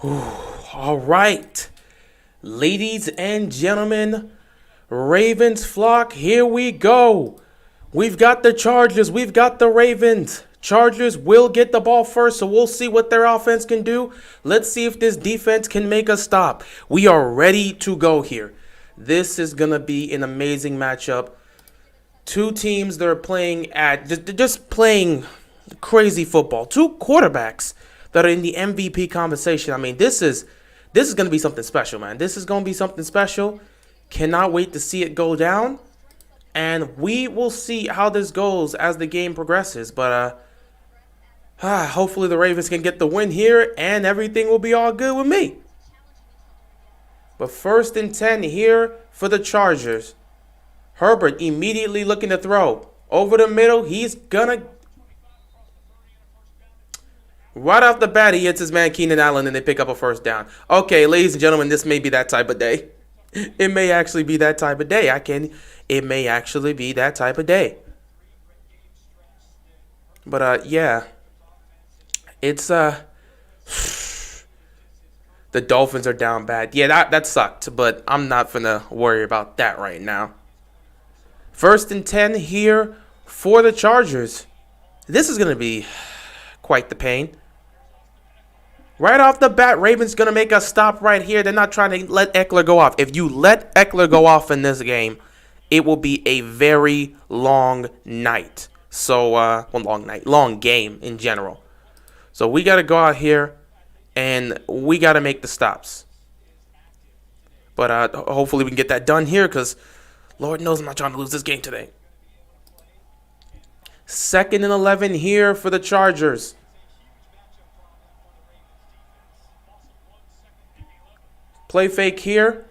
All right, ladies and gentlemen, Ravens flock, here we go. We've got the Chargers, we've got the Ravens. Chargers will get the ball first, so we'll see what their offense can do. Let's see if this defense can make a stop. We are ready to go here. This is going to be an amazing matchup. Two teams that are playing at just playing crazy football. Two quarterbacks that are in the MVP conversation. I mean, this is going to be something special, man. This is going to be something special. Cannot wait to see it go down. And we will see how this goes as the game progresses. But hopefully the Ravens can get the win here and everything will be all good with me. But 1st and 10 here for the Chargers. Herbert immediately looking to throw. Over the middle, he's gonna... Right off the bat, he hits his man Keenan Allen and they pick up a 1st down. Okay, ladies and gentlemen, this may be that type of day. It may actually be that type of day. It may actually be that type of day. But, yeah. It's, the Dolphins are down bad. Yeah, that sucked, but I'm not gonna worry about that right now. 1st and 10 here for the Chargers. This is gonna be quite the pain. Right off the bat, Ravens going to make a stop right here. They're not trying to let Eckler go off. If you let Eckler go off in this game, it will be a very long night. So, long game in general. So we got to go out here and we got to make the stops. But hopefully we can get that done here because Lord knows I'm not trying to lose this game today. 2nd and 11 here for the Chargers. Play fake here.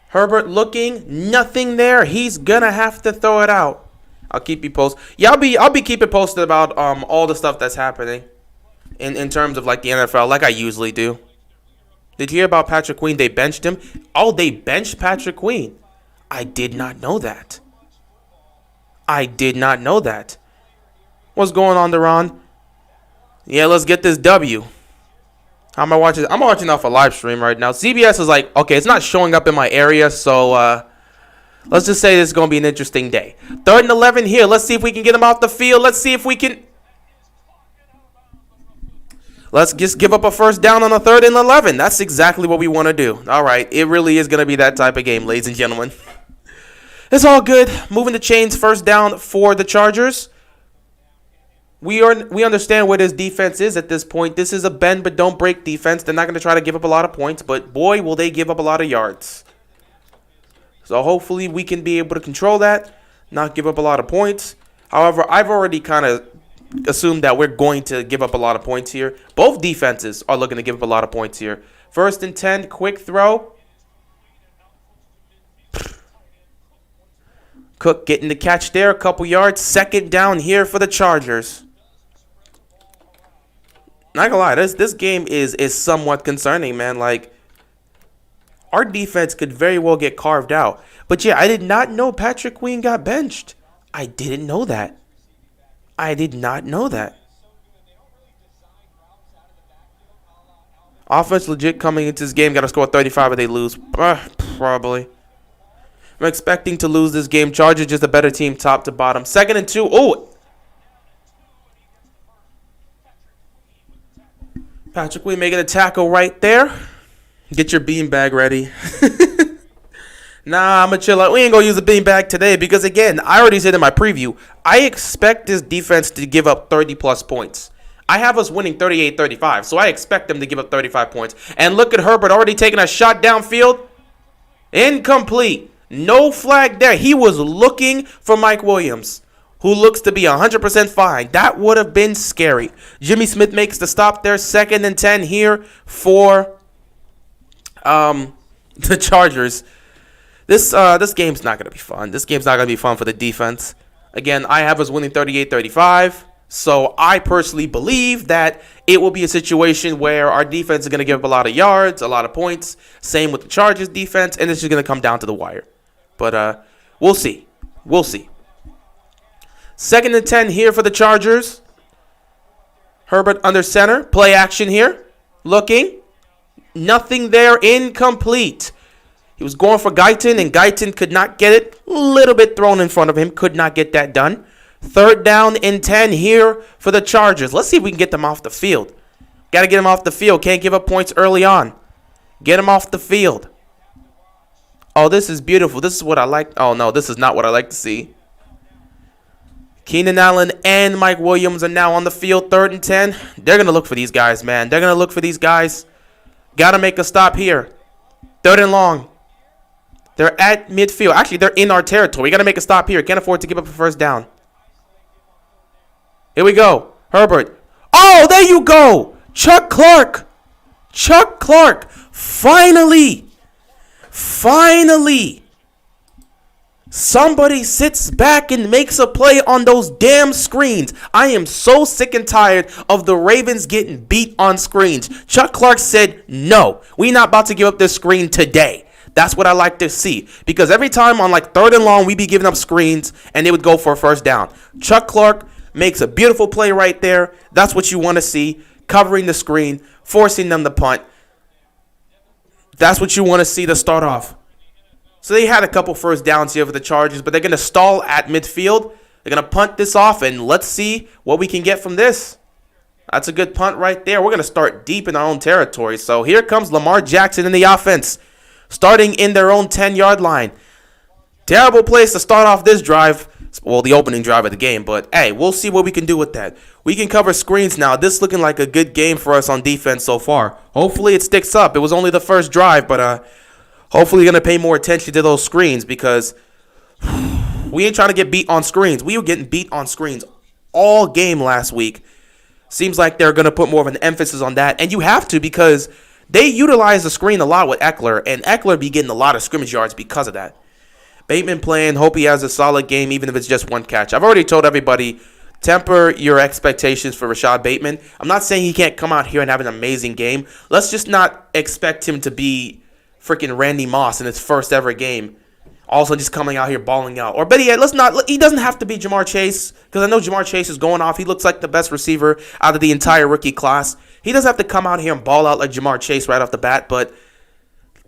Herbert looking. Nothing there. He's going to have to throw it out. I'll keep you posted. Yeah, I'll be keeping posted about all the stuff that's happening in terms of like the NFL like I usually do. Did you hear about Patrick Queen? They benched him. Oh, they benched Patrick Queen. I did not know that. What's going on, Deron? Yeah, let's get this W. How am I watching? I'm watching off a live stream right now. CBS is like, okay, it's not showing up in my area, so let's just say this is going to be an interesting day. 3rd and 11 here. Let's see if we can get him off the field. Let's see if we can. Let's just give up a 1st down on a 3rd and 11. That's exactly what we want to do. All right, it really is going to be that type of game, ladies and gentlemen. It's all good. Moving the chains. 1st down for the Chargers. We understand where this defense is at this point. This is a bend but don't break defense. They're not going to try to give up a lot of points, but boy, will they give up a lot of yards. So hopefully we can be able to control that, not give up a lot of points. However, I've already kind of assumed that we're going to give up a lot of points here. Both defenses are looking to give up a lot of points here. 1st and 10, quick throw. Cook getting the catch there, a couple yards. 2nd down here for the Chargers. Not gonna lie, this game is somewhat concerning, man. Like, our defense could very well get carved out. But yeah, I did not know Patrick Queen got benched. I didn't know that. I did not know that. Offense legit coming into this game. Got to score 35 or they lose. Probably. I'm expecting to lose this game. Chargers just a better team top to bottom. 2nd and 2. Oh! Patrick Queen making a tackle right there. Get your beanbag ready. Nah, I'm going to chill out. We ain't going to use a beanbag today because, again, I already said in my preview, I expect this defense to give up 30-plus points. I have us winning 38-35, so I expect them to give up 35 points. And look at Herbert already taking a shot downfield. Incomplete. No flag there. He was looking for Mike Williams, who looks to be 100% fine. That would have been scary. Jimmy Smith makes the stop there. 2nd and 10 here for the Chargers. This game's not going to be fun. This game's not going to be fun for the defense. Again, I have us winning 38-35. So I personally believe that it will be a situation where our defense is going to give up a lot of yards, a lot of points. Same with the Chargers defense, and it's just going to come down to the wire. But we'll see. We'll see. 2nd and 10 here for the Chargers. Herbert under center. Play action here. Looking. Nothing there. Incomplete. He was going for Guyton, and Guyton could not get it. A little bit thrown in front of him. Could not get that done. 3rd down and 10 here for the Chargers. Let's see if we can get them off the field. Got to get them off the field. Can't give up points early on. Get them off the field. Oh, this is beautiful. This is what I like. Oh, no, this is not what I like to see. Keenan Allen and Mike Williams are now on the field. 3rd and 10. They're going to look for these guys, man. They're going to look for these guys. Got to make a stop here. 3rd and long. They're at midfield. Actually, they're in our territory. We got to make a stop here. Can't afford to give up a 1st down. Here we go. Herbert. Oh, there you go. Chuck Clark. Chuck Clark. Finally. Somebody sits back and makes a play on those damn screens. I am so sick and tired of the Ravens getting beat on screens. Chuck Clark said, no, we're not about to give up this screen today. That's what I like to see. Because every time on like 3rd and long, we be giving up screens and they would go for a 1st down. Chuck Clark makes a beautiful play right there. That's what you want to see. Covering the screen, forcing them to punt. That's what you want to see to start off. So they had a couple 1st downs here for the Chargers, but they're going to stall at midfield. They're going to punt this off, and let's see what we can get from this. That's a good punt right there. We're going to start deep in our own territory. So here comes Lamar Jackson in the offense, starting in their own 10-yard line. Terrible place to start off this drive. Well, the opening drive of the game, but hey, we'll see what we can do with that. We can cover screens now. This looking like a good game for us on defense so far. Hopefully it sticks up. It was only the first drive, but hopefully you're going to pay more attention to those screens because we ain't trying to get beat on screens. We were getting beat on screens all game last week. Seems like they're going to put more of an emphasis on that, and you have to because they utilize the screen a lot with Eckler, and Eckler be getting a lot of scrimmage yards because of that. Bateman playing, hope he has a solid game, even if it's just 1 catch. I've already told everybody, temper your expectations for Rashad Bateman. I'm not saying he can't come out here and have an amazing game. Let's just not expect him to be freaking Randy Moss in his first ever game. Also just coming out here balling out. Or better yet, he doesn't have to be Jamar Chase, because I know Jamar Chase is going off. He looks like the best receiver out of the entire rookie class. He doesn't have to come out here and ball out like Jamar Chase right off the bat, but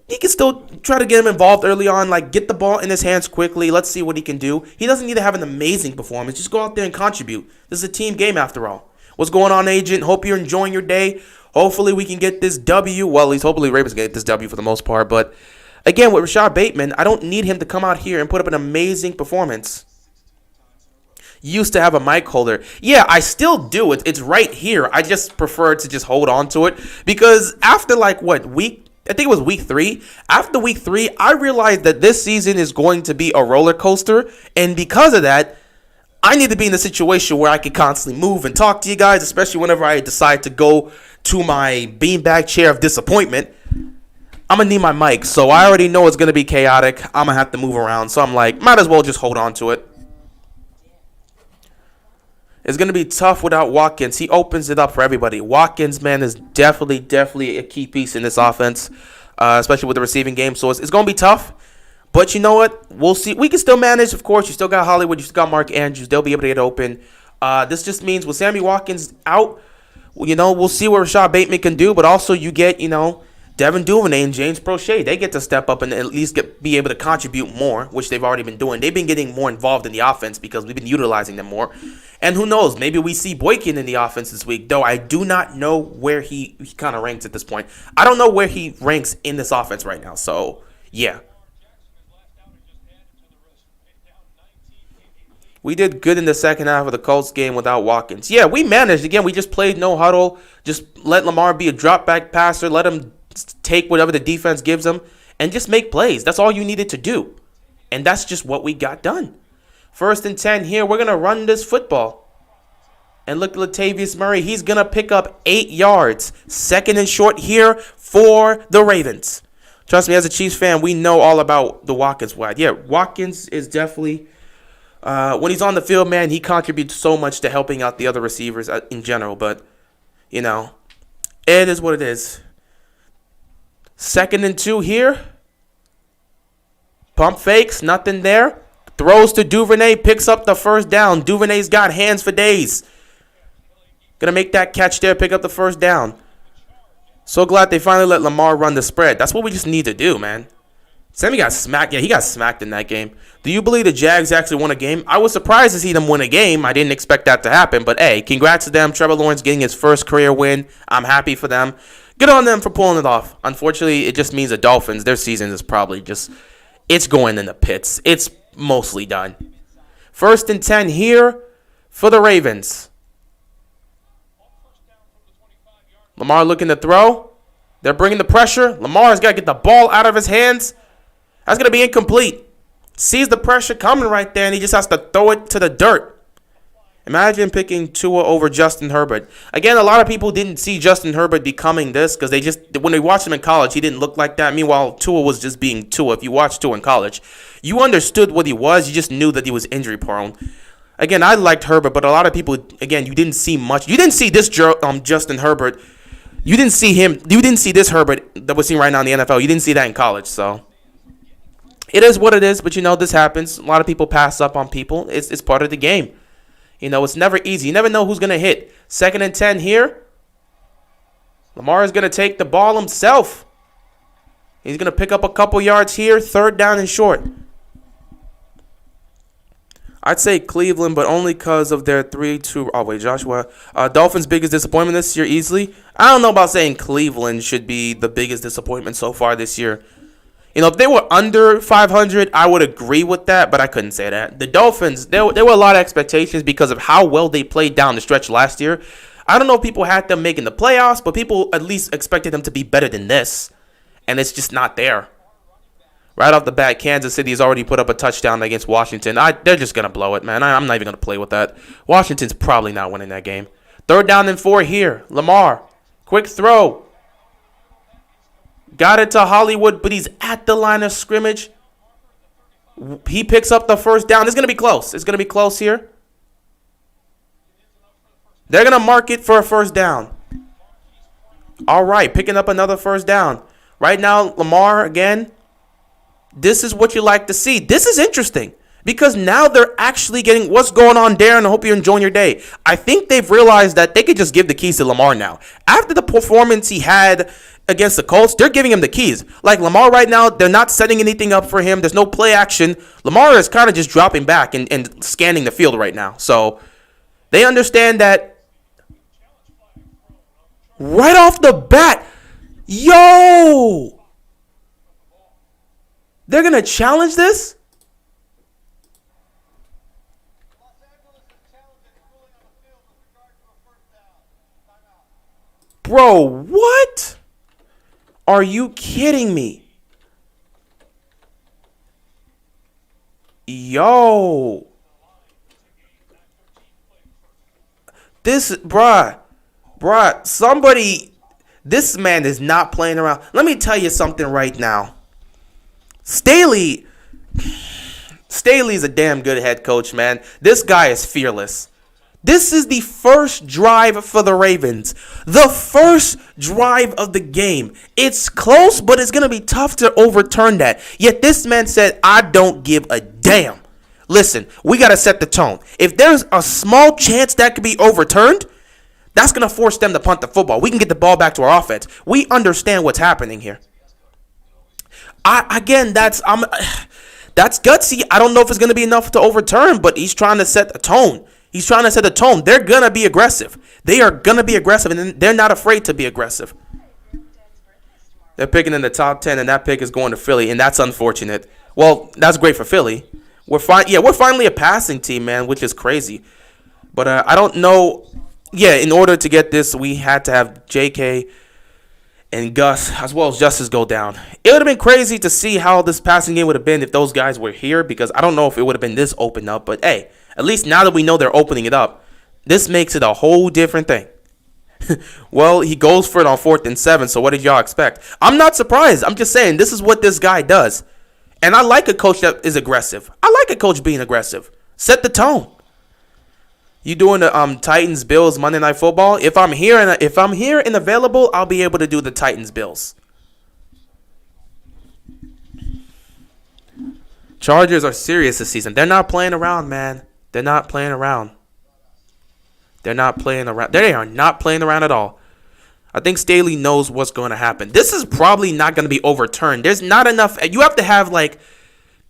he can still try to get him involved early on, like get the ball in his hands quickly. Let's see what he can do. He doesn't need to have an amazing performance. Just go out there and contribute. This is a team game after all. What's going on, agent? Hope you're enjoying your day. Hopefully we can get this W. Well, at least hopefully Ravens get this W for the most part. But again, with Rashad Bateman, I don't need him to come out here and put up an amazing performance. Used to have a mic holder. Yeah, I still do. It's right here. I just prefer to just hold on to it because after I think it was week 3. After week 3, I realized that this season is going to be a roller coaster. And because of that, I need to be in a situation where I can constantly move and talk to you guys, especially whenever I decide to go to my beanbag chair of disappointment. I'm going to need my mic. So I already know it's going to be chaotic. I'm going to have to move around. So I'm like, might as well just hold on to it. It's going to be tough without Watkins. He opens it up for everybody. Watkins, man, is definitely a key piece in this offense, especially with the receiving game. So it's going to be tough. But you know what? We'll see. We can still manage, of course. You still got Hollywood. You still got Mark Andrews. They'll be able to get open. This just means with Sammy Watkins out, we'll see what Rashad Bateman can do. But also you get, Devin Duvernay and James Prochet. They get to step up and at least be able to contribute more, which they've already been doing. They've been getting more involved in the offense because we've been utilizing them more. And who knows, maybe we see Boykin in the offense this week, though I do not know where he kind of ranks at this point. I don't know where he ranks in this offense right now, so yeah. We did good in the second half of the Colts game without Watkins. Yeah, we managed. Again, we just played no huddle. Just let Lamar be a drop-back passer. Let him take whatever the defense gives him and just make plays. That's all you needed to do. And that's just what we got done. 1st and 10 here. We're going to run this football. And look at Latavius Murray. He's going to pick up 8 yards. 2nd and short here for the Ravens. Trust me, as a Chiefs fan, we know all about the Watkins wide. Yeah, Watkins is definitely, when he's on the field, man, he contributes so much to helping out the other receivers in general. But, it is what it is. 2nd and 2 here. Pump fakes, nothing there. Throws to Duvernay, picks up the 1st down. Duvernay's got hands for days. Gonna make that catch there, pick up the 1st down. So glad they finally let Lamar run the spread. That's what we just need to do, man. Sammy got smacked. Yeah, he got smacked in that game. Do you believe the Jags actually won a game? I was surprised to see them win a game. I didn't expect that to happen. But, hey, congrats to them. Trevor Lawrence getting his first career win. I'm happy for them. Good on them for pulling it off. Unfortunately, it just means the Dolphins, their season is probably just, it's going in the pits. It's mostly done. 1st and 10 here for the Ravens. Lamar looking to throw. They're bringing the pressure. Lamar's got to get the ball out of his hands. That's going to be incomplete. Sees the pressure coming right there, and he just has to throw it to the dirt. Imagine picking Tua over Justin Herbert. Again, a lot of people didn't see Justin Herbert becoming this because they just, when they watched him in college, he didn't look like that. Meanwhile, Tua was just being Tua. If you watched Tua in college, you understood what he was. You just knew that he was injury prone. Again, I liked Herbert, but a lot of people, again, you didn't see much. You didn't see this Justin Herbert. You didn't see him. You didn't see this Herbert that we're seeing right now in the NFL. You didn't see that in college, so. It is what it is, but, this happens. A lot of people pass up on people. It's part of the game. It's never easy. You never know who's going to hit. 2nd and 10 here. Lamar is going to take the ball himself. He's going to pick up a couple yards here. 3rd down and short. I'd say Cleveland, but only because of their 3-2. Oh, wait, Joshua. Dolphins' biggest disappointment this year, easily. I don't know about saying Cleveland should be the biggest disappointment so far this year. If they were under 500, I would agree with that, but I couldn't say that. The Dolphins, there were a lot of expectations because of how well they played down the stretch last year. I don't know if people had them making the playoffs, but people at least expected them to be better than this, and it's just not there. Right off the bat, Kansas City has already put up a touchdown against Washington. They're just going to blow it, man. I'm not even going to play with that. Washington's probably not winning that game. 3rd down and 4 here. Lamar, quick throw. Got it to Hollywood, but he's at the line of scrimmage. He picks up the 1st down. It's going to be close. It's going to be close here. They're going to mark it for a 1st down. All right, picking up another 1st down. Right now, Lamar again. This is what you like to see. This is interesting because now they're actually getting what's going on, Darren. I hope you're enjoying your day. I think they've realized that they could just give the keys to Lamar now. After the performance he had against the Colts, they're giving him the keys. Like Lamar right now, they're not setting anything up for him. There's no play action. Lamar is kind of just dropping back and scanning the field right now. So they understand that right off the bat. Yo! They're going to challenge this? Bro, what? Are you kidding me? Yo. This, bruh, somebody, this man is not playing around. Let me tell you something right now. Staley's a damn good head coach, man. This guy is fearless. This is the first drive for the Ravens. The first drive of the game. It's close, but it's going to be tough to overturn that. Yet this man said, I don't give a damn. Listen, we got to set the tone. If there's a small chance that could be overturned, that's going to force them to punt the football. We can get the ball back to our offense. We understand what's happening here. That's gutsy. I don't know if it's going to be enough to overturn, but he's trying to set the tone. They're going to be aggressive. They are going to be aggressive, and they're not afraid to be aggressive. They're picking in the top 10, and that pick is going to Philly, and that's unfortunate. Well, that's great for Philly. We're finally a passing team, man, which is crazy. But I don't know. Yeah, in order to get this, we had to have J.K. and Gus, as well as Justice, go down. It would have been crazy to see how this passing game would have been if those guys were here, because I don't know if it would have been this open up. But, hey, at least now that we know they're opening it up, this makes it a whole different thing. Well, he goes for it on 4th and 7, so what did y'all expect? I'm not surprised. I'm just saying this is what this guy does. And I like a coach that is aggressive. I like a coach being aggressive. Set the tone. You doing the Titans Bills Monday Night Football? If I'm here and available, I'll be able to do the Titans Bills. Chargers are serious this season. They're not playing around, man. They're not playing around. They are not playing around at all. I think Staley knows what's going to happen. This is probably not going to be overturned. There's not enough. You have to have like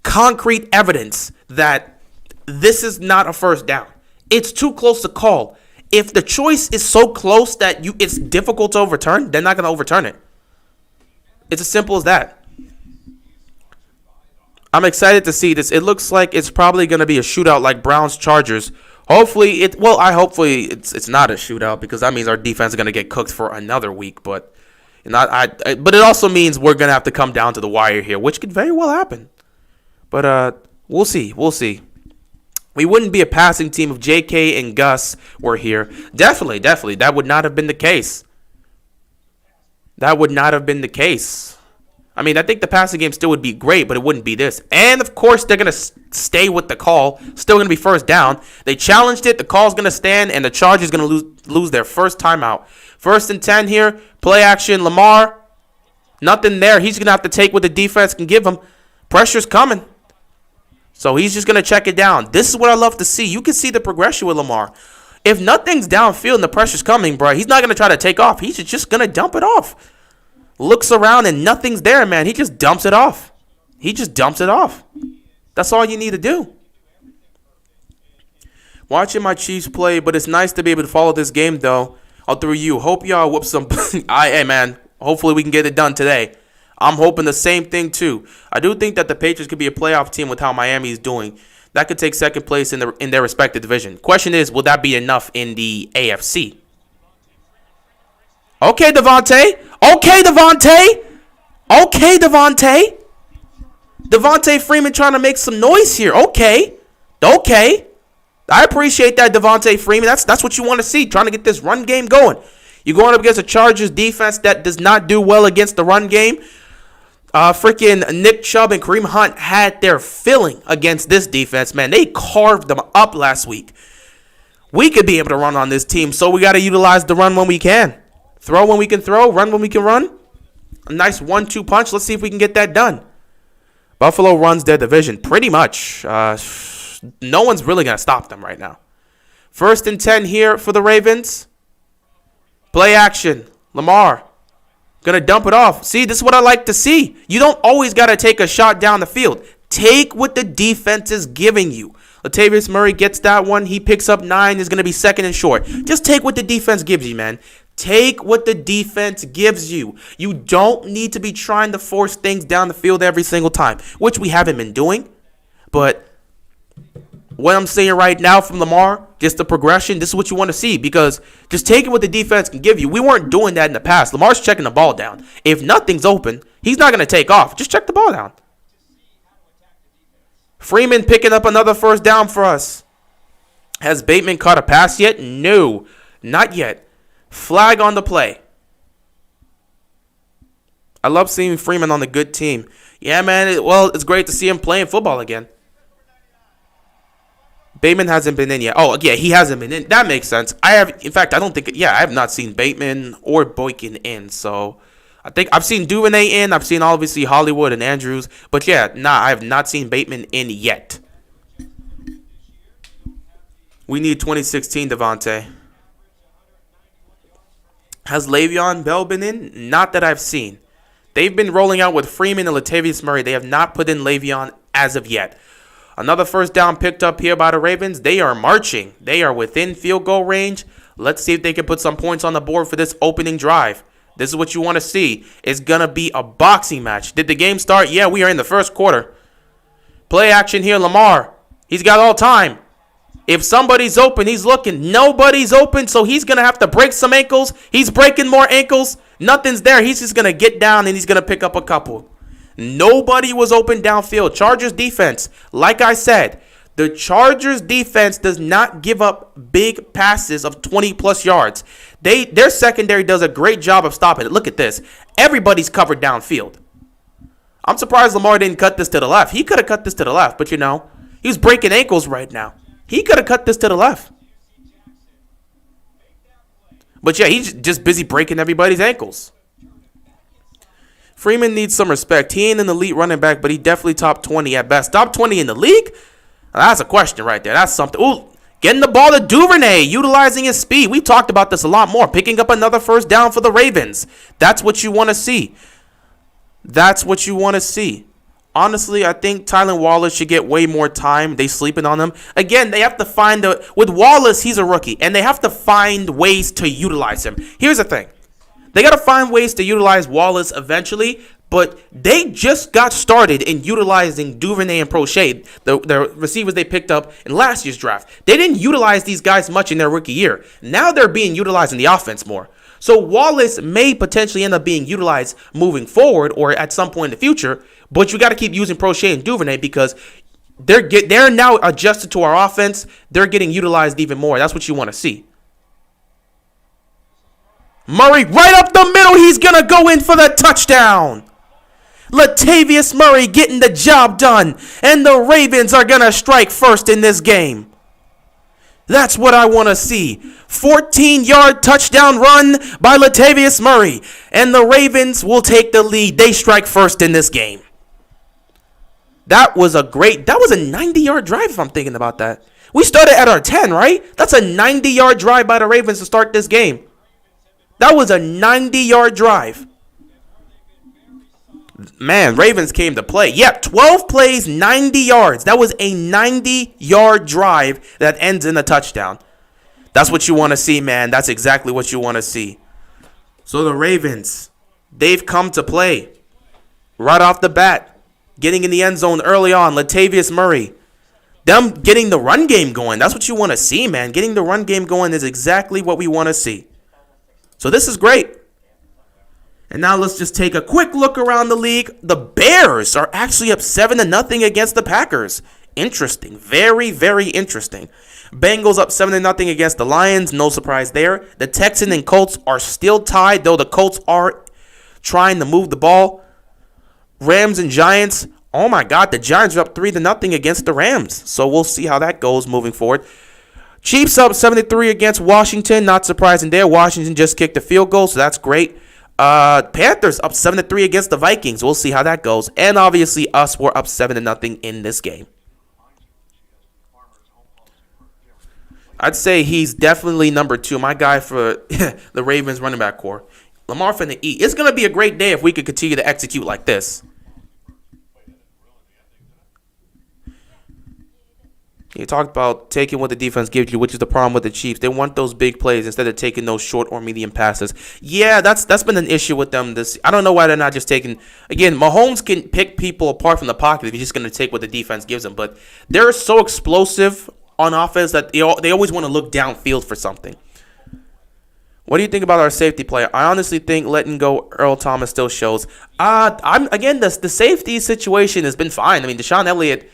concrete evidence that this is not a first down. It's too close to call. If the choice is so close that it's difficult to overturn, they're not going to overturn it. It's as simple as that. I'm excited to see this. It looks like it's probably going to be a shootout like Browns-Chargers. Hopefully it's not a shootout because that means our defense is going to get cooked for another week. But it also means we're going to have to come down to the wire here, which could very well happen. But we'll see. We'll see. We wouldn't be a passing team if J.K. and Gus were here. Definitely. That would not have been the case. That would not have been the case. I mean, I think the passing game still would be great, but it wouldn't be this. And, of course, they're going to stay with the call. Still going to be first down. They challenged it. The call's going to stand, and the Chargers going to lose their first timeout. 1st and 10 here. Play action. Lamar. Nothing there. He's going to have to take what the defense can give him. Pressure's coming. So he's just going to check it down. This is what I love to see. You can see the progression with Lamar. If nothing's downfield and the pressure's coming, bro, he's not going to try to take off. He's just going to dump it off. Looks around and nothing's there, man. He just dumps it off. That's all you need to do. Watching my Chiefs play, but it's nice to be able to follow this game, though. All through you. Hope y'all whoop some. Hey, man. Hopefully we can get it done today. I'm hoping the same thing, too. I do think that the Patriots could be a playoff team with how Miami is doing. That could take second place in their respective division. Question is, will that be enough in the AFC? Okay, Devontae. Devontae Freeman trying to make some noise here. Okay. I appreciate that, Devontae Freeman. That's what you want to see, trying to get this run game going. You're going up against a Chargers defense that does not do well against the run game. Freaking Nick Chubb and Kareem Hunt had their filling against this defense, man. They carved them up last week. We could be able to run on this team, so we got to utilize the run when we can. Throw when we can throw, run when we can run. A nice 1-2 punch. Let's see if we can get that done. Buffalo runs their division pretty much. No one's really going to stop them right now. 1st and 10 here for the Ravens. Play action. Lamar. Gonna dump it off. See, this is what I like to see. You don't always got to take a shot down the field. Take what the defense is giving you. Latavius Murray gets that one. He picks up 9. Is going to be 2nd and short. Just take what the defense gives you, man. Take what the defense gives you. You don't need to be trying to force things down the field every single time, which we haven't been doing. But what I'm saying right now from Lamar, just the progression, this is what you want to see, because just taking what the defense can give you. We weren't doing that in the past. Lamar's checking the ball down. If nothing's open, he's not going to take off. Just check the ball down. Freeman picking up another first down for us. Has Bateman caught a pass yet? No, not yet. Flag on the play. I love seeing Freeman on the good team. Yeah, man. It's great to see him playing football again. Bateman hasn't been in yet. Oh, yeah, he hasn't been in. That makes sense. I have not seen Bateman or Boykin in. So I think I've seen Duvernay in. I've seen obviously Hollywood and Andrews. But yeah, I have not seen Bateman in yet. We need 2016 Devontae. Has Le'Veon Bell been in? Not that I've seen. They've been rolling out with Freeman and Latavius Murray. They have not put in Le'Veon as of yet. Another first down picked up here by the Ravens. They are marching. They are within field goal range. Let's see if they can put some points on the board for this opening drive. This is what you want to see. It's going to be a boxing match. Did the game start? Yeah, we are in the first quarter. Play action here, Lamar. He's got all time. If somebody's open, he's looking. Nobody's open, so he's going to have to break some ankles. He's breaking more ankles. Nothing's there. He's just going to get down, and he's going to pick up a couple. Nobody was open downfield. Chargers defense, like I said, the Chargers defense does not give up big passes of 20-plus yards. Their secondary does a great job of stopping it. Look at this. Everybody's covered downfield. I'm surprised Lamar didn't cut this to the left. He could have cut this to the left, but he's breaking ankles right now. He could have cut this to the left. But yeah, he's just busy breaking everybody's ankles. Freeman needs some respect. He ain't an elite running back, but he definitely top 20 at best. Top 20 in the league? Now, that's a question right there. That's something. Ooh, Getting the ball to Duvernay, utilizing his speed. We've talked about this a lot more. Picking up another first down for the Ravens. That's what you want to see. That's what you want to see. Honestly, I think Tylan Wallace should get way more time. They sleeping on him. Again, they have to find with Wallace, he's a rookie, and they have to find ways to utilize him. Here's the thing. They got to find ways to utilize Wallace eventually, but they just got started in utilizing Duvernay and Prochet, the receivers they picked up in last year's draft. They didn't utilize these guys much in their rookie year. Now they're being utilized in the offense more. So Wallace may potentially end up being utilized moving forward or at some point in the future, but you got to keep using Prochet and Duvernay because they're now adjusted to our offense. They're getting utilized even more. That's what you want to see. Murray right up the middle. He's going to go in for the touchdown. Latavius Murray getting the job done. And the Ravens are going to strike first in this game. That's what I want to see. 14-yard touchdown run by Latavius Murray. And the Ravens will take the lead. They strike first in this game. That was a 90-yard drive if I'm thinking about that. We started at our 10, right? That's a 90-yard drive by the Ravens to start this game. That was a 90-yard drive. Man, Ravens came to play. Yep, 12 plays, 90 yards. That was a 90-yard drive that ends in a touchdown. That's what you want to see, man. That's exactly what you want to see. So the Ravens, they've come to play right off the bat. Getting in the end zone early on. Latavius Murray. Them getting the run game going. That's what you want to see, man. Getting the run game going is exactly what we want to see. So this is great. And now let's just take a quick look around the league. The Bears are actually up 7-0 against the Packers. Interesting. Very, very interesting. Bengals up 7-0 against the Lions. No surprise there. The Texans and Colts are still tied, though the Colts are trying to move the ball. Rams and Giants. Oh my God, the Giants are up 3-0 against the Rams. So we'll see how that goes moving forward. Chiefs up 7-3 against Washington. Not surprising there. Washington just kicked a field goal, so that's great. Panthers up 7-3 against the Vikings. We'll see how that goes. And obviously us, we're up 7-0 in this game. I'd say he's definitely number 2. My guy for the Ravens running back core. Lamar finna eat. It's going to be a great day if we could continue to execute like this. You talked about taking what the defense gives you, which is the problem with the Chiefs. They want those big plays instead of taking those short or medium passes. Yeah, that's been an issue with them. I don't know why they're not just taking. Again, Mahomes can pick people apart from the pocket if he's just going to take what the defense gives him. But they're so explosive on offense that they always want to look downfield for something. What do you think about our safety play? I honestly think letting go Earl Thomas still shows. The safety situation has been fine. I mean, Deshaun Elliott.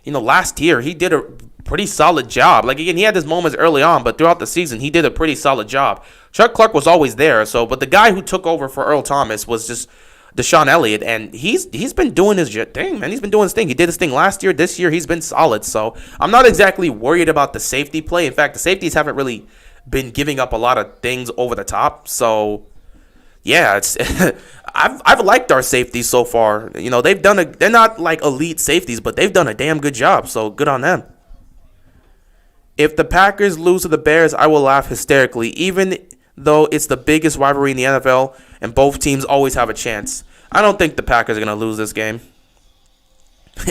Last year, he did a pretty solid job. Like, again, he had his moments early on, but throughout the season, he did a pretty solid job. Chuck Clark was always there, but the guy who took over for Earl Thomas was just Deshaun Elliott, and he's been doing his thing, man. He's been doing his thing. He did his thing last year. This year, he's been solid, so I'm not exactly worried about the safety play. In fact, the safeties haven't really been giving up a lot of things over the top, so... Yeah, it's I've liked our safeties so far. They're not like elite safeties, but they've done a damn good job. So good on them. If the Packers lose to the Bears, I will laugh hysterically, even though it's the biggest rivalry in the NFL and both teams always have a chance. I don't think the Packers are gonna lose this game.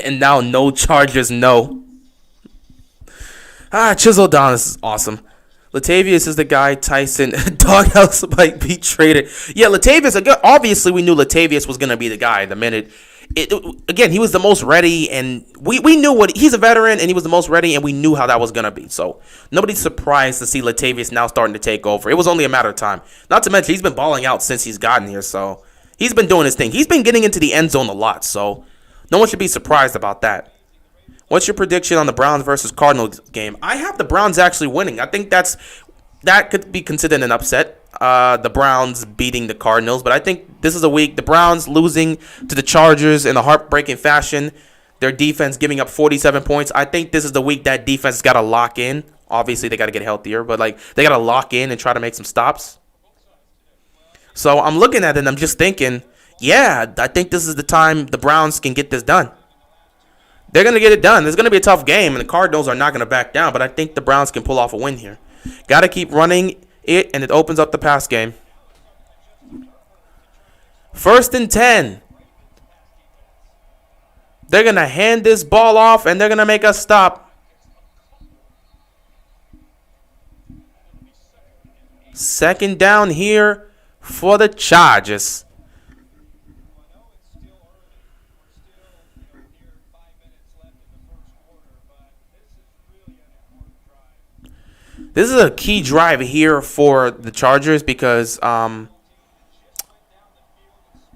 And now no Chargers, no. Chisel Don, this is awesome. Latavius is the guy Tyson doghouse might be traded. Yeah, Latavius, obviously we knew Latavius was going to be the guy the minute. Again, he was the most ready, and we knew he's a veteran, and he was the most ready, and we knew how that was going to be. So nobody's surprised to see Latavius now starting to take over. It was only a matter of time. Not to mention, he's been balling out since he's gotten here, so he's been doing his thing. He's been getting into the end zone a lot, so no one should be surprised about that. What's your prediction on the Browns versus Cardinals game? I have the Browns actually winning. I think that could be considered an upset. The Browns beating the Cardinals. But I think this is a week. The Browns losing to the Chargers in a heartbreaking fashion. Their defense giving up 47 points. I think this is the week that defense has got to lock in. Obviously, they got to get healthier. But they got to lock in and try to make some stops. So I'm looking at it and I'm just thinking, yeah, I think this is the time the Browns can get this done. They're going to get it done. It's going to be a tough game, and the Cardinals are not going to back down, but I think the Browns can pull off a win here. Got to keep running it, and it opens up the pass game. 1st and 10. They're going to hand this ball off, and they're going to make us stop. 2nd down here for the Chargers. This is a key drive here for the Chargers because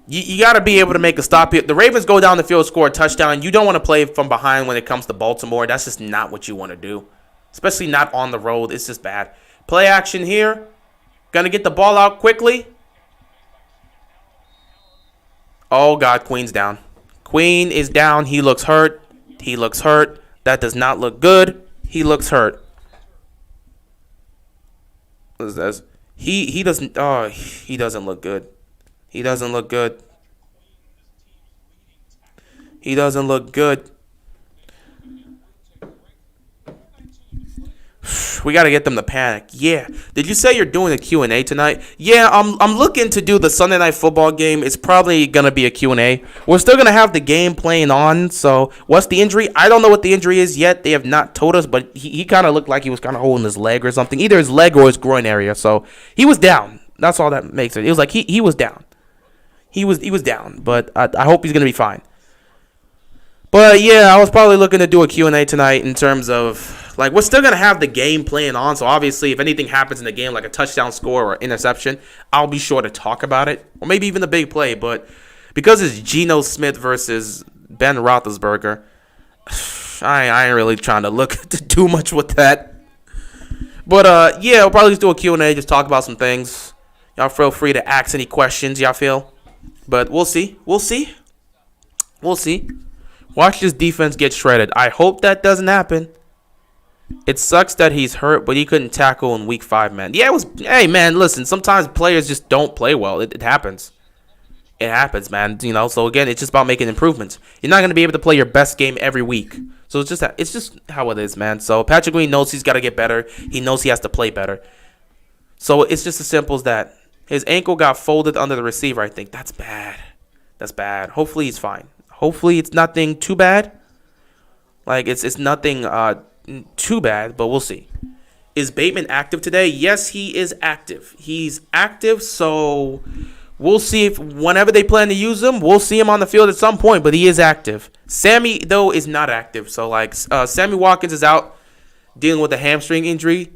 you got to be able to make a stop here. The Ravens go down the field, score a touchdown. You don't want to play from behind when it comes to Baltimore. That's just not what you want to do, especially not on the road. It's just bad. Play action here. Going to get the ball out quickly. Oh, God, Queen's down. Queen is down. He looks hurt. He looks hurt. That does not look good. He looks hurt. What is this? He doesn't. Oh, he doesn't look good. He doesn't look good. He doesn't look good. We got to get them to panic. Yeah. Did you say you're doing a Q&A tonight? Yeah, I'm looking to do the Sunday Night Football game. It's probably going to be a Q&A. We're still going to have the game playing on. So what's the injury? I don't know what the injury is yet. They have not told us, but he kind of looked like he was kind of holding his leg or something. Either his leg or his groin area. So he was down. That's all that makes it. It was like he was down. He was down, but I hope he's going to be fine. But yeah, I was probably looking to do a Q&A tonight in terms of, like, we're still going to have the game playing on. So obviously, if anything happens in the game, like a touchdown score or interception, I'll be sure to talk about it. Or maybe even the big play. But because it's Geno Smith versus Ben Roethlisberger, I ain't really trying to look to do much with that. But yeah, I'll probably just do a Q&A, just talk about some things. Y'all feel free to ask any questions y'all feel. But we'll see. We'll see. We'll see. Watch this defense get shredded. I hope that doesn't happen. It sucks that he's hurt, but he couldn't tackle in week 5, man. Yeah, it was. Hey, man, listen. Sometimes players just don't play well. It happens. It happens, man. You know. So again, it's just about making improvements. You're not gonna be able to play your best game every week. So it's just how it is, man. So Patrick Queen knows he's got to get better. He knows he has to play better. So it's just as simple as that. His ankle got folded under the receiver. I think that's bad. That's bad. Hopefully he's fine. Hopefully it's nothing too bad. Like it's nothing too bad, but we'll see. Is Bateman active today? Yes, he is active. He's active, so we'll see if whenever they plan to use him, we'll see him on the field at some point, but he is active. Sammy, though, is not active. So, like, Sammy Watkins is out dealing with a hamstring injury,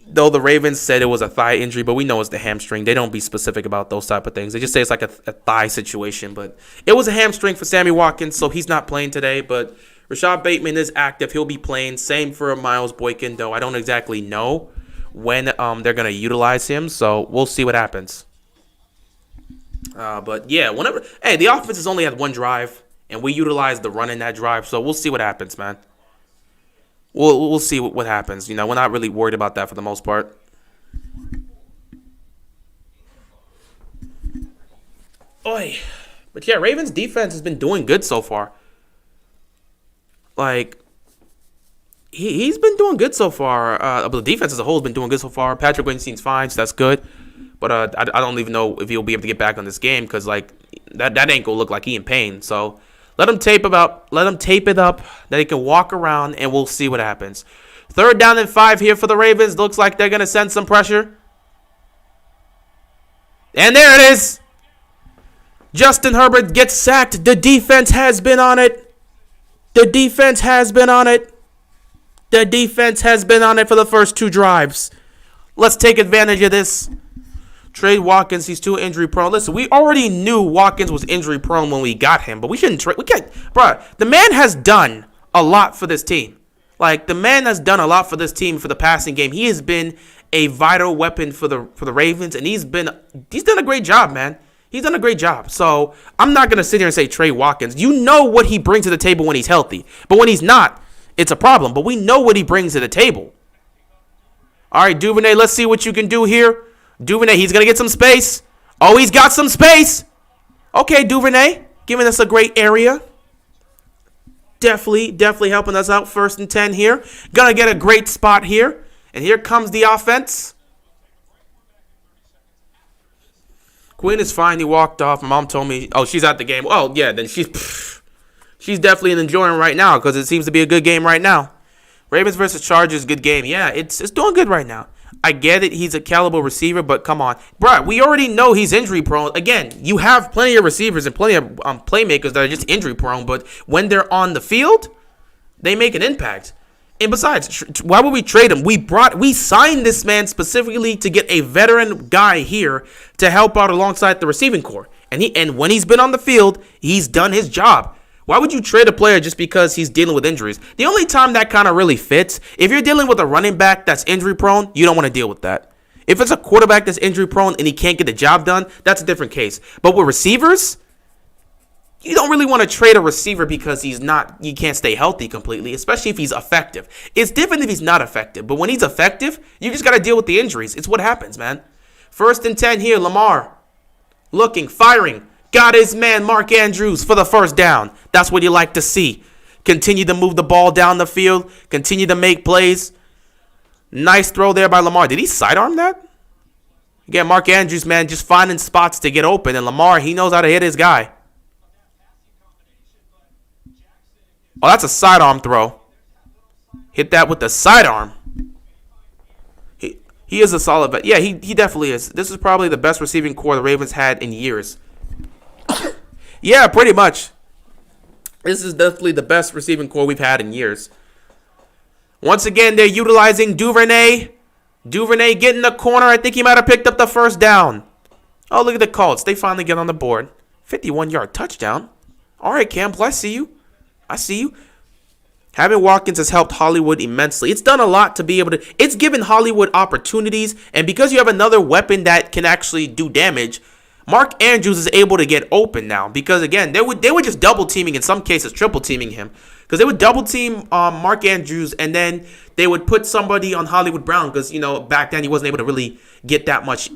though the Ravens said it was a thigh injury, but we know it's the hamstring. They don't be specific about those type of things. They just say it's like a thigh situation, but it was a hamstring for Sammy Watkins, so he's not playing today, but Rashad Bateman is active. He'll be playing. Same for Miles Boykin, though I don't exactly know when they're going to utilize him, so we'll see what happens. But, yeah, hey, the offense has only had one drive, and we utilized the run in that drive, so we'll see what happens, man. We'll see what happens. You know, we're not really worried about that for the most part. Oy. But, yeah, Ravens' defense has been doing good so far. Like, he's been doing good so far. But the defense as a whole has been doing good so far. Patrick Weinstein's fine, so that's good. But I don't even know if he'll be able to get back on this game because, like, that ankle looked like he in pain. So let him tape it up. That he can walk around, and we'll see what happens. 3rd down and 5 here for the Ravens. Looks like they're going to send some pressure. And there it is. Justin Herbert gets sacked. The defense has been on it. The defense has been on it for the first 2 drives. Let's take advantage of this. Trade Watkins. He's too injury prone. Listen, we already knew Watkins was injury prone when we got him, but we shouldn't trade. We can't, bro. The man has done a lot for this team. Like, the man has done a lot for this team for the passing game. He has been a vital weapon for the Ravens, and he's done a great job, man. He's done a great job. So I'm not gonna sit here and say Trey Watkins. You know what he brings to the table when he's healthy, but when he's not, it's a problem. But we know what he brings to the table. All right, Duvernay. Let's see what you can do here. Duvernay, he's going to get some space. Oh, he's got some space. Okay, Duvernay, giving us a great area. Definitely helping us out. 1st and 10 here. Gonna get a great spot here. And here comes the offense. Quinn is fine. He walked off. My mom told me, oh, she's at the game. Oh, yeah, then she's definitely enjoying right now because it seems to be a good game right now. Ravens versus Chargers, good game. Yeah, it's doing good right now. I get it. He's a caliber receiver, but come on. Bruh, we already know he's injury prone. Again, you have plenty of receivers and plenty of playmakers that are just injury prone, but when they're on the field, they make an impact. And besides, why would we trade him? We signed this man specifically to get a veteran guy here to help out alongside the receiving core. And when he's been on the field, he's done his job. Why would you trade a player just because he's dealing with injuries? The only time that kind of really fits, if you're dealing with a running back that's injury prone, you don't want to deal with that. If it's a quarterback that's injury prone and he can't get the job done, that's a different case. But with receivers, you don't really want to trade a receiver because he can't stay healthy completely, especially if he's effective. It's different if he's not effective, but when he's effective, you just got to deal with the injuries. It's what happens, man. 1st and 10 here, Lamar. Looking, firing. Got his man, Mark Andrews, for the 1st down. That's what you like to see. Continue to move the ball down the field. Continue to make plays. Nice throw there by Lamar. Did he sidearm that? Again, Mark Andrews, man, just finding spots to get open. And Lamar, he knows how to hit his guy. Oh, that's a sidearm throw. Hit that with the sidearm. He is a solid vet. Yeah, he definitely is. This is probably the best receiving core the Ravens had in years. Yeah, pretty much. This is definitely the best receiving core we've had in years. Once again, they're utilizing Duvernay. Duvernay getting the corner. I think he might have picked up the 1st down. Oh, look at the Colts. They finally get on the board. 51-yard touchdown. All right, Campbell, I see you. Having Watkins has helped Hollywood immensely. It's done a lot to be able to. It's given Hollywood opportunities. And because you have another weapon that can actually do damage, Mark Andrews is able to get open now because, again, they were just double teaming, in some cases triple teaming him, because they would double team Mark Andrews and then they would put somebody on Hollywood Brown because, back then he wasn't able to really get that much,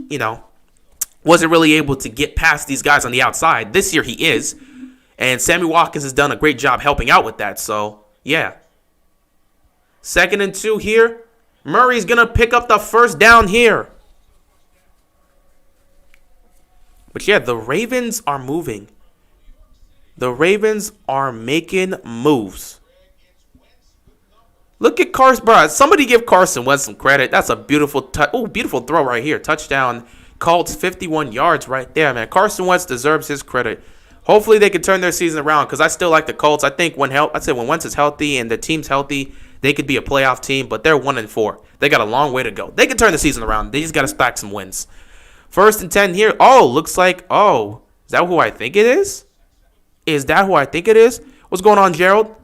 wasn't really able to get past these guys on the outside. This year he is, and Sammy Watkins has done a great job helping out with that. So, yeah. 2nd and 2 here. Murray's going to pick up the 1st down here. But yeah, the Ravens are moving. The Ravens are making moves. Look at Carson. Bro, somebody give Carson Wentz some credit. That's a beautiful beautiful throw right here. Touchdown. Colts, 51 yards right there, man. Carson Wentz deserves his credit. Hopefully they can turn their season around because I still like the Colts. I think when Wentz is healthy and the team's healthy, they could be a playoff team, but they're 1-4. They got a long way to go. They can turn the season around. They just got to stack some wins. 1st and 10 here. Oh, looks like, is that who I think it is? Is that who I think it is? What's going on, Gerald?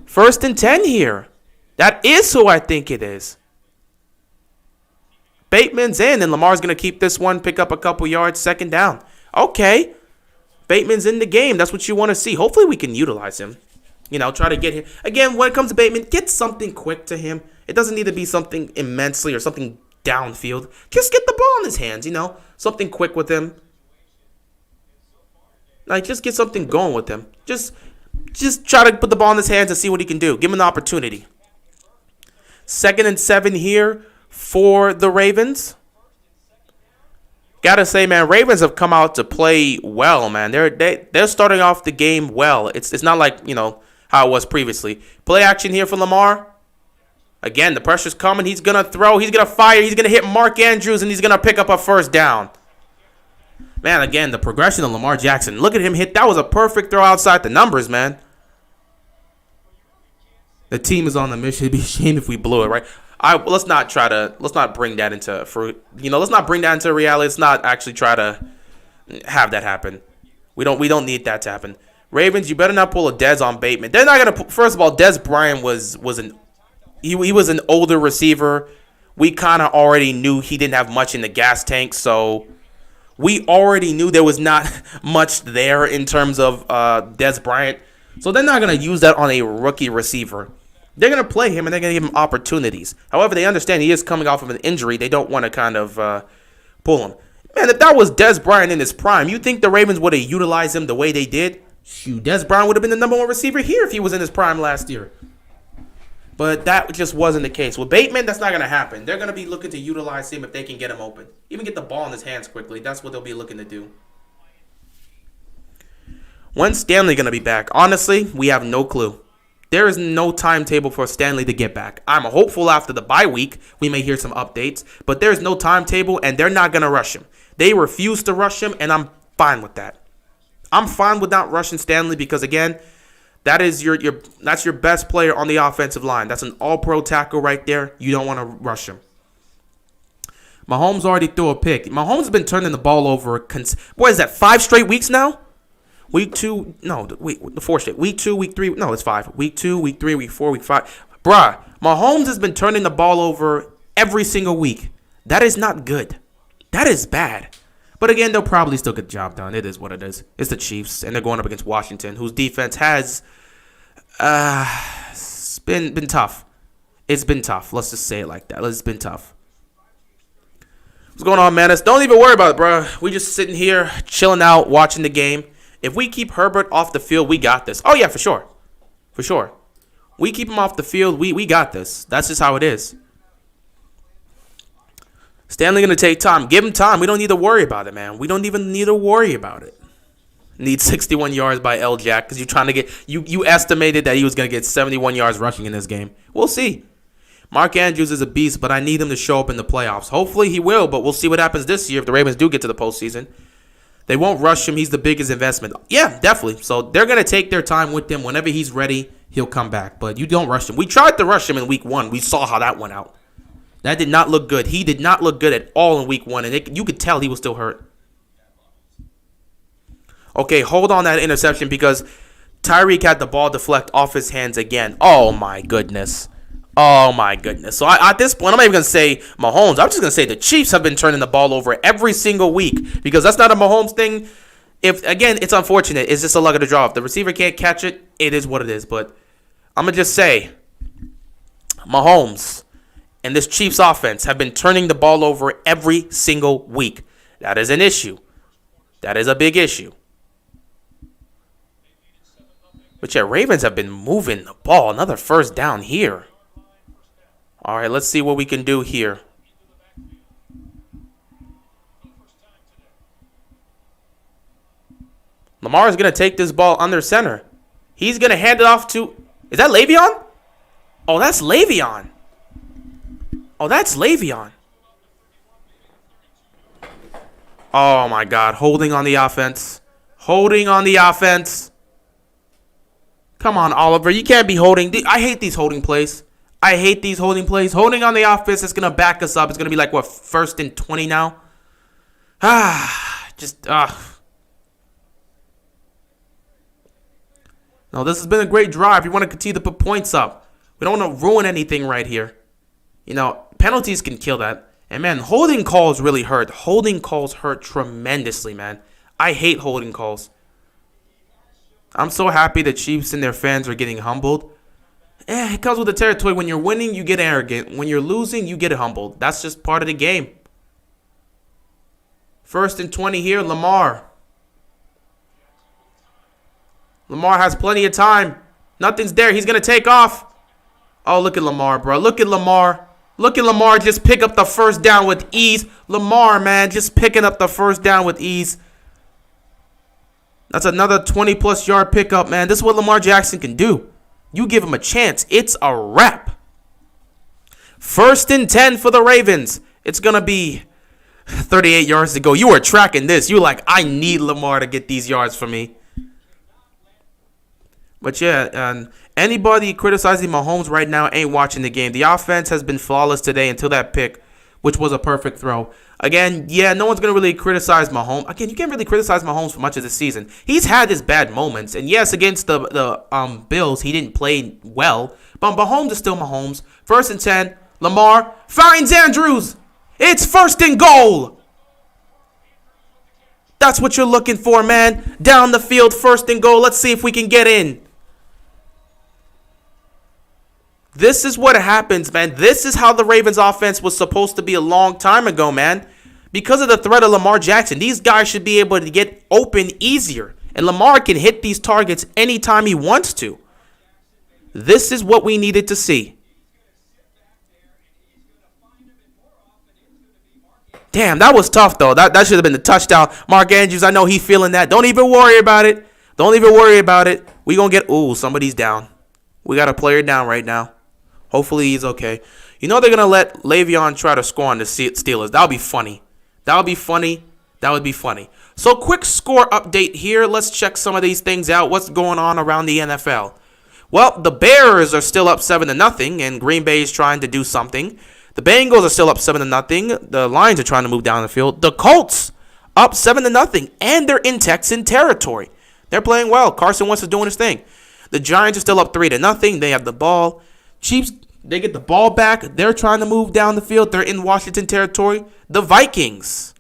1st and 10 here. That is who I think it is. Bateman's in, and Lamar's going to keep this one, pick up a couple yards, 2nd down. Okay. Bateman's in the game. That's what you want to see. Hopefully we can utilize him. Try to get him. Again, when it comes to Bateman, get something quick to him. It doesn't need to be something immensely or something downfield. Just get the ball in his hands, something quick with him. Like, just get something going with him. Just try to put the ball in his hands and see what he can do. Give him an opportunity. 2nd and 7 here for the Ravens. Gotta say, man, Ravens have come out to play well, man. They're starting off the game well. It's not like, how it was previously. Play action here for Lamar. Again, the pressure's coming. He's going to throw. He's going to fire. He's going to hit Mark Andrews, and he's going to pick up a 1st down. Man, again, the progression of Lamar Jackson. Look at him hit. That was a perfect throw outside the numbers, man. The team is on the mission. It'd be a shame if we blew it, right? Let's not bring that into fruit. Let's not bring that into reality. Let's not actually try to have that happen. We don't need that to happen. Ravens, you better not pull a Dez on Bateman. They're not gonna. First of all, Dez Bryant was an older receiver. We kind of already knew he didn't have much in the gas tank, so we already knew there was not much there in terms of Dez Bryant. So they're not gonna use that on a rookie receiver. They're going to play him, and they're going to give him opportunities. However, they understand he is coming off of an injury. They don't want to kind of pull him. Man, if that was Dez Bryant in his prime, you think the Ravens would have utilized him the way they did? Shoot, Des Bryant would have been the number 1 receiver here if he was in his prime last year. But that just wasn't the case. With Bateman, that's not going to happen. They're going to be looking to utilize him if they can get him open. Even get the ball in his hands quickly. That's what they'll be looking to do. When's Stanley going to be back? Honestly, we have no clue. There is no timetable for Stanley to get back. I'm hopeful after the bye week we may hear some updates. But there's no timetable, and they're not going to rush him. They refuse to rush him, and I'm fine with that. I'm fine with not rushing Stanley because, again, that is that's your best player on the offensive line. That's an all-pro tackle right there. You don't want to rush him. Mahomes already threw a pick. Mahomes has been turning the ball over. What is that, 5 straight weeks now? Week 2, no, the 4 straight. Week 2, week 3, no, it's 5. Week 2, week 3, week 4, week 5. Bruh, Mahomes has been turning the ball over every single week. That is not good. That is bad. But again, they'll probably still get the job done. It is what it is. It's the Chiefs, and they're going up against Washington, whose defense has been tough. It's been tough. Let's just say it like that. It's been tough. What's going on, man? Don't even worry about it, bro. We just sitting here, chilling out, watching the game. If we keep Herbert off the field, we got this. Oh, yeah, for sure. For sure. We keep him off the field, we got this. That's just how it is. Stanley going to take time. Give him time. We don't need to worry about it, man. We don't even need to worry about it. Need 61 yards by L. Jack because you're trying to get – you estimated that he was going to get 71 yards rushing in this game. We'll see. Mark Andrews is a beast, but I need him to show up in the playoffs. Hopefully he will, but we'll see what happens this year if the Ravens do get to the postseason. They won't rush him. He's the biggest investment. Yeah, definitely. So they're going to take their time with him. Whenever he's ready, he'll come back. But you don't rush him. We tried to rush him in week 1. We saw how that went out. That did not look good. He did not look good at all in week 1, and you could tell he was still hurt. Okay, hold on that interception because Tyreek had the ball deflect off his hands again. Oh, my goodness. Oh, my goodness. So at this point, I'm not even going to say Mahomes. I'm just going to say the Chiefs have been turning the ball over every single week because that's not a Mahomes thing. Again, it's unfortunate. It's just a luck of the draw. If the receiver can't catch it, it is what it is. But I'm going to just say Mahomes and this Chiefs offense have been turning the ball over every single week. That is an issue. That is a big issue. But yeah, Ravens have been moving the ball. Another first down here. All right, let's see what we can do here. Lamar is going to take this ball under center. He's going to hand it off to... Is that Le'Veon? Oh, that's Le'Veon. Oh, that's Le'Veon. Oh, my God. Holding on the offense. Holding on the offense. Come on, Oliver. You can't be holding. I hate these holding plays. I hate these holding plays. Holding on the offense is going to back us up. It's going to be like, what, 1st and 20 now? No, this has been a great drive. You want to continue to put points up. We don't want to ruin anything right here. You know, penalties can kill that. And, man, holding calls really hurt. Holding calls hurt tremendously, man. I hate holding calls. I'm so happy the Chiefs and their fans are getting humbled. It comes with the territory. When you're winning, you get arrogant. When you're losing, you get humbled. That's just part of the game. 1st and 20 here, Lamar. Lamar has plenty of time. Nothing's there. He's going to take off. Oh, look at Lamar, bro. Look at Lamar. Look at Lamar just pick up the first down with ease. Lamar, man, just picking up the first down with ease. That's another 20-plus yard pickup, man. This is what Lamar Jackson can do. You give him a chance. It's a wrap. 1st and 10 for the Ravens. It's going to be 38 yards to go. You were tracking this. You were like, I need Lamar to get these yards for me. But yeah, and anybody criticizing Mahomes right now ain't watching the game. The offense has been flawless today until that pick, which was a perfect throw. Again, yeah, no one's going to really criticize Mahomes. Again, you can't really criticize Mahomes for much of the season. He's had his bad moments. And yes, against the Bills, he didn't play well. But Mahomes is still Mahomes. 1st and 10, Lamar finds Andrews. It's 1st and goal. That's what you're looking for, man. Down the field, 1st and goal. Let's see if we can get in. This is what happens, man. This is how the Ravens offense was supposed to be a long time ago, man. Because of the threat of Lamar Jackson, these guys should be able to get open easier. And Lamar can hit these targets anytime he wants to. This is what we needed to see. Damn, that was tough, though. That should have been the touchdown. Mark Andrews, I know he's feeling that. Don't even worry about it. Don't even worry about it. We going to get... Ooh, somebody's down. We got a player down right now. Hopefully he's okay. You know they're going to let Le'Veon try to score on the Steelers. That would be funny. That would be funny. That would be funny. So, quick score update here. Let's check some of these things out. What's going on around the NFL? Well, the Bears are still up 7-0, and Green Bay is trying to do something. The Bengals are still up 7-0. The Lions are trying to move down the field. The Colts up 7-0, and they're in Texan territory. They're playing well. Carson Wentz is doing his thing. The Giants are still up 3-0. They have the ball. Chiefs, they get the ball back. They're trying to move down the field. They're in Washington territory. The Vikings.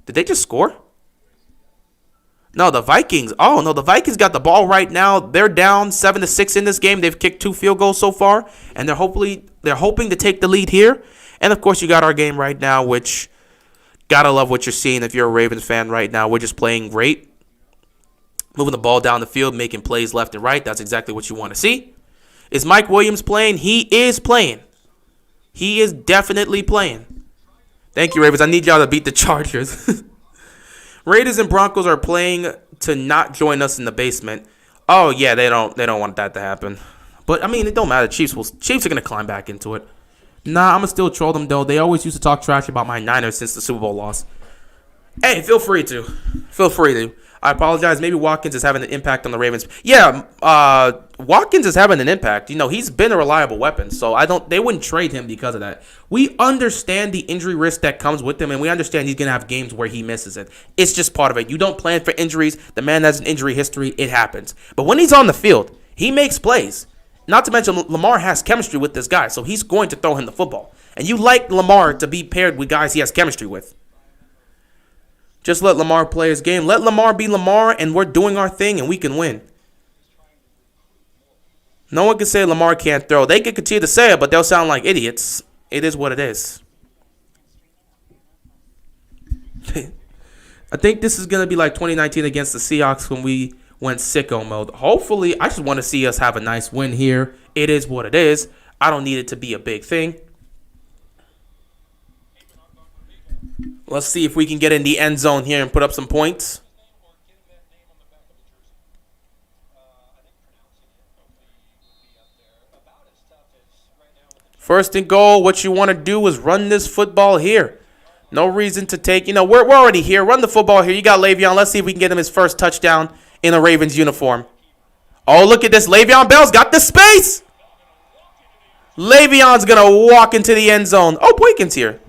Did they just score? No, the Vikings. Oh, no, the Vikings got the ball right now. They're down 7-6 in this game. They've kicked 2 field goals so far, and they're hoping to take the lead here. And, of course, you got our game right now, which gotta love what you're seeing if you're a Ravens fan right now. We're just playing great. Moving the ball down the field, making plays left and right. That's exactly what you want to see. Is Mike Williams playing? He is playing. He is definitely playing. Thank you, Ravens. I need y'all to beat the Chargers. Raiders and Broncos are playing to not join us in the basement. Oh yeah, they don't want that to happen. But I mean, it don't matter. Chiefs are gonna climb back into it. Nah, I'ma still troll them though. They always used to talk trash about my Niners since the Super Bowl loss. Hey, feel free to. I apologize. Maybe Watkins is having an impact on the Ravens. Yeah, Watkins is having an impact. You know, he's been a reliable weapon, so they wouldn't trade him because of that. We understand the injury risk that comes with him, and we understand he's going to have games where he misses it. It's just part of it. You don't plan for injuries. The man has an injury history. It happens. But when he's on the field, he makes plays. Not to mention, Lamar has chemistry with this guy, so he's going to throw him the football. And you like Lamar to be paired with guys he has chemistry with. Just let Lamar play his game. Let Lamar be Lamar, and we're doing our thing, and we can win. No one can say Lamar can't throw. They can continue to say it, but they'll sound like idiots. It is what it is. I think this is going to be like 2019 against the Seahawks when we went sicko mode. Hopefully, I just want to see us have a nice win here. It is what it is. I don't need it to be a big thing. Let's see if we can get in the end zone here and put up some points. First and goal, what you want to do is run this football here. No reason to take, we're already here. Run the football here. You got Le'Veon. Let's see if we can get him his first touchdown in a Ravens uniform. Oh, look at this. Le'Veon Bell's got the space. Le'Veon's going to walk into the end zone. Oh, Boykin's here.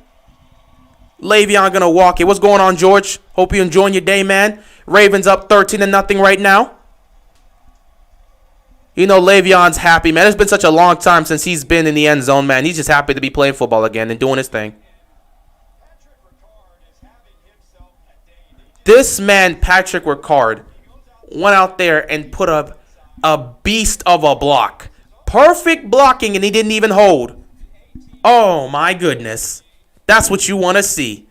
Le'Veon going to walk it. What's going on, George? Hope you're enjoying your day, man. Ravens up 13-0 right now. You know Le'Veon's happy, man. It's been such a long time since he's been in the end zone, man. He's just happy to be playing football again and doing his thing. This man, Patrick Ricard, went out there and put up a beast of a block. Perfect blocking, and he didn't even hold. Oh, my goodness. That's what you want to see.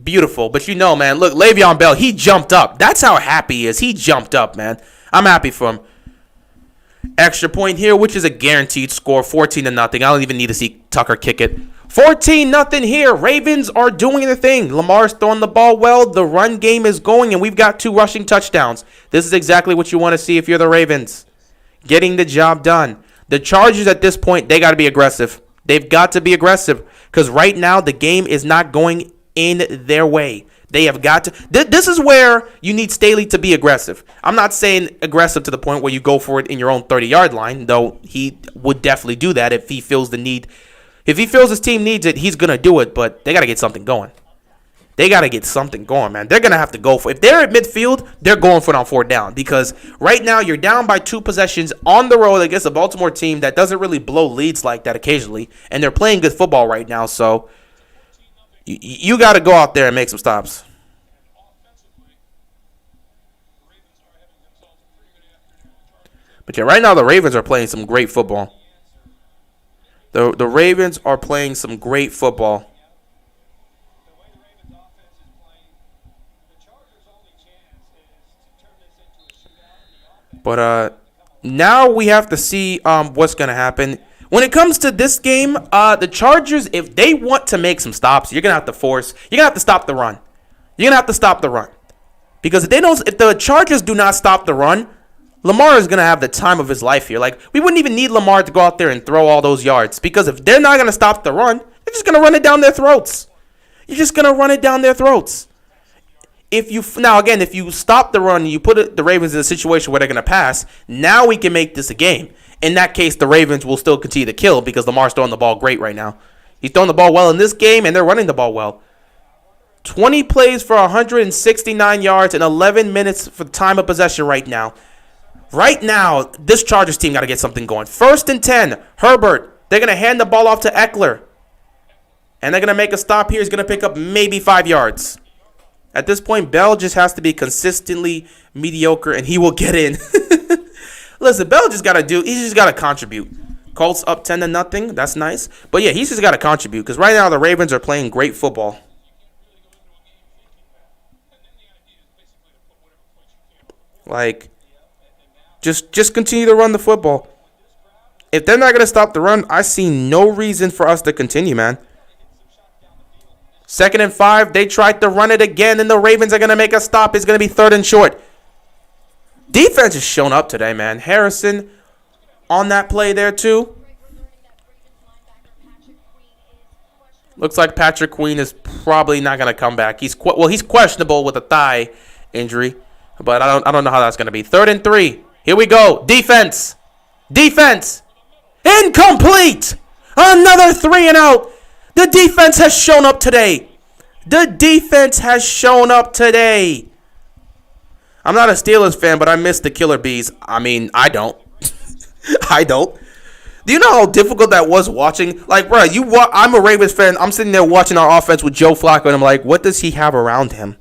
Beautiful. But man, look, Le'Veon Bell, he jumped up. That's how happy he is. He jumped up, man. I'm happy for him. Extra point here, which is a guaranteed score, 14-0. I don't even need to see Tucker kick it. 14-0 here. Ravens are doing their thing. Lamar's throwing the ball well. The run game is going, and we've got 2 rushing touchdowns. This is exactly what you want to see if you're the Ravens. Getting the job done. The Chargers at this point, they got to be aggressive. They've got to be aggressive because right now the game is not going in their way. They have got to. This is where you need Staley to be aggressive. I'm not saying aggressive to the point where you go for it in your own 30-yard line, though he would definitely do that if he feels the need. If he feels his team needs it, he's going to do it, but they got to get something going. They got to get something going, man. They're going to have to go for it. If they're at midfield, they're going for it on 4th down because right now you're down by 2 possessions on the road against a Baltimore team that doesn't really blow leads like that occasionally, and they're playing good football right now, so you got to go out there and make some stops. But yeah, right now the Ravens are playing some great football. The Ravens are playing some great football. But now we have to see what's gonna happen. When it comes to this game, the Chargers, if they want to make some stops, you're gonna have to stop the run. You're gonna have to stop the run. Because if the Chargers do not stop the run, Lamar is gonna have the time of his life here. Like, we wouldn't even need Lamar to go out there and throw all those yards. Because if they're not gonna stop the run, they're just gonna run it down their throats. You're just gonna run it down their throats. If you stop the run and you put the Ravens in a situation where they're gonna pass, now we can make this a game. In that case, the Ravens will still continue to kill because Lamar's throwing the ball great right now. He's throwing the ball well in this game, and they're running the ball well. 20 plays for 169 yards and 11 minutes for time of possession right now. Right now, this Chargers team got to get something going. 1st and 10, Herbert. They're going to hand the ball off to Eckler. And they're going to make a stop here. He's going to pick up maybe 5 yards. At this point, Bell just has to be consistently mediocre, and he will get in. Listen, Bell he's just got to contribute. Colts up 10-0. That's nice. But yeah, he's just got to contribute because right now the Ravens are playing great football. Like, just continue to run the football. If they're not going to stop the run, I see no reason for us to continue, man. 2nd and 5, they tried to run it again, and the Ravens are going to make a stop. It's going to be 3rd and short. Defense has shown up today, man. Harrison on that play there, too. Looks like Patrick Queen is probably not going to come back. He's questionable with a thigh injury, but I don't know how that's going to be. 3rd and 3. Here we go. Defense. Incomplete. Another 3 and out. The defense has shown up today. I'm not a Steelers fan, but I miss the Killer Bees. I mean, I don't. I don't. Do you know how difficult that was watching? Like, bro, I'm a Ravens fan. I'm sitting there watching our offense with Joe Flacco, and I'm like, what does he have around him?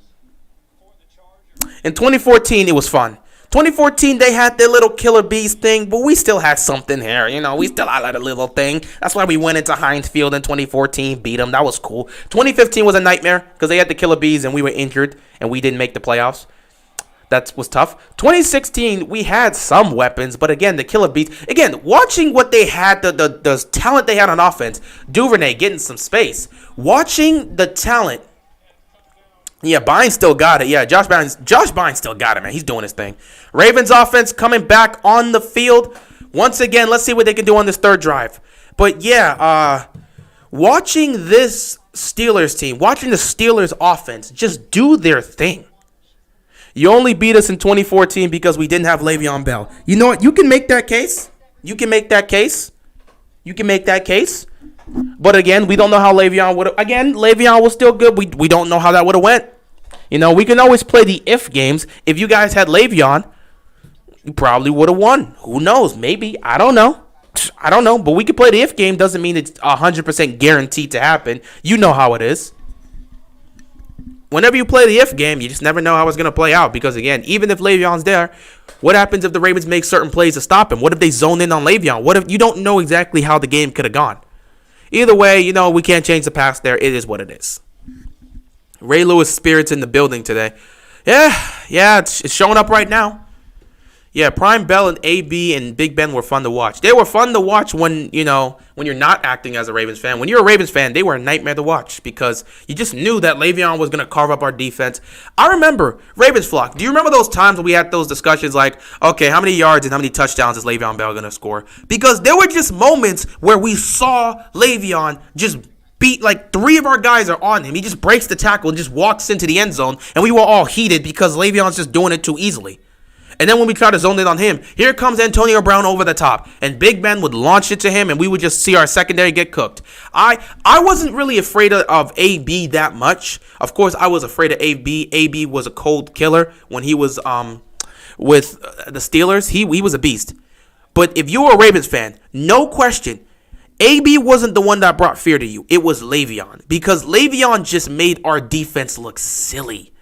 In 2014, it was fun. 2014, they had their little Killer Bees thing, but we still had something here. You know, we still had a little thing. That's why we went into Heinz Field in 2014, beat them. That was cool. 2015 was a nightmare because they had the Killer Bees, and we were injured, and we didn't make the playoffs. That was tough. 2016, we had some weapons, but again, the Killer Bees. Again, watching what they had, the talent they had on offense, Duvernay getting some space. Watching the talent. Yeah, Bynes still got it. Yeah, Josh Bynes still got it, man. He's doing his thing. Ravens offense coming back on the field. Once again, let's see what they can do on this 3rd drive. But yeah, watching this Steelers team, watching the Steelers offense just do their thing. You only beat us in 2014 because we didn't have Le'Veon Bell. You know what? You can make that case. But again, we don't know how Le'Veon would have. Again, Le'Veon was still good. We don't know how that would have went. You know, we can always play the if games. If you guys had Le'Veon, you probably would have won. Who knows? Maybe. I don't know. But we can play the if game. Doesn't mean it's 100% guaranteed to happen. You know how it is. Whenever you play the if game, you just never know how it's going to play out. Because, again, even if Le'Veon's there, what happens if the Ravens make certain plays to stop him? What if they zone in on Le'Veon? What if you don't know exactly how the game could have gone? Either way, you know, we can't change the past there. It is what it is. Ray Lewis spirits in the building today. Yeah, it's showing up right now. Yeah, Prime Bell and AB and Big Ben were fun to watch. They were fun to watch when you're not acting as a Ravens fan. When you're a Ravens fan, they were a nightmare to watch because you just knew that Le'Veon was going to carve up our defense. I remember, Ravens flock, do you remember those times when we had those discussions like, okay, how many yards and how many touchdowns is Le'Veon Bell going to score? Because there were just moments where we saw Le'Veon just beat, like 3 of our guys are on him. He just breaks the tackle and just walks into the end zone, and we were all heated because Le'Veon's just doing it too easily. And then when we try to zone in on him, here comes Antonio Brown over the top. And Big Ben would launch it to him, and we would just see our secondary get cooked. I wasn't really afraid of AB that much. Of course, I was afraid of AB. AB was a cold killer when he was with the Steelers. He was a beast. But if you were a Ravens fan, no question, AB wasn't the one that brought fear to you. It was Le'Veon. Because Le'Veon just made our defense look silly.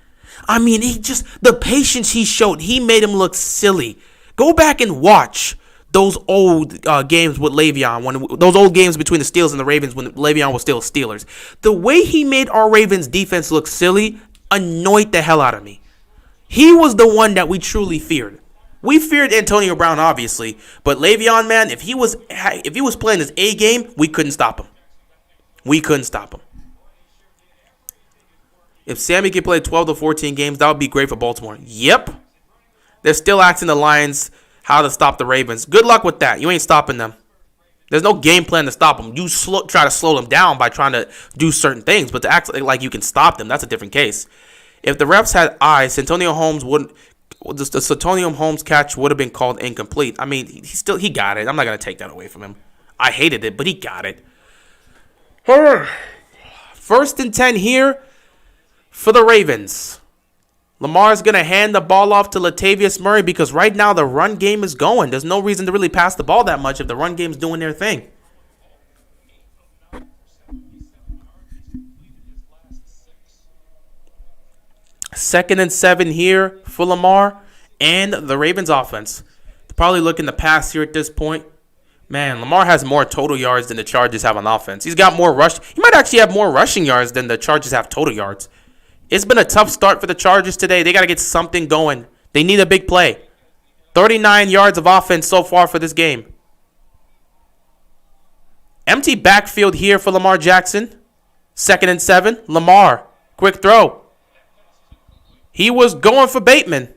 I mean, the patience he showed, he made him look silly. Go back and watch those old games with Le'Veon, those old games between the Steelers and the Ravens when Le'Veon was still Steelers. The way he made our Ravens defense look silly annoyed the hell out of me. He was the one that we truly feared. We feared Antonio Brown, obviously, but Le'Veon, man, if he was playing his A game, we couldn't stop him. We couldn't stop him. If Sammy could play 12 to 14 games, that would be great for Baltimore. Yep. They're still asking the Lions how to stop the Ravens. Good luck with that. You ain't stopping them. There's no game plan to stop them. You try to slow them down by trying to do certain things, but to act like you can stop them, that's a different case. If the refs had eyes, Santonio Holmes wouldn't. The Santonio Holmes catch would have been called incomplete. I mean, he got it. I'm not gonna take that away from him. I hated it, but he got it. 1st and 10 here for the Ravens. Lamar's going to hand the ball off to Latavius Murray because right now the run game is going. There's no reason to really pass the ball that much if the run game's doing their thing. Second and 7 here for Lamar and the Ravens offense. They're probably looking to pass here at this point. Man, Lamar has more total yards than the Chargers have on offense. He's got more rush. He might actually have more rushing yards than the Chargers have total yards. It's been a tough start for the Chargers today. They got to get something going. They need a big play. 39 yards of offense so far for this game. Empty backfield here for Lamar Jackson. 2nd and 7. Lamar. Quick throw. He was going for Bateman.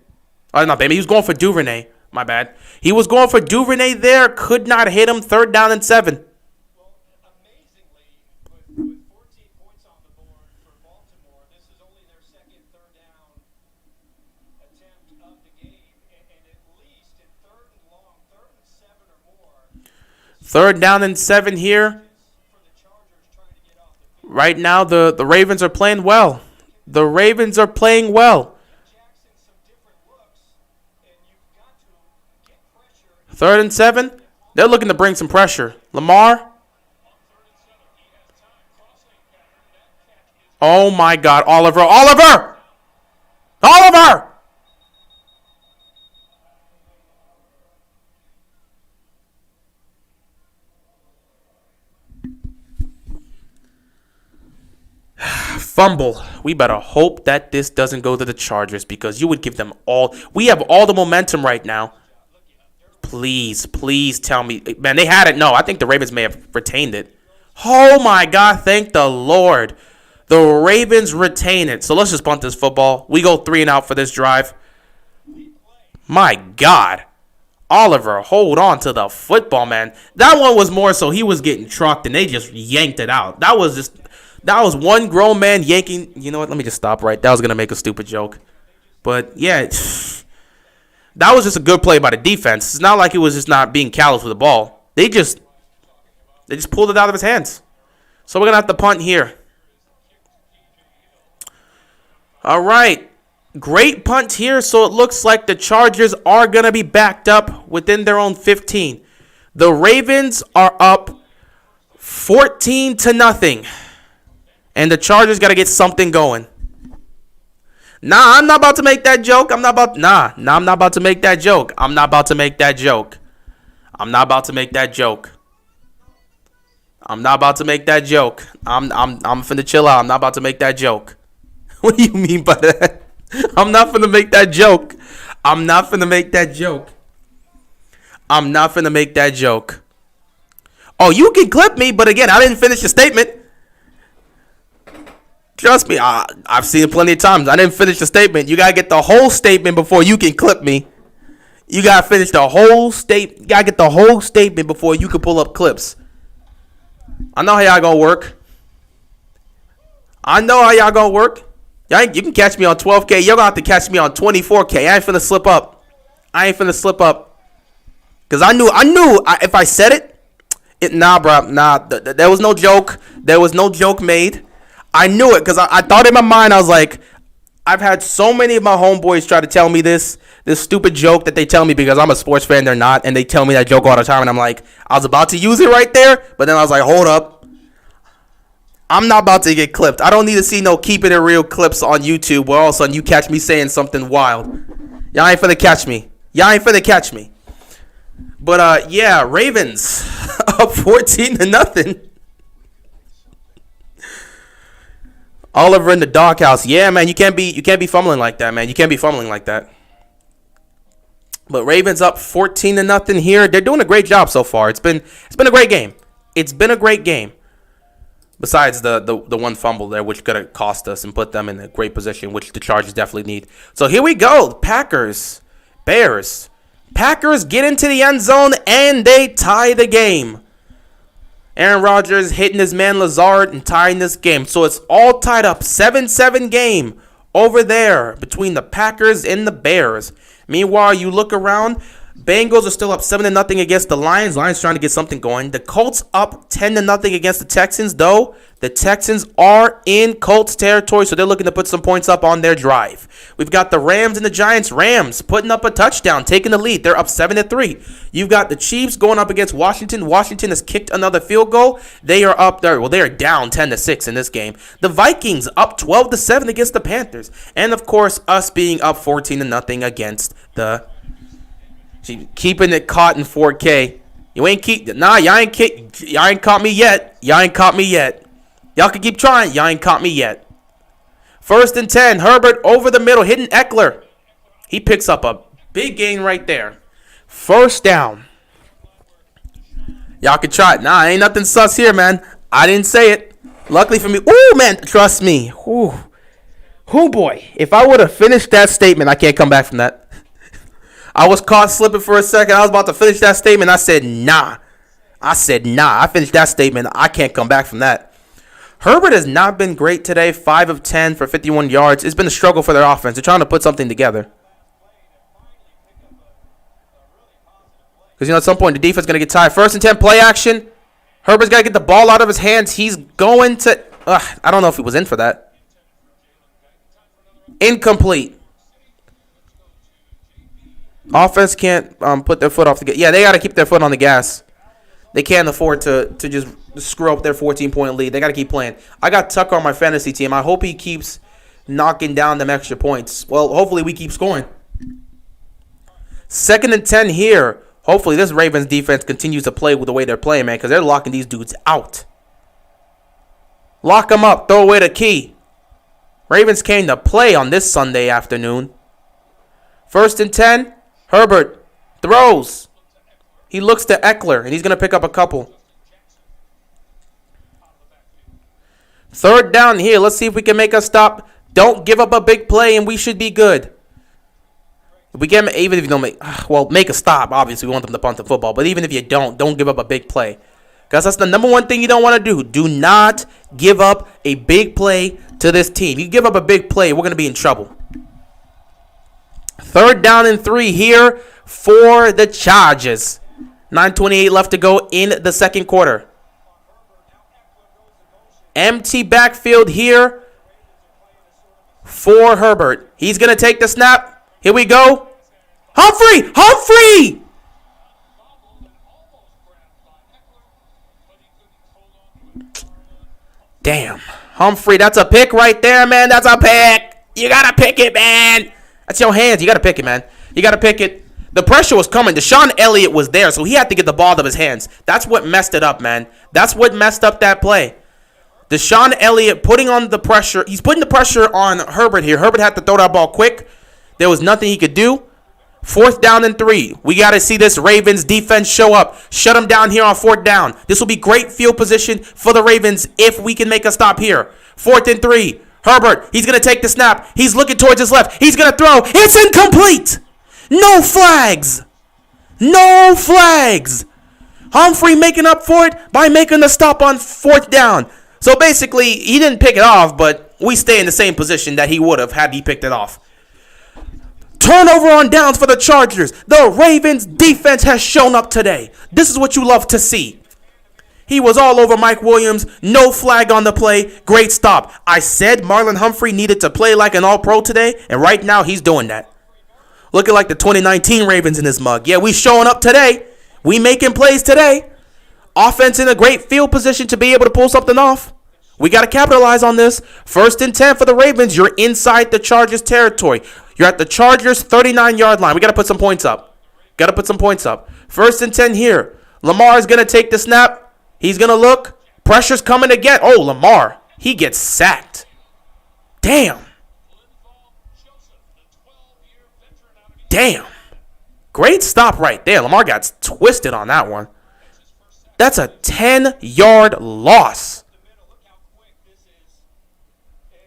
Oh, not Bateman. He was going for Duvernay. My bad. He was going for Duvernay there. Could not hit him. 3rd down and 7. Well, amazingly, with 14 points on the board for Baltimore, this is only their second 3rd down attempt of the game. And at least in 3rd and long, 3rd and 7 or more. 3rd down and 7 here. For the Chargers trying to get off the field. Right now, the Ravens are playing well. The Ravens are playing well. Jackson some different looks, and you've got to get pressure. 3rd and 7. They're looking to bring some pressure. Lamar. Oh, my God. Oliver. Oliver! Oliver! Fumble. We better hope that this doesn't go to the Chargers because you would give them all. We have all the momentum right now. Please, please tell me. Man, they had it. No, I think the Ravens may have retained it. Oh, my God. Thank the Lord. The Ravens retain it. So let's just punt this football. We go 3 and out for this drive. My God. Oliver, hold on to the football, man. That one was more so he was getting trucked and they just yanked it out. That was one grown man yanking. You know what? Let me just stop right. That was going to make a stupid joke. But, yeah, that was just a good play by the defense. It's not like it was just not being callous with the ball. They just pulled it out of his hands. So we're going to have to punt here. All right. Great punt here. So it looks like the Chargers are going to be backed up within their own 15. The Ravens are up 14-0. And the Chargers got to get something going. Nah, I'm not about to make that joke. I'm not about to make that joke. I'm not about to make that joke. I'm finna chill out. I'm not about to make that joke. What do you mean by that? I'm not finna make that joke. Oh, you can clip me, but again, I didn't finish the statement. Trust me, I've seen it plenty of times. I didn't finish the statement. You gotta get the whole statement before you can clip me. You gotta finish the whole statement. You gotta get the whole statement before you can pull up clips. I know how y'all gonna work. You can catch me on 12K. You're gonna have to catch me on 24K. I ain't finna slip up. Cause I knew if I said it, there was no joke. There was no joke made. I knew it because I thought in my mind, I was like, I've had so many of my homeboys try to tell me this stupid joke that they tell me because I'm a sports fan, they're not, and they tell me that joke all the time, and I'm like, I was about to use it right there, but then I was like, hold up. I'm not about to get clipped. I don't need to see no keeping it real clips on YouTube where all of a sudden you catch me saying something wild. Y'all ain't finna catch me. But, yeah, Ravens up 14-0. Oliver in the doghouse. Yeah, man, you can't be fumbling like that, man. You can't be fumbling like that. But Ravens up 14-0 here. They're doing a great job so far. It's been a great game. It's been a great game. Besides the one fumble there, which could have cost us and put them in a great position, which the Chargers definitely need. So here we go. Packers, Bears. Packers get into the end zone and they tie the game. Aaron Rodgers hitting his man Lazard and tying this game. So it's all tied up. 7-7 game over there between the Packers and the Bears. Meanwhile, you look around. Bengals are still up 7-0 against the Lions. Lions trying to get something going. The Colts up 10-0 against the Texans, though. The Texans are in Colts territory, so they're looking to put some points up on their drive. We've got the Rams and the Giants. Rams putting up a touchdown, taking the lead. They're up 7-3. You've got the Chiefs going up against Washington. Washington has kicked another field goal. They are up there. Well, they are down 10-6 in this game. The Vikings up 12-7 against the Panthers. And, of course, us being up 14-0 against the keeping it caught in 4K. Y'all ain't caught me yet. Y'all ain't caught me yet. Y'all can keep trying. Y'all ain't caught me yet. 1st and 10. Herbert over the middle, hitting Eckler. He picks up a big gain right there. 1st down. Y'all can try it. Nah, ain't nothing sus here, man. I didn't say it. Luckily for me. Ooh, man, trust me. Ooh. Oh, boy. If I would have finished that statement, I can't come back from that. I was caught slipping for a second. I was about to finish that statement. I said, nah. I finished that statement. I can't come back from that. Herbert has not been great today. 5 of 10 for 51 yards. It's been a struggle for their offense. They're trying to put something together. Because, at some point, the defense is going to get tired. 1st and 10, play action. Herbert's got to get the ball out of his hands. He's going to... I don't know if he was in for that. Incomplete. Offense can't put their foot off the gas. Yeah, they got to keep their foot on the gas. They can't afford to just screw up their 14-point lead. They got to keep playing. I got Tucker on my fantasy team. I hope he keeps knocking down them extra points. Well, hopefully we keep scoring. 2nd and 10 here. Hopefully this Ravens defense continues to play with the way they're playing, man, because they're locking these dudes out. Lock them up. Throw away the key. Ravens came to play on this Sunday afternoon. 1st and 10. Herbert throws. He looks to Eckler, and he's going to pick up a couple. 3rd down here. Let's see if we can make a stop. Don't give up a big play, and we should be good. If we get, even if you don't make a stop. Obviously, we want them to punt the football. But even if you don't give up a big play. Because that's the number one thing you don't want to do. Do not give up a big play to this team. You give up a big play, we're going to be in trouble. 3rd down and 3 here for the Chargers. 9:28 left to go in the 2nd quarter. Empty backfield here for Herbert. He's going to take the snap. Here we go. Humphrey! Damn. Humphrey, that's a pick right there, man. That's a pick. You got to pick it, man. That's your hands. You got to pick it, man. You got to pick it. The pressure was coming. Deshaun Elliott was there, so he had to get the ball out of his hands. That's what messed it up, man. That's what messed up that play. Deshaun Elliott putting on the pressure. He's putting the pressure on Herbert here. Herbert had to throw that ball quick. There was nothing he could do. 4th down and 3. We got to see this Ravens defense show up. Shut them down here on 4th down. This will be great field position for the Ravens if we can make a stop here. 4th and 3. Herbert, he's going to take the snap. He's looking towards his left. He's going to throw. It's incomplete. No flags. No flags. Humphrey making up for it by making the stop on 4th down. So basically, he didn't pick it off, but we stay in the same position that he would have had he picked it off. Turnover on downs for the Chargers. The Ravens defense has shown up today. This is what you love to see. He was all over Mike Williams. No flag on the play. Great stop. I said Marlon Humphrey needed to play like an all-pro today, and right now he's doing that. Looking like the 2019 Ravens in this mug. Yeah, we showing up today. We making plays today. Offense in a great field position to be able to pull something off. We got to capitalize on this. 1st and 10 for the Ravens. You're inside the Chargers territory. You're at the Chargers 39-yard line. We got to put some points up. 1st and 10 here. Lamar is going to take the snap. He's going to look. Pressure's coming again. Oh, Lamar. He gets sacked. Damn. Great stop right there. Lamar got twisted on that one. That's a 10-yard loss. The middle. Look how quick this is. And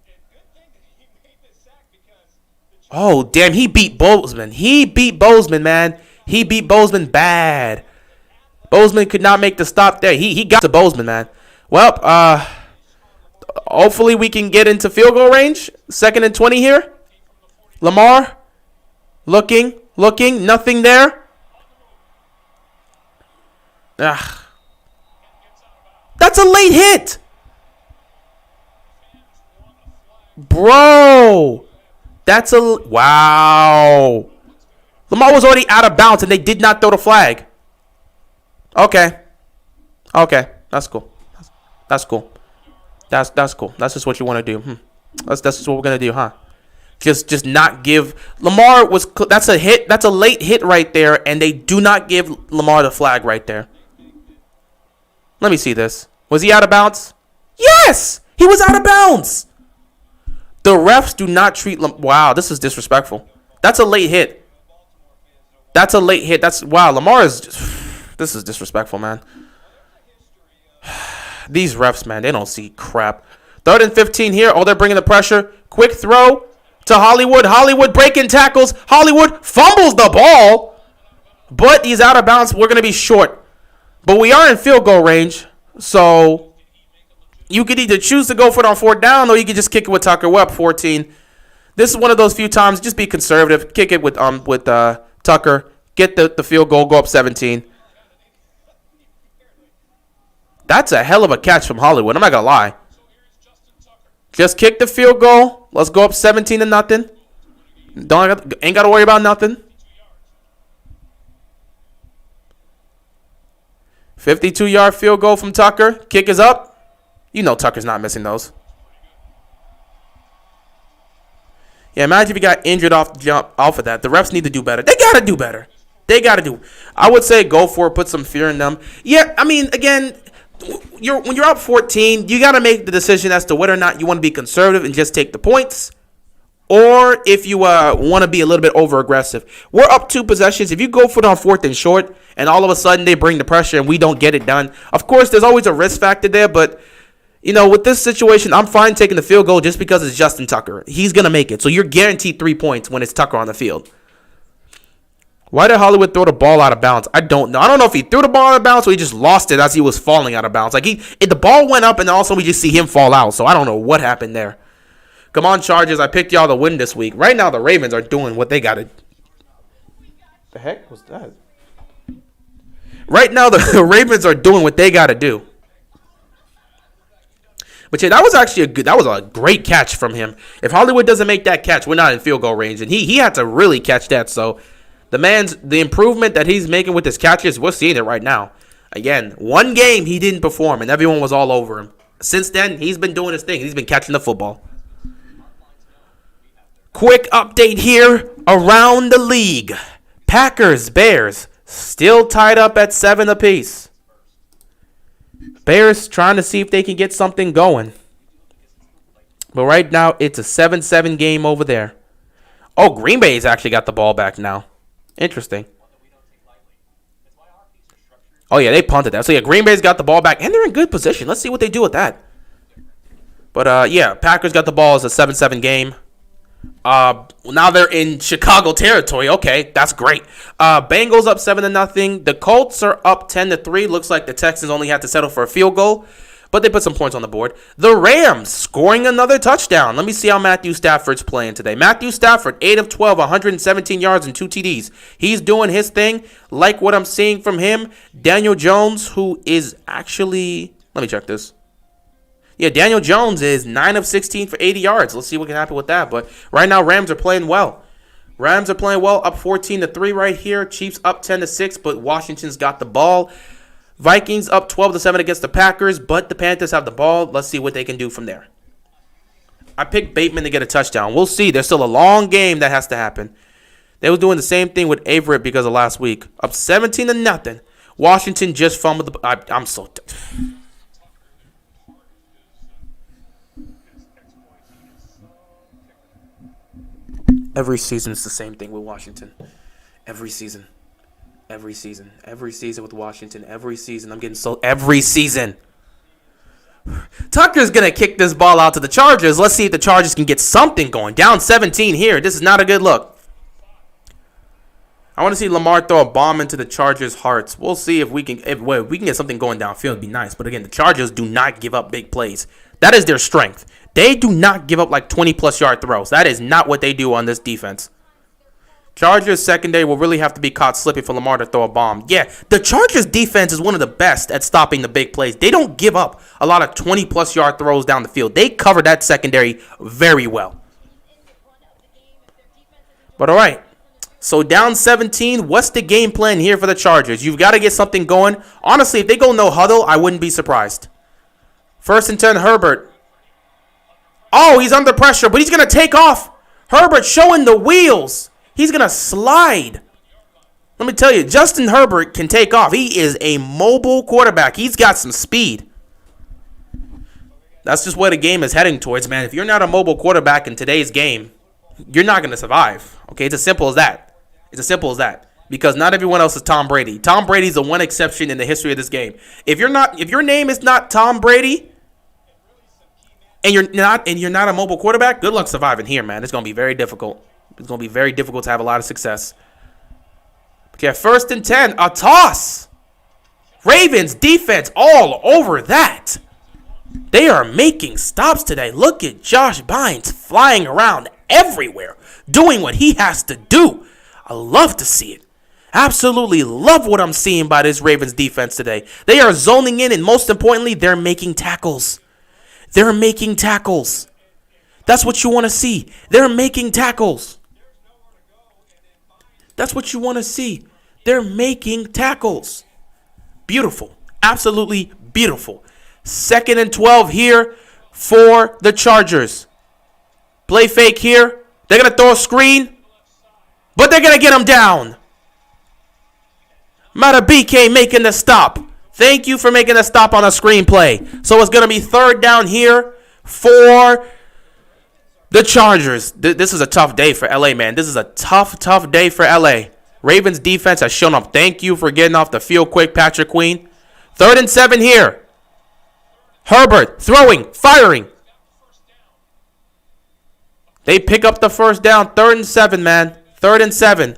good thing that he made this sack because the Oh, damn. He beat Bozeman. He beat Bozeman, man. He beat Bozeman bad. Bozeman could not make the stop there. He got to Bozeman, man. Well, hopefully we can get into field goal range. 2nd and 20 here. Lamar. Looking. Nothing there. Ugh. That's a late hit. Bro. That's a... Wow. Lamar was already out of bounds, and they did not throw the flag. Okay. That's cool. That's cool. That's cool. That's just what you want to do. That's just what we're going to do, huh? Just not give... Lamar was... That's a hit. That's a late hit right there, and they do not give Lamar the flag right there. Let me see this. Was he out of bounds? Yes! He was out of bounds! The refs do not treat... Wow, this is disrespectful. That's a late hit. That's a late hit. Wow, Lamar is... This is disrespectful, man. These refs, man, they don't see crap. 3rd and 15 here. Oh, they're bringing the pressure. Quick throw to Hollywood. Hollywood breaking tackles. Hollywood fumbles the ball. But he's out of bounds. We're going to be short. But we are in field goal range. So you could either choose to go for it on 4th down, or you could just kick it with Tucker. We're up 14. This is one of those few times. Just be conservative. Kick it with Tucker. Get the field goal. Go up 17. That's a hell of a catch from Hollywood. I'm not going to lie. Just kick the field goal. Let's go up 17-0. Ain't got to worry about nothing. 52-yard field goal from Tucker. Kick is up. You know Tucker's not missing those. Yeah, imagine if he got injured off of that. The refs need to do better. They got to do better. I would say go for it. Put some fear in them. Yeah, I mean, again... when you're up 14, you got to make the decision as to whether or not you want to be conservative and just take the points, or if you want to be a little bit over aggressive. We're up 2 possessions. If you go for it on 4th and short, and all of a sudden they bring the pressure and we don't get it done, of course there's always a risk factor there. But with this situation, I'm fine taking the field goal just because it's Justin Tucker. He's gonna make it, so you're guaranteed 3 points when it's Tucker on the field. Why did Hollywood throw the ball out of bounds? I don't know. I don't know if he threw the ball out of bounds or he just lost it as he was falling out of bounds. The ball went up and also we just see him fall out. So I don't know what happened there. Come on, Chargers. I picked y'all to win this week. Right now, the Ravens are doing what they got to... The heck was that? Right now, the Ravens are doing what they got to do. But yeah, that was actually a great catch from him. If Hollywood doesn't make that catch, we're not in field goal range. And he had to really catch that. So... The improvement that he's making with his catches, we're seeing it right now. Again, one game he didn't perform, and everyone was all over him. Since then, he's been doing his thing. He's been catching the football. Quick update here around the league. Packers, Bears, still tied up at 7 apiece. Bears trying to see if they can get something going. But right now, it's a 7-7 game over there. Oh, Green Bay's actually got the ball back now. Interesting. Oh, yeah, they punted that. So, yeah, Green Bay's got the ball back, and they're in good position. Let's see what they do with that. But, yeah, Packers got the ball as a 7-7 game. Now they're in Chicago territory. Okay, that's great. Bengals up 7-0. The Colts are up 10-3. Looks like the Texans only had to settle for a field goal, but they put some points on the board. The Rams scoring another touchdown. Let me see how Matthew Stafford's playing today. Matthew Stafford, 8 of 12, 117 yards and 2 TDs. He's doing his thing. Like what I'm seeing from him. Daniel Jones, who is actually... Let me check this. Yeah, Daniel Jones is 9 of 16 for 80 yards. Let's see what can happen with that. But right now, Rams are playing well. Rams are playing well, up 14-3 right here. Chiefs up 10-6, but Washington's got the ball. Vikings up 12-7 against the Packers, but the Panthers have the ball. Let's see what they can do from there. I picked Bateman to get a touchdown. We'll see. There's still a long game that has to happen. They were doing the same thing with Averett because of last week. Up 17-0. Washington just fumbled the... I'm so... Every season it's the same thing with Washington. Every season. Every season. Every season with Washington. Every season. I'm getting so... Every season. Tucker's going to kick this ball out to the Chargers. Let's see if the Chargers can get something going. Down 17 here. This is not a good look. I want to see Lamar throw a bomb into the Chargers' hearts. We'll see if we can get something going downfield. It'd be nice. But again, the Chargers do not give up big plays. That is their strength. They do not give up like 20-plus yard throws. That is not what they do on this defense. Chargers secondary will really have to be caught slipping for Lamar to throw a bomb. Yeah, the Chargers defense is one of the best at stopping the big plays. They don't give up a lot of 20-plus yard throws down the field. They cover that secondary very well. But all right, so down 17, what's the game plan here for the Chargers? You've got to get something going. Honestly, if they go no huddle, I wouldn't be surprised. 1st and 10, Herbert. Oh, he's under pressure, but he's going to take off. Herbert showing the wheels. He's going to slide. Let me tell you, Justin Herbert can take off. He is a mobile quarterback. He's got some speed. That's just where the game is heading towards, man. If you're not a mobile quarterback in today's game, you're not going to survive. Okay, it's as simple as that. It's as simple as that. Because not everyone else is Tom Brady. Tom Brady's the one exception in the history of this game. If your name is not Tom Brady, and you're not a mobile quarterback, good luck surviving here, man. It's going to be very difficult. It's going to be very difficult to have a lot of success. Okay, 1st and 10, a toss. Ravens defense all over that. They are making stops today. Look at Josh Bynes flying around everywhere, doing what he has to do. I love to see it. Absolutely love what I'm seeing by this Ravens defense today. They are zoning in, and most importantly, they're making tackles. They're making tackles. That's what you want to see. They're making tackles. That's what you want to see. They're making tackles. Beautiful. Absolutely beautiful. 2nd and 12 here for the Chargers. Play fake here. They're going to throw a screen, but they're going to get him down. Matabike making the stop. Thank you for making a stop on a screenplay. So it's going to be 3rd down here for the Chargers. This is a tough day for LA, man. This is a tough day for LA. Ravens defense has shown up. Thank you for getting off the field quick, Patrick Queen. 3rd and 7 here. Herbert throwing, firing. They pick up the 1st down. 3rd and 7, man. 3rd and 7.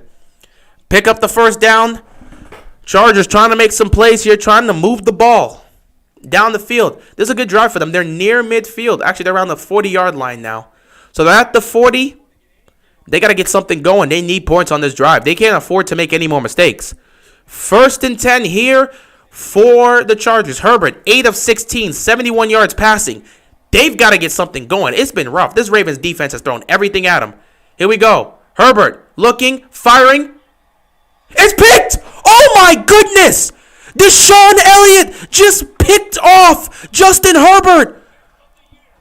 Pick up the 1st down. Chargers trying to make some plays here, trying to move the ball down the field. This is a good drive for them. They're near midfield. Actually, they're around the 40-yard line now. So they're at the 40. They got to get something going. They need points on this drive. They can't afford to make any more mistakes. 1st and 10 here for the Chargers. Herbert, 8 of 16, 71 yards passing. They've got to get something going. It's been rough. This Ravens defense has thrown everything at them. Here we go. Herbert looking, firing. It's picked! Oh my goodness! Deshaun Elliott just picked off Justin Herbert.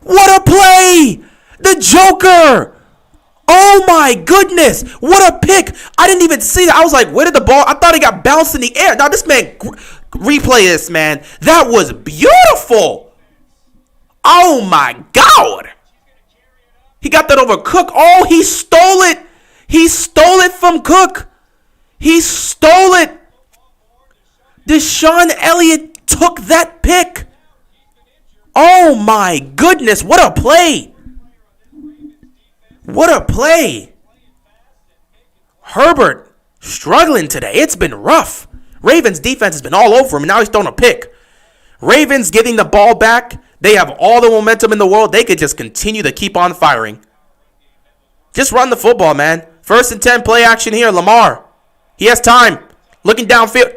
What a play! The Joker! Oh my goodness! What a pick! I didn't even see that. I was like, where did the ball? I thought it got bounced in the air. Now this man, replay this, man. That was beautiful. Oh my God! He got that over Cook. Oh, he stole it. He stole it from Cook. He stole it. Deshaun Elliott took that pick. Oh my goodness! What a play! What a play. Herbert struggling today. It's been rough. Ravens defense has been all over him, and now he's throwing a pick. Ravens getting the ball back. They have all the momentum in the world. They could just continue to keep on firing. Just run the football, man. 1st and 10, play action here. Lamar. He has time. Looking downfield.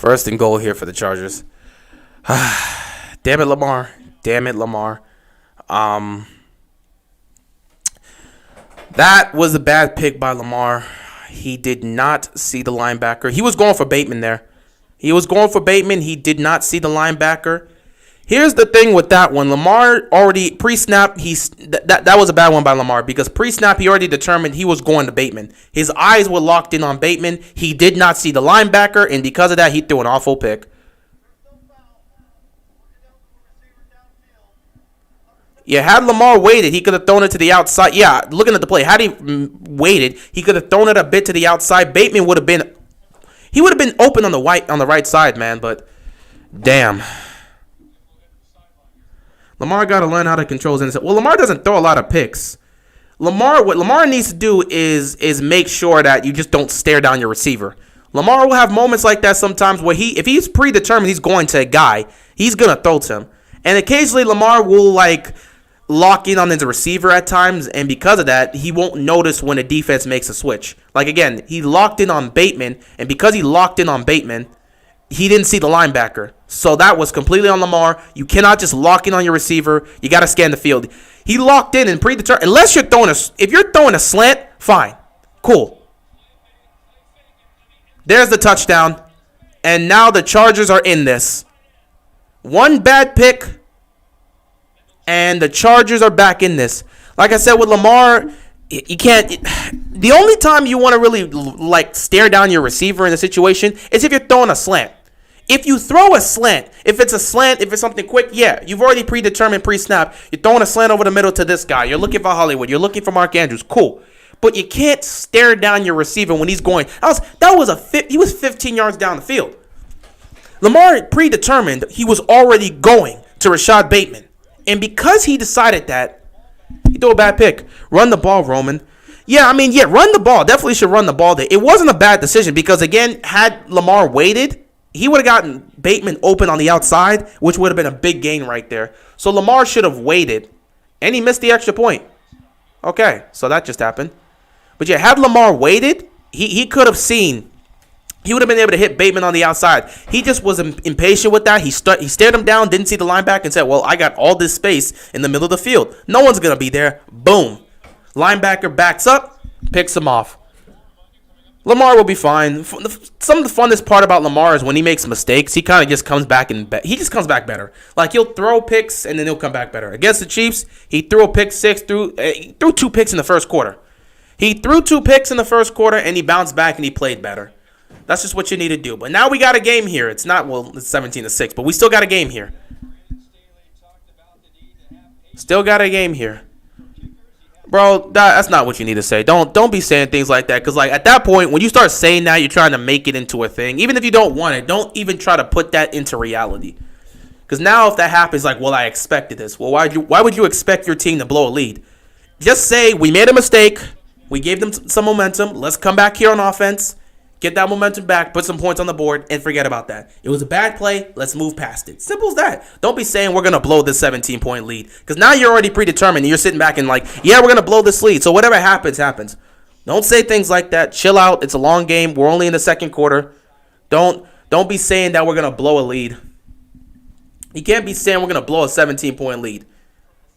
First and goal here for the Chargers. Damn it, Lamar. Damn it, Lamar. That was a bad pick by Lamar. He did not see the linebacker. He was going for Bateman there. He was going for Bateman. He did not see the linebacker. Here's the thing with that one. Lamar already pre-snap. That was a bad one by Lamar because pre-snap he already determined he was going to Bateman. His eyes were locked in on Bateman. He did not see the linebacker, and because of that, he threw an awful pick. Yeah, had Lamar waited, he could have thrown it to the outside. Yeah, looking at the play, had he waited, he could have thrown it a bit to the outside. Bateman would have been open on the right side, man. But damn. Lamar got to learn how to control his innocence. Well, Lamar doesn't throw a lot of picks. What Lamar needs to do is make sure that you just don't stare down your receiver. Lamar will have moments like that sometimes where if he's predetermined he's going to a guy, he's going to throw to him. And occasionally Lamar will lock in on his receiver at times, and because of that, he won't notice when a defense makes a switch. Like again, he locked in on Bateman, and because he locked in on Bateman, he didn't see the linebacker. So that was completely on Lamar. You cannot just lock in on your receiver. You got to scan the field. He locked in and predetermined. Unless you're if you're throwing a slant, fine. Cool. There's the touchdown. And now the Chargers are in this. One bad pick, and the Chargers are back in this. Like I said with Lamar, you can't. The only time you want to really stare down your receiver in a situation is if you're throwing a slant. If you throw a slant, if it's something quick, yeah, you've already predetermined pre-snap. You're throwing a slant over the middle to this guy. You're looking for Hollywood. You're looking for Mark Andrews. Cool. But you can't stare down your receiver when he's going. He was 15 yards down the field. Lamar predetermined he was already going to Rashad Bateman. And because he decided that, he threw a bad pick. Run the ball, Roman. Yeah, run the ball. Definitely should run the ball there. It wasn't a bad decision because, again, had Lamar waited, he would have gotten Bateman open on the outside, which would have been a big gain right there. So Lamar should have waited, and he missed the extra point. Okay, so that just happened. But yeah, had Lamar waited, he could have seen. He would have been able to hit Bateman on the outside. He just was impatient with that. He stared him down, didn't see the linebacker, and said, well, I got all this space in the middle of the field. No one's going to be there. Boom. Linebacker backs up, picks him off. Lamar will be fine. Some of the funnest part about Lamar is when he makes mistakes, he kind of just comes back he just comes back better. He'll throw picks and then he'll come back better. Against the Chiefs, he threw a pick six, he threw 2 picks in the first quarter. He threw 2 picks in the first quarter and he bounced back and he played better. That's just what you need to do. But now we got a game here. It's 17-6, but we still got a game here. Still got a game here. Bro, that's not what you need to say. Don't be saying things like that. Because, at that point, when you start saying that, you're trying to make it into a thing. Even if you don't want it, don't even try to put that into reality. Because now if that happens, well, I expected this. Well, why would you expect your team to blow a lead? Just say, we made a mistake. We gave them some momentum. Let's come back here on offense. Get that momentum back, put some points on the board, and forget about that. It was a bad play. Let's move past it. Simple as that. Don't be saying we're going to blow this 17-point lead. Because now you're already predetermined, and you're sitting back and yeah, we're going to blow this lead. So whatever happens, happens. Don't say things like that. Chill out. It's a long game. We're only in the second quarter. Don't be saying that we're going to blow a lead. You can't be saying we're going to blow a 17-point lead.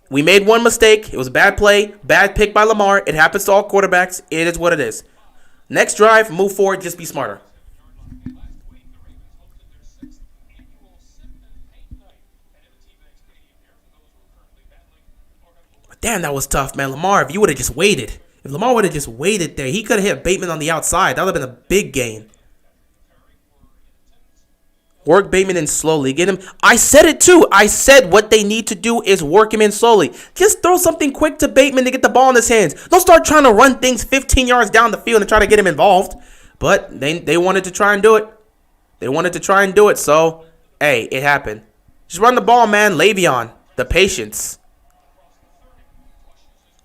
We made one mistake. It was a bad play, bad pick by Lamar. It happens to all quarterbacks. It is what it is. Next drive, move forward, just be smarter. Damn, that was tough, man. Lamar, if you would have just waited. If Lamar would have just waited there, he could have hit Bateman on the outside. That would have been a big gain. Work Bateman in slowly. Get him. I said it too. I said what they need to do is work him in slowly. Just throw something quick to Bateman to get the ball in his hands. Don't start trying to run things 15 yards down the field and try to get him involved. But they wanted to try and do it. They wanted to try and do it. So, hey, it happened. Just run the ball, man. Le'Veon. The patience.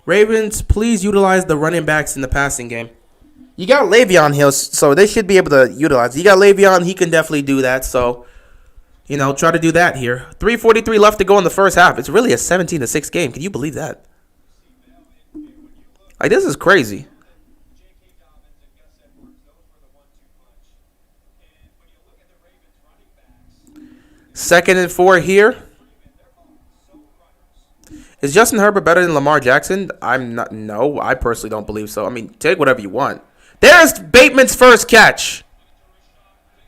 Ravens, please utilize the running backs in the passing game. You got Le'Veon here, so they should be able to utilize. You got Le'Veon, he can definitely do that. So, try to do that here. 3:43 left to go in the first half. It's really a 17-6 game. Can you believe that? This is crazy. Second and 4 here. Is Justin Herbert better than Lamar Jackson? I'm not. No, I personally don't believe so. I mean, take whatever you want. There's Bateman's first catch.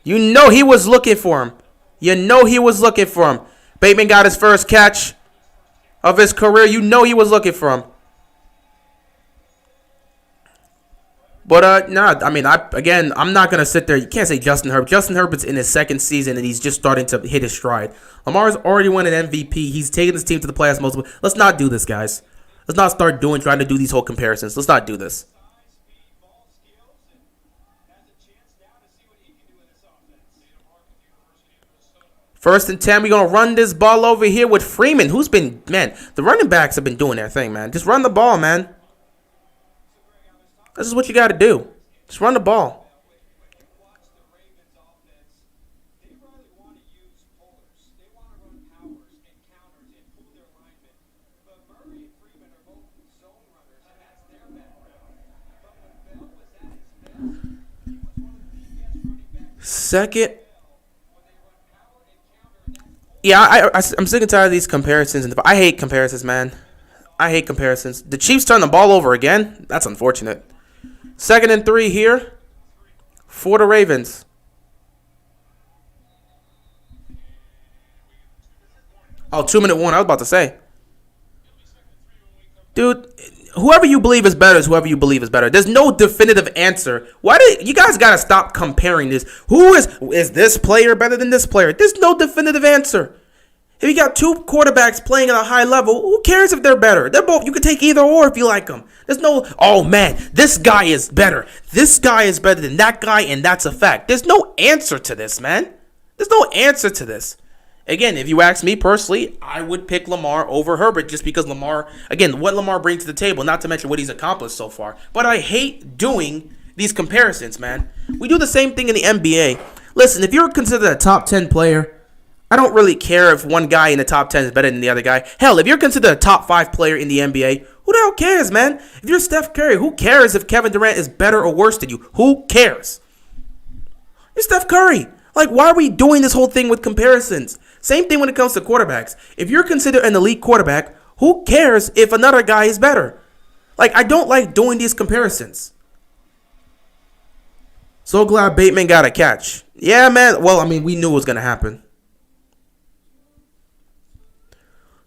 You know he was looking for him. You know he was looking for him. Bateman got his first catch of his career. You know he was looking for him. But, nah, I mean, I'm not going to sit there. You can't say Justin Herbert. Justin Herbert's in his second season, and he's just starting to hit his stride. Lamar's already won an MVP. He's taken his team to the playoffs multiple. Let's not do this, guys. Let's not start trying to do these whole comparisons. Let's not do this. First and 10, we're going to run this ball over here with Freeman, who's been, man, the running backs have been doing their thing, man. Just run the ball, man. This is what you got to do. Just run the ball. Second. Yeah, I'm sick and tired of these comparisons. I hate comparisons, man. I hate comparisons. The Chiefs turn the ball over again. That's unfortunate. Second and 3 here for the Ravens. Oh, 2-minute warning. I was about to say. Dude, whoever you believe is better is whoever you believe is better. There's no definitive answer. Why do you guys got to stop comparing this? Who is this player better than this player? There's no definitive answer. If you got two quarterbacks playing at a high level, who cares if they're better? They're both. You can take either or if you like them. There's no, oh man, this guy is better. This guy is better than that guy, and that's a fact. There's no answer to this, man. There's no answer to this. Again, if you ask me personally, I would pick Lamar over Herbert just because Lamar, again, what Lamar brings to the table, not to mention what he's accomplished so far. But I hate doing these comparisons, man. We do the same thing in the NBA. Listen, if you're considered a top 10 player, I don't really care if one guy in the top 10 is better than the other guy. Hell, if you're considered a top 5 player in the NBA, who the hell cares, man? If you're Steph Curry, who cares if Kevin Durant is better or worse than you? Who cares? You're Steph Curry. Like, why are we doing this whole thing with comparisons? Same thing when it comes to quarterbacks. If you're considered an elite quarterback, who cares if another guy is better? Like, I don't like doing these comparisons. So glad Bateman got a catch. Yeah, man. Well, I mean, we knew it was going to happen.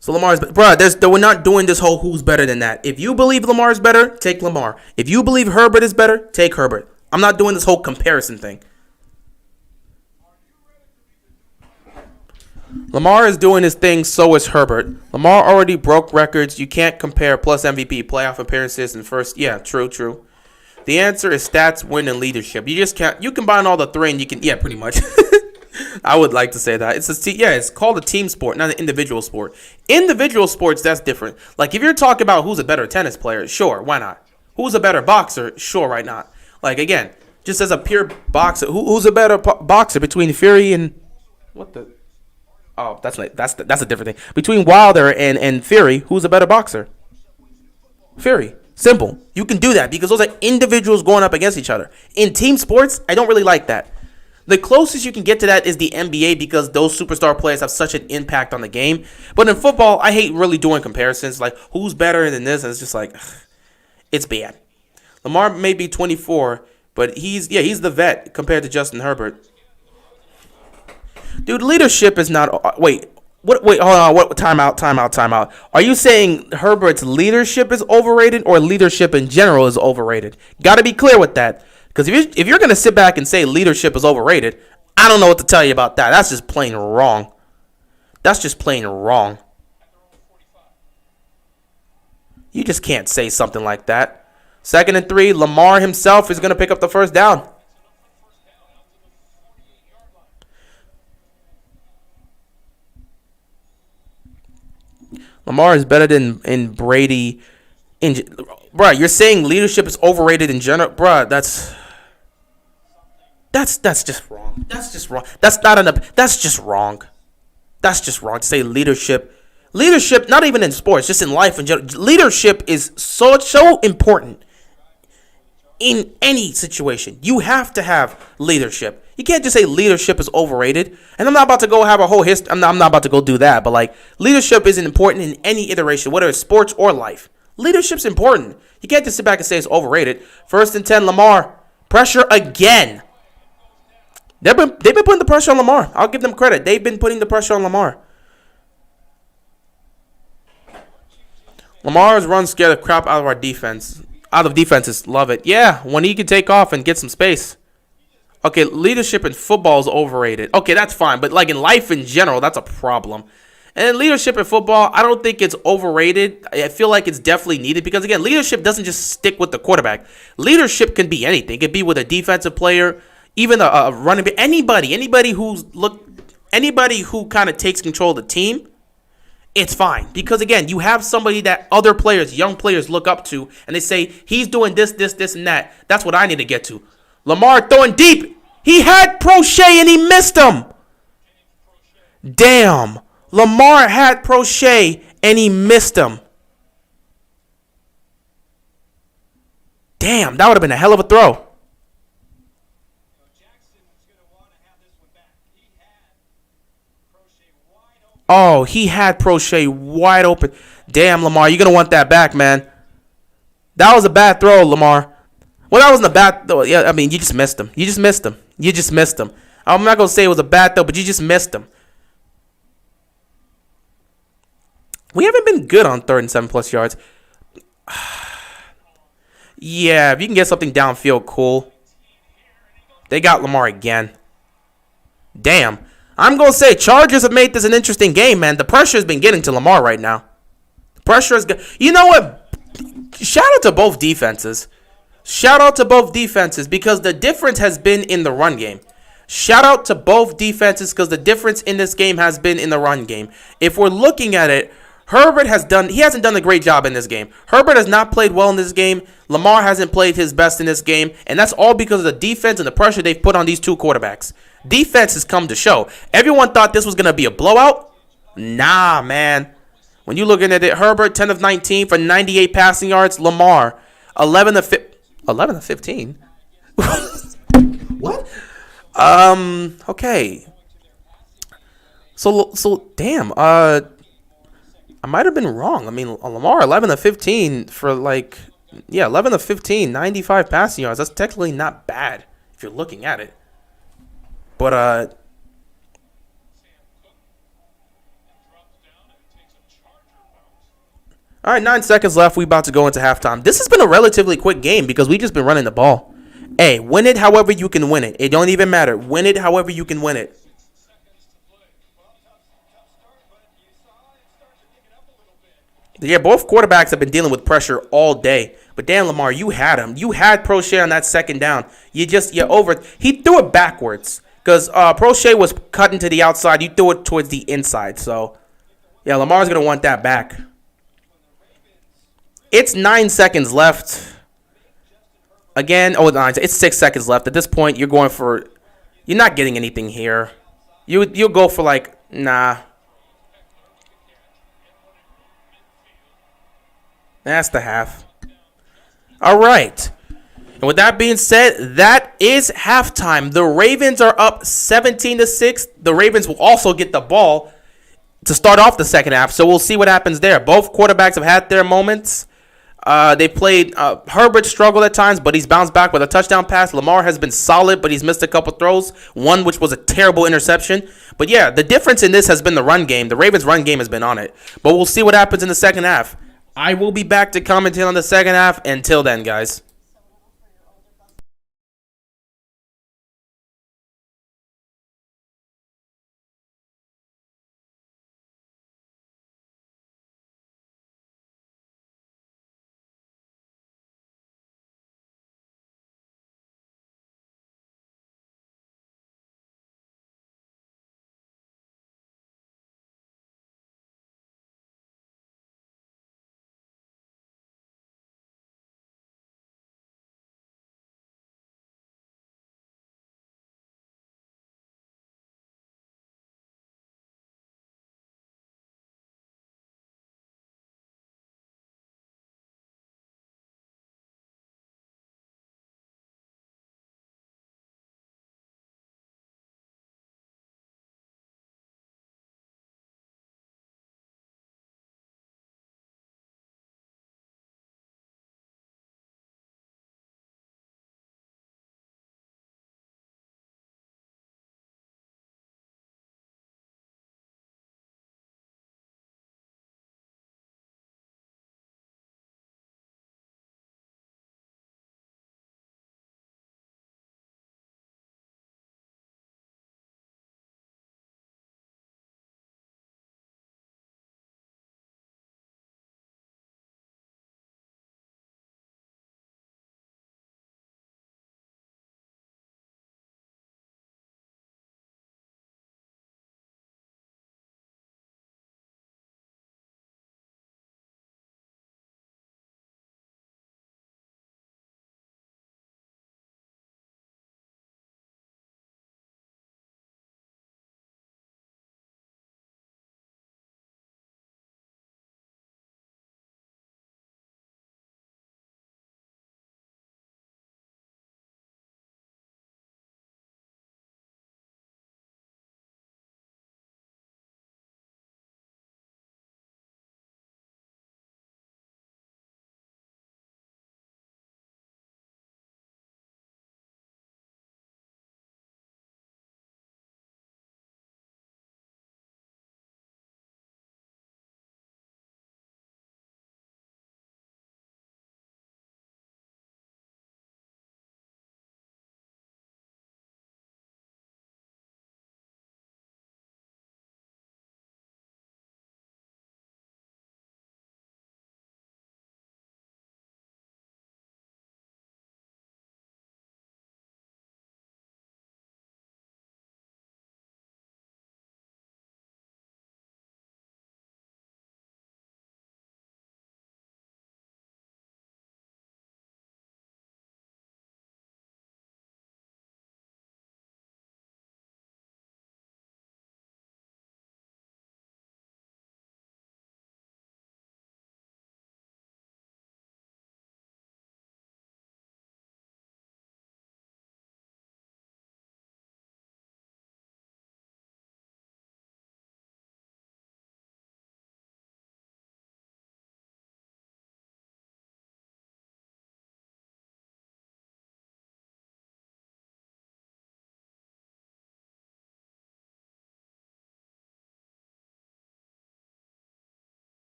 So Lamar's, we're not doing this whole who's better than that. If you believe Lamar's better, take Lamar. If you believe Herbert is better, take Herbert. I'm not doing this whole comparison thing. Lamar is doing his thing, so is Herbert. Lamar already broke records. You can't compare plus MVP, playoff appearances, and first. Yeah, true. The answer is stats, win, and leadership. You just can't. You combine all the three, and you can. Yeah, pretty much. I would like to say that. It's called a team sport, not an individual sport. Individual sports, that's different. Like, if you're talking about who's a better tennis player, sure, why not? Who's a better boxer? Sure, why not? Like, again, just as a pure boxer, who's a better boxer between Fury and what the? Oh, that's a different thing. Between Wilder and Fury, who's a better boxer? Fury. Simple. You can do that because those are individuals going up against each other. In team sports, I don't really like that. The closest you can get to that is the NBA because those superstar players have such an impact on the game. But in football, I hate really doing comparisons. Like, who's better than this? And it's just like, it's bad. Lamar may be 24, but he's the vet compared to Justin Herbert. Dude, leadership is not. Wait, hold on. What? Time out. Are you saying Herbert's leadership is overrated or leadership in general is overrated? Got to be clear with that. Because if you're going to sit back and say leadership is overrated, I don't know what to tell you about that. That's just plain wrong. You just can't say something like that. Second and 3, Lamar himself is going to pick up the first down. Lamar is better than Brady. Bruh, you're saying leadership is overrated in general? Bruh, that's just wrong. That's just wrong. That's not enough. That's just wrong. That's just wrong to say leadership. Leadership, not even in sports, just in life in general. Leadership is so important in any situation. You have to have leadership. You can't just say leadership is overrated. And I'm not about to go have a whole history. I'm not about to go do that. But like, leadership isn't important in any iteration, whether it's sports or life. Leadership's important. You can't just sit back and say it's overrated. 1st and 10, Lamar. Pressure again. They've been putting the pressure on Lamar. I'll give them credit. They've been putting the pressure on Lamar. Lamar's run scared the crap out of our defense. Out of defenses. Love it. Yeah, when he can take off and get some space. Okay, leadership in football is overrated. Okay, that's fine. But like in life in general, that's a problem. And leadership in football, I don't think it's overrated. I feel like it's definitely needed because, again, leadership doesn't just stick with the quarterback. Leadership can be anything. It could be with a defensive player, even a running back, anybody who kind of takes control of the team. It's fine because, again, you have somebody that other players, young players, look up to, and they say he's doing this, and that. That's what I need to get to. Lamar throwing deep. He had Prochet and he missed him. Damn. Lamar had Prochet and he missed him. Damn, that would have been a hell of a throw. Oh, he had Prochet wide open. Damn, Lamar, you're going to want that back, man. That was a bad throw, Lamar. Well, that wasn't a bad throw. Yeah, I mean, you just missed him. You just missed him. I'm not going to say it was a bad throw, but you just missed him. We haven't been good on 3rd and 7+ yards. Yeah, if you can get something downfield, cool. They got Lamar again. Damn. I'm going to say Chargers have made this an interesting game, man. The pressure has been getting to Lamar right now. The pressure is good. You know what? Shout out to both defenses. Because the difference has been in the run game. Shout out to both defenses because the difference in this game has been in the run game. If we're looking at it, Herbert hasn't done a great job in this game. Herbert has not played well in this game. Lamar hasn't played his best in this game. And that's all because of the defense and the pressure they've put on these two quarterbacks. Defense has come to show. Everyone thought this was going to be a blowout. Nah, man. When you're looking at it, Herbert, 10 of 19 for 98 passing yards. Lamar, 11 of 15. What? Okay. So damn. I might have been wrong. I mean, Lamar, 11 of 15 for 11 of 15, 95 passing yards. That's technically not bad if you're looking at it. But all right, 9 seconds left. We about to go into halftime. This has been a relatively quick game because we just been running the ball. Hey, win it however you can win it. It don't even matter. Win it however you can win it. Yeah, both quarterbacks have been dealing with pressure all day. But damn, Lamar, you had him. You had Prochet on that 2nd down. He threw it backwards because Prochet was cutting to the outside. You threw it towards the inside. So, yeah, Lamar's going to want that back. It's 9 seconds left. Again, it's 6 seconds left. At this point, you're not getting anything here. You'll go for nah. That's the half. All right. And with that being said, that is halftime. The Ravens are up 17-6. The Ravens will also get the ball to start off the second half. So we'll see what happens there. Both quarterbacks have had their moments. They played. Herbert struggled at times, but he's bounced back with a touchdown pass. Lamar has been solid, but he's missed a couple throws. One which was a terrible interception. But yeah, the difference in this has been the run game. The Ravens' run game has been on it. But we'll see what happens in the second half. I will be back to commentate on the second half. Until then, guys.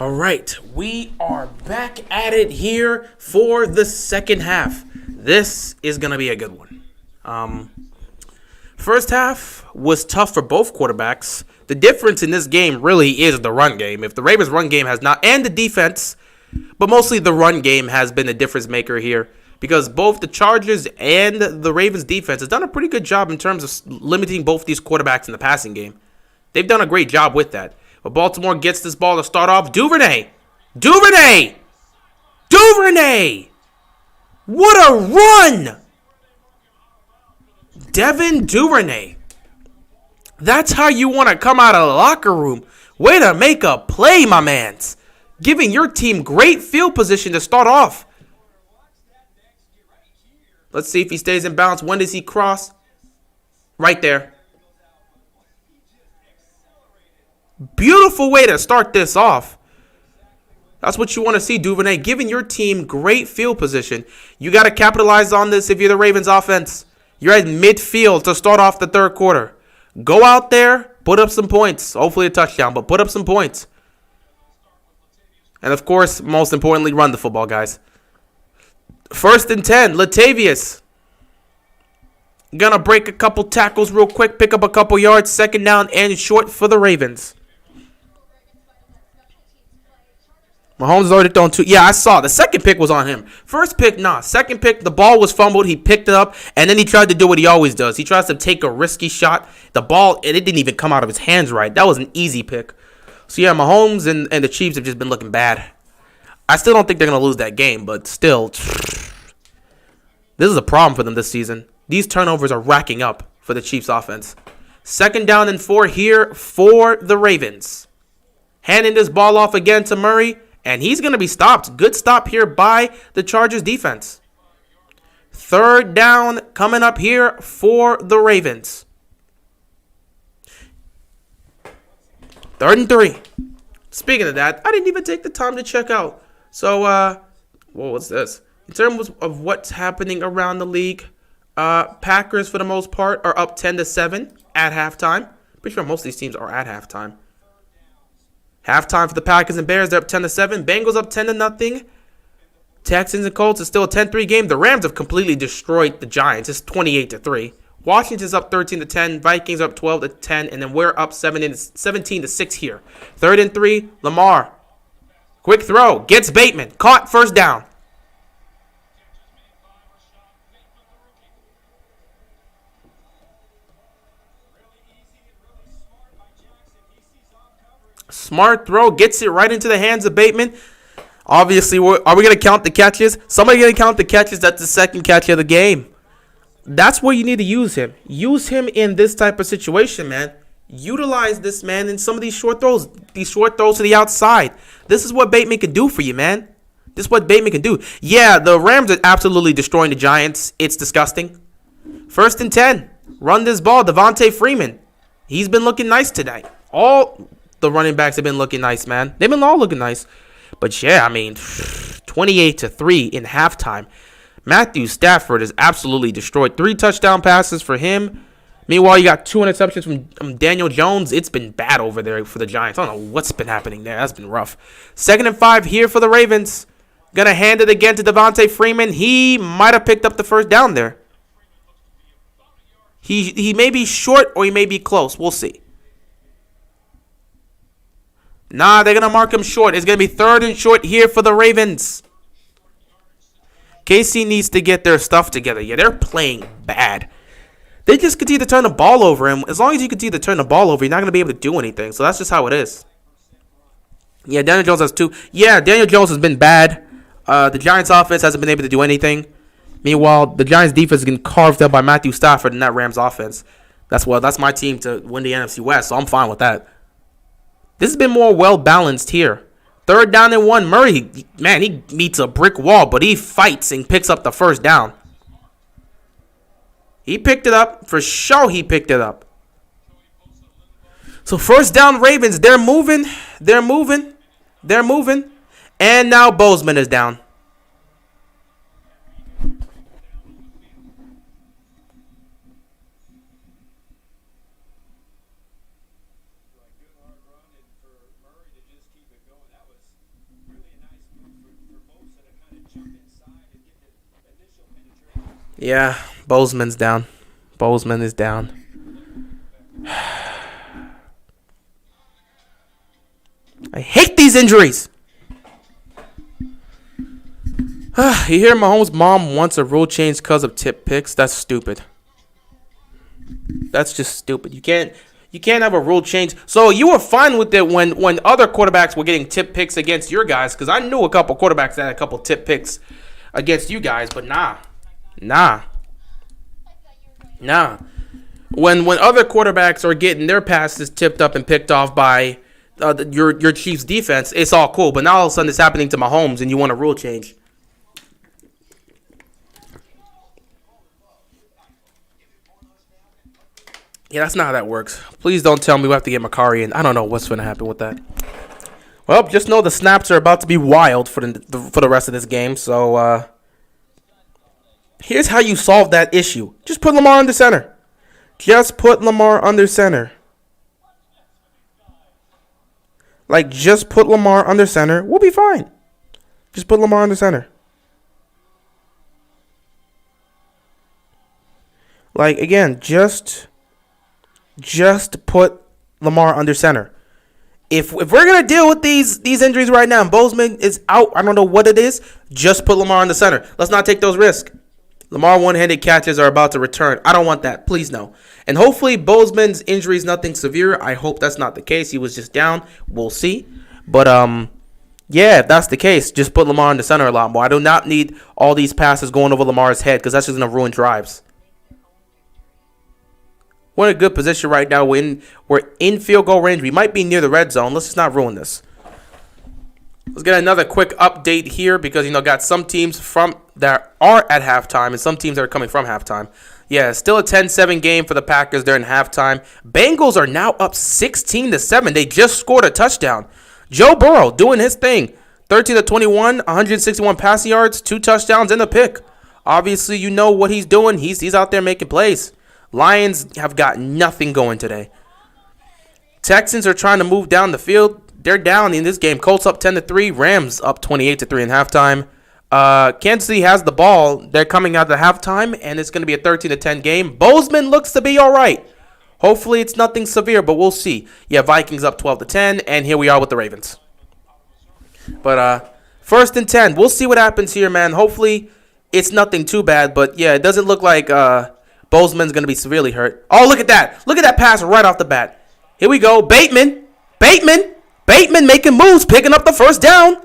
All right, we are back at it here for the second half. This is going to be a good one. First half was tough for both quarterbacks. The difference in this game really is the run game. If the Ravens' run game has not, and the defense, but mostly the run game has been the difference maker here because both the Chargers and the Ravens' defense has done a pretty good job in terms of limiting both these quarterbacks in the passing game. They've done a great job with that. But Baltimore gets this ball to start off. Duvernay! Duvernay! Duvernay! What a run! Devin Duvernay. That's how you want to come out of the locker room. Way to make a play, my mans. Giving your team great field position to start off. Let's see if he stays in bounds. When does he cross? Right there. Beautiful way to start this off. That's what you want to see, Duvernay. Giving your team great field position. You got to capitalize on this if you're the Ravens offense. You're at midfield to start off the third quarter. Go out there, put up some points. Hopefully a touchdown, but put up some points. And, of course, most importantly, run the football, guys. 1st and 10, Latavius. Gonna break a couple tackles real quick, pick up a couple yards. 2nd down and short for the Ravens. Mahomes has already thrown 2. Yeah, I saw. The second pick was on him. First pick, nah. Second pick, the ball was fumbled. He picked it up, and then he tried to do what he always does. He tries to take a risky shot. The ball, and it didn't even come out of his hands right. That was an easy pick. So, yeah, Mahomes and the Chiefs have just been looking bad. I still don't think they're going to lose that game, but still, this is a problem for them this season. These turnovers are racking up for the Chiefs offense. 2nd down and 4 here for the Ravens. Handing this ball off again to Murray. And he's going to be stopped. Good stop here by the Chargers defense. 3rd down coming up here for the Ravens. 3rd and 3. Speaking of that, I didn't even take the time to check out. So, what's this? In terms of what's happening around the league, Packers, for the most part, are up 10-7 at halftime. Pretty sure most of these teams are at halftime. Halftime for the Packers and Bears, they're up 10-7. Bengals up 10-0. Texans and Colts is still a 10-3 game. The Rams have completely destroyed the Giants. It's 28-3. Washington's up 13-10. Vikings up 12-10. And then we're up 17-6 here. 3rd and 3, Lamar. Quick throw. Gets Bateman. Caught. 1st down. Smart throw, gets it right into the hands of Bateman. Obviously, are we going to count the catches? Somebody going to count the catches. That's the 2nd catch of the game. That's where you need to use him. Use him in this type of situation, man. Utilize this man in some of these short throws. These short throws to the outside. This is what Bateman can do for you, man. This is what Bateman can do. Yeah, the Rams are absolutely destroying the Giants. It's disgusting. 1st and 10. Run this ball. Devontae Freeman. He's been looking nice tonight. All the running backs have been looking nice, man. They've been all looking nice. But, yeah, I mean, 28-3 in halftime. Matthew Stafford is absolutely destroyed. 3 touchdown passes for him. Meanwhile, you got 2 interceptions from Daniel Jones. It's been bad over there for the Giants. I don't know what's been happening there. That's been rough. 2nd and 5 here for the Ravens. Gonna hand it again to Devontae Freeman. He might have picked up the 1st down there. He may be short or he may be close. We'll see. Nah, they're going to mark him short. It's going to be 3rd and short here for the Ravens. KC needs to get their stuff together. Yeah, they're playing bad. They just continue to turn the ball over. And as long as you continue to turn the ball over, you're not going to be able to do anything. So that's just how it is. Yeah, Daniel Jones has 2. Yeah, Daniel Jones has been bad. The Giants offense hasn't been able to do anything. Meanwhile, the Giants defense is getting carved up by Matthew Stafford and that Rams offense. That's my team to win the NFC West, so I'm fine with that. This has been more well-balanced here. 3rd down and 1. Murray, man, he meets a brick wall, but he fights and picks up the 1st down. He picked it up. For sure he picked it up. So 1st down Ravens. They're moving. And now Bozeman is down. Yeah, Bozeman's down. Bozeman is down. I hate these injuries. You hear Mahomes' mom wants a rule change because of tip picks? That's stupid. That's just stupid. You can't have a rule change. So you were fine with it when other quarterbacks were getting tip picks against your guys, because I knew a couple quarterbacks that had a couple tip picks against you guys, but nah. When other quarterbacks are getting their passes tipped up and picked off by your Chiefs defense, it's all cool. But now all of a sudden it's happening to Mahomes, and you want a rule change. Yeah, that's not how that works. Please don't tell me we have to get Makari in. I don't know what's going to happen with that. Well, just know the snaps are about to be wild for the rest of this game. So here's how you solve that issue. Just put Lamar under center. Just put Lamar under center. Just put Lamar under center. We'll be fine. Just put Lamar under center. Again, just put Lamar under center. If we're going to deal with these injuries right now and Bozeman is out, I don't know what it is, just put Lamar under center. Let's not take those risks. Lamar one-handed catches are about to return. I don't want that. Please no. And hopefully Bozeman's injury is nothing severe. I hope that's not the case. He was just down. We'll see. But yeah, if that's the case, just put Lamar under center a lot more. I do not need all these passes going over Lamar's head, because that's just going to ruin drives. We're in a good position right now. We're in field goal range. We might be near the red zone. Let's just not ruin this. Let's get another quick update here, because got some teams that are at halftime and some teams that are coming from halftime. Yeah, still a 10-7 game for the Packers during halftime. Bengals are now up 16-7. They just scored a touchdown. Joe Burrow doing his thing. 13-21, 161 passing yards, 2 touchdowns and a pick. Obviously, you know what he's doing. He's out there making plays. Lions have got nothing going today. Texans are trying to move down the field. They're down in this game. Colts up 10-3. Rams up 28-3 in halftime. Kansas City has the ball. They're coming out of the halftime, and it's going to be a 13-10 game. Bozeman looks to be all right. Hopefully it's nothing severe, but we'll see. Yeah, Vikings up 12-10, and here we are with the Ravens. But 1st and 10. We'll see what happens here, man. Hopefully it's nothing too bad, but yeah, it doesn't look like Bozeman's going to be severely hurt. Oh, look at that. Look at that pass right off the bat. Here we go. Bateman making moves, picking up the first down.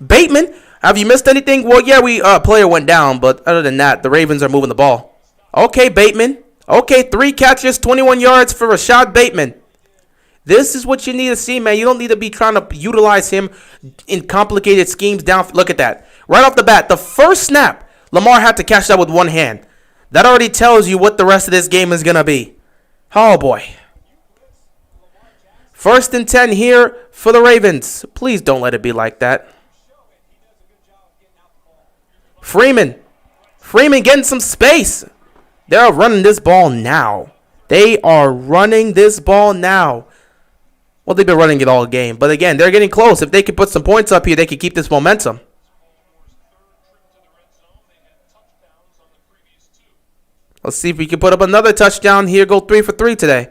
Bateman, have you missed anything? Well, yeah, player went down, but other than that, the Ravens are moving the ball. Okay, Bateman. Okay, 3 catches, 21 yards for Rashad Bateman. This is what you need to see, man. You don't need to be trying to utilize him in complicated schemes down. Look at that. Right off the bat, the first snap, Lamar had to catch that with one hand. That already tells you what the rest of this game is going to be. Oh, boy. 1st and 10 here for the Ravens. Please don't let it be like that. Freeman getting some space. They're running this ball now. Well, they've been running it all game. But again, they're getting close. If they could put some points up here, they could keep this momentum. Let's see if we can put up another touchdown here. Go 3 for 3 today.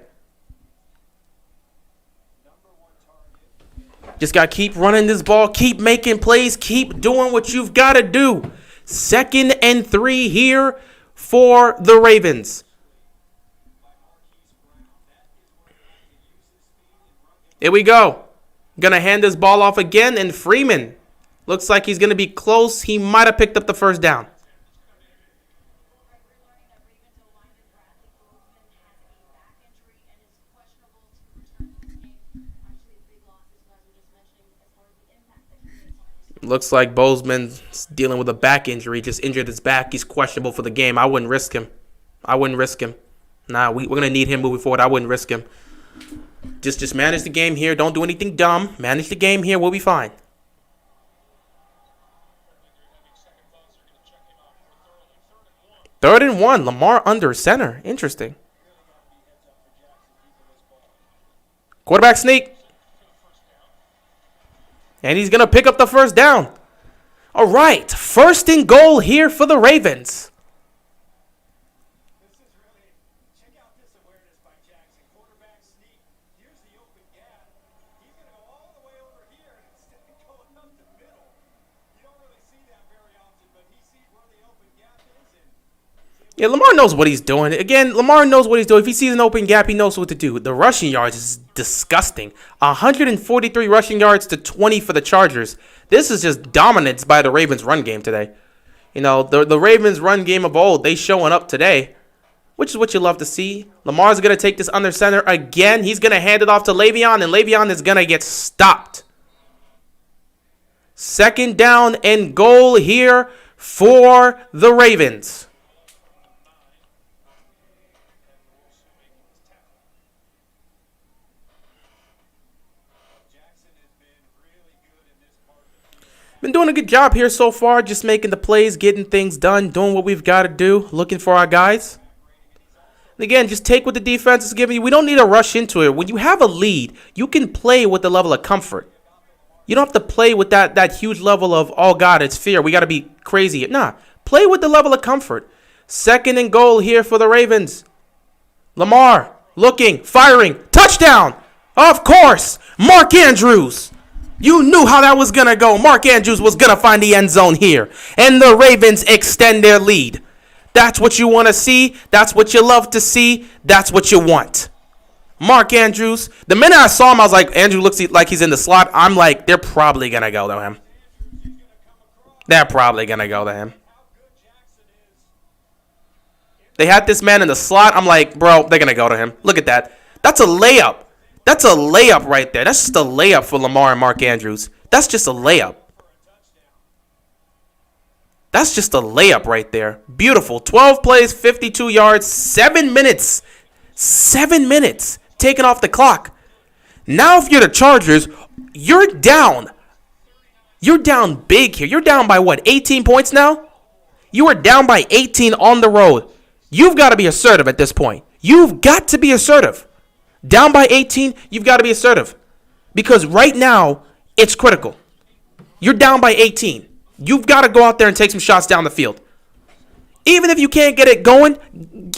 Just got to keep running this ball. Keep making plays. Keep doing what you've got to do. 2nd and 3 here for the Ravens. Here we go. Going to hand this ball off again. And Freeman looks like he's going to be close. He might have picked up the first down. Looks like Bozeman's dealing with a back injury. Just injured his back. He's questionable for the game. I wouldn't risk him. Nah, we're going to need him moving forward. I wouldn't risk him. Just manage the game here. Don't do anything dumb. Manage the game here. We'll be fine. Third and 1. Lamar under center. Interesting. Quarterback sneak. And he's going to pick up the first down. All right. 1st and goal here for the Ravens. Yeah, Lamar knows what he's doing. Again, Lamar knows what he's doing. If he sees an open gap, he knows what to do. The rushing yards is disgusting. 143 rushing yards to 20 for the Chargers. This is just dominance by the Ravens' run game today. You know, the Ravens' run game of old, they showing up today, which is what you love to see. Lamar's going to take this under center again. He's going to hand it off to Le'Veon, and Le'Veon is going to get stopped. Second down and goal here for the Ravens. Been doing a good job here so far, just making the plays, getting things done, doing what we've got to do, looking for our guys. And again, just take what the defense is giving you. We don't need to rush into it. When you have a lead, you can play with the level of comfort. You don't have to play with that huge level of, oh, God, it's fear. We got to be crazy. Nah, play with the level of comfort. Second and goal here for the Ravens. Lamar looking, firing, touchdown. Of course, Mark Andrews. You knew how that was going to go. Mark Andrews was going to find the end zone here. And the Ravens extend their lead. That's what you want to see. That's what you love to see. That's what you want. Mark Andrews. The minute I saw him, I was like, Andrew looks like he's in the slot. I'm like, they're probably going to go to him. They're probably going to go to him. They had this man in the slot. I'm like, bro, they're going to go to him. Look at that. That's a layup. That's a layup right there. That's just a layup for Lamar and Mark Andrews. That's just a layup. That's just a layup right there. Beautiful. 12 plays, 52 yards, 7 minutes. 7 minutes taken off the clock. Now if you're the Chargers, you're down. You're down big here. You're down by what, 18 points now? You are down by 18 on the road. You've got to be assertive at this point. You've got to be assertive. Down by 18, you've got to be assertive. Because right now, it's critical. You're down by 18. You've got to go out there and take some shots down the field. Even if you can't get it going,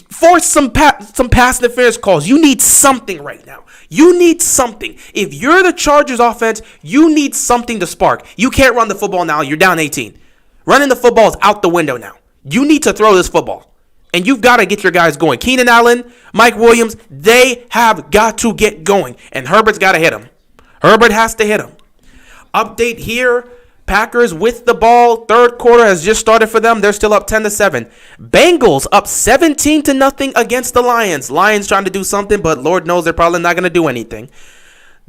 force some pass interference calls. You need something right now. You need something. If you're the Chargers offense, you need something to spark. You can't run the football now. You're down 18. Running the football is out the window now. You need to throw this football. And you've got to get your guys going. Keenan Allen, Mike Williams, they have got to get going. And Herbert's got to hit him. Herbert has to hit him. Update here. Packers with the ball. Third quarter has just started for them. They're still up 10-7. Bengals up 17-0 against the Lions. Lions trying to do something, but Lord knows they're probably not going to do anything.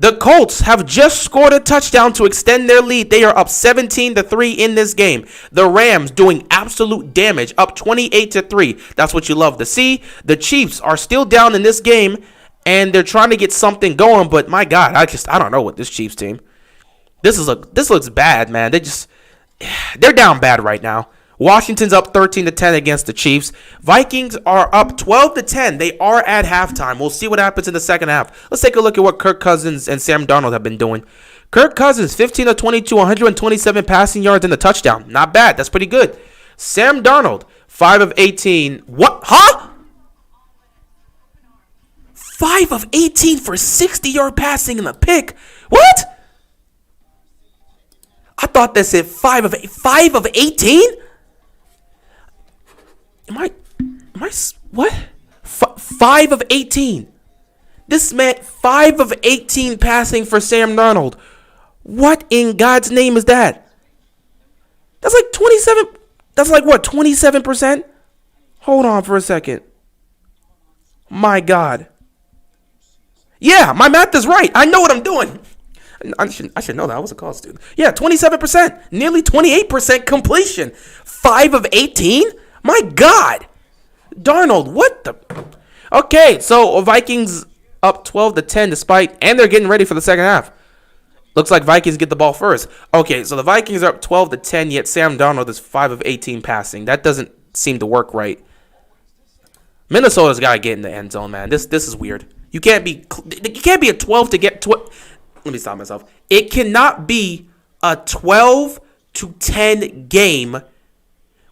The Colts have just scored a touchdown to extend their lead. They are up 17-3 in this game. The Rams doing absolute damage, up 28-3. That's what you love to see. The Chiefs are still down in this game, and they're trying to get something going. But my God, I don't know what this Chiefs team. This looks bad, man. They're down bad right now. Washington's up 13-10 against the Chiefs. Vikings are up 12-10. They are at halftime. We'll see what happens in the second half. Let's take a look at what Kirk Cousins and Sam Darnold have been doing. Kirk Cousins, 15-22, 127 passing yards and a touchdown. Not bad. That's pretty good. Sam Darnold, 5 of 18. What? Huh? 5 of 18 for 60-yard passing and a pick. What? I thought that said 5 of 18? Am I, what? 5 of 18. This meant 5 of 18 passing for Sam Darnold. What in God's name is that? That's like 27. That's like what, 27%? Hold on for a second. My God. Yeah, my math is right. I know what I'm doing. I should know that. I was a college student. Yeah, 27%. Nearly 28% completion. 5 of 18? My God. Darnold, what the? Okay, so Vikings up 12-10 and they're getting ready for the second half. Looks like Vikings get the ball first. Okay, so the Vikings are up 12-10, yet Sam Darnold is 5 of 18 passing. That doesn't seem to work right. Minnesota's got to get in the end zone, man. This is weird. You can't be a 12 to get 12. Let me stop myself. It cannot be a 12-10 game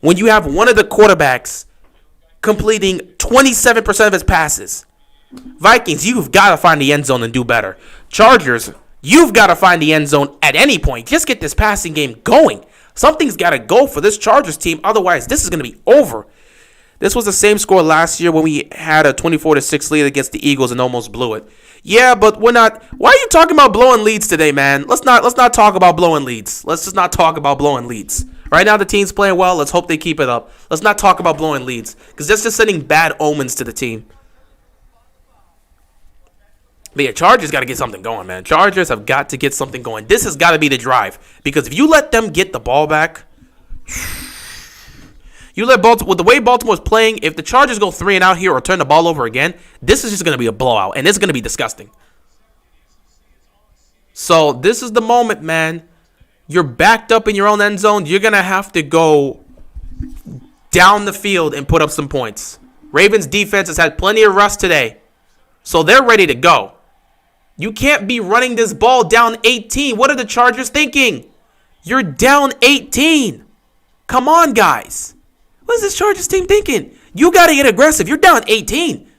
when you have one of the quarterbacks completing 27% of his passes. Vikings, you've got to find the end zone and do better. Chargers, you've got to find the end zone at any point. Just get this passing game going. Something's got to go for this Chargers team. Otherwise, this is going to be over. This was the same score last year when we had a 24-6 lead against the Eagles and almost blew it. Yeah, but we're not. Why are you talking about blowing leads today, man? Let's not talk about blowing leads. Let's just not talk about blowing leads. Right now, the team's playing well. Let's hope they keep it up. Let's not talk about blowing leads because that's just sending bad omens to the team. But yeah, Chargers got to get something going, man. Chargers have got to get something going. This has got to be the drive because if you let them get the ball back. You let Baltimore, with the way Baltimore's playing, if the Chargers go 3 and out here or turn the ball over again, this is just going to be a blowout, and it's going to be disgusting. So this is the moment, man. You're backed up in your own end zone. You're going to have to go down the field and put up some points. Ravens defense has had plenty of rust today, so they're ready to go. You can't be running this ball down 18. What are the Chargers thinking? You're down 18. Come on, guys. What is this Chargers team thinking? You got to get aggressive. You're down 18.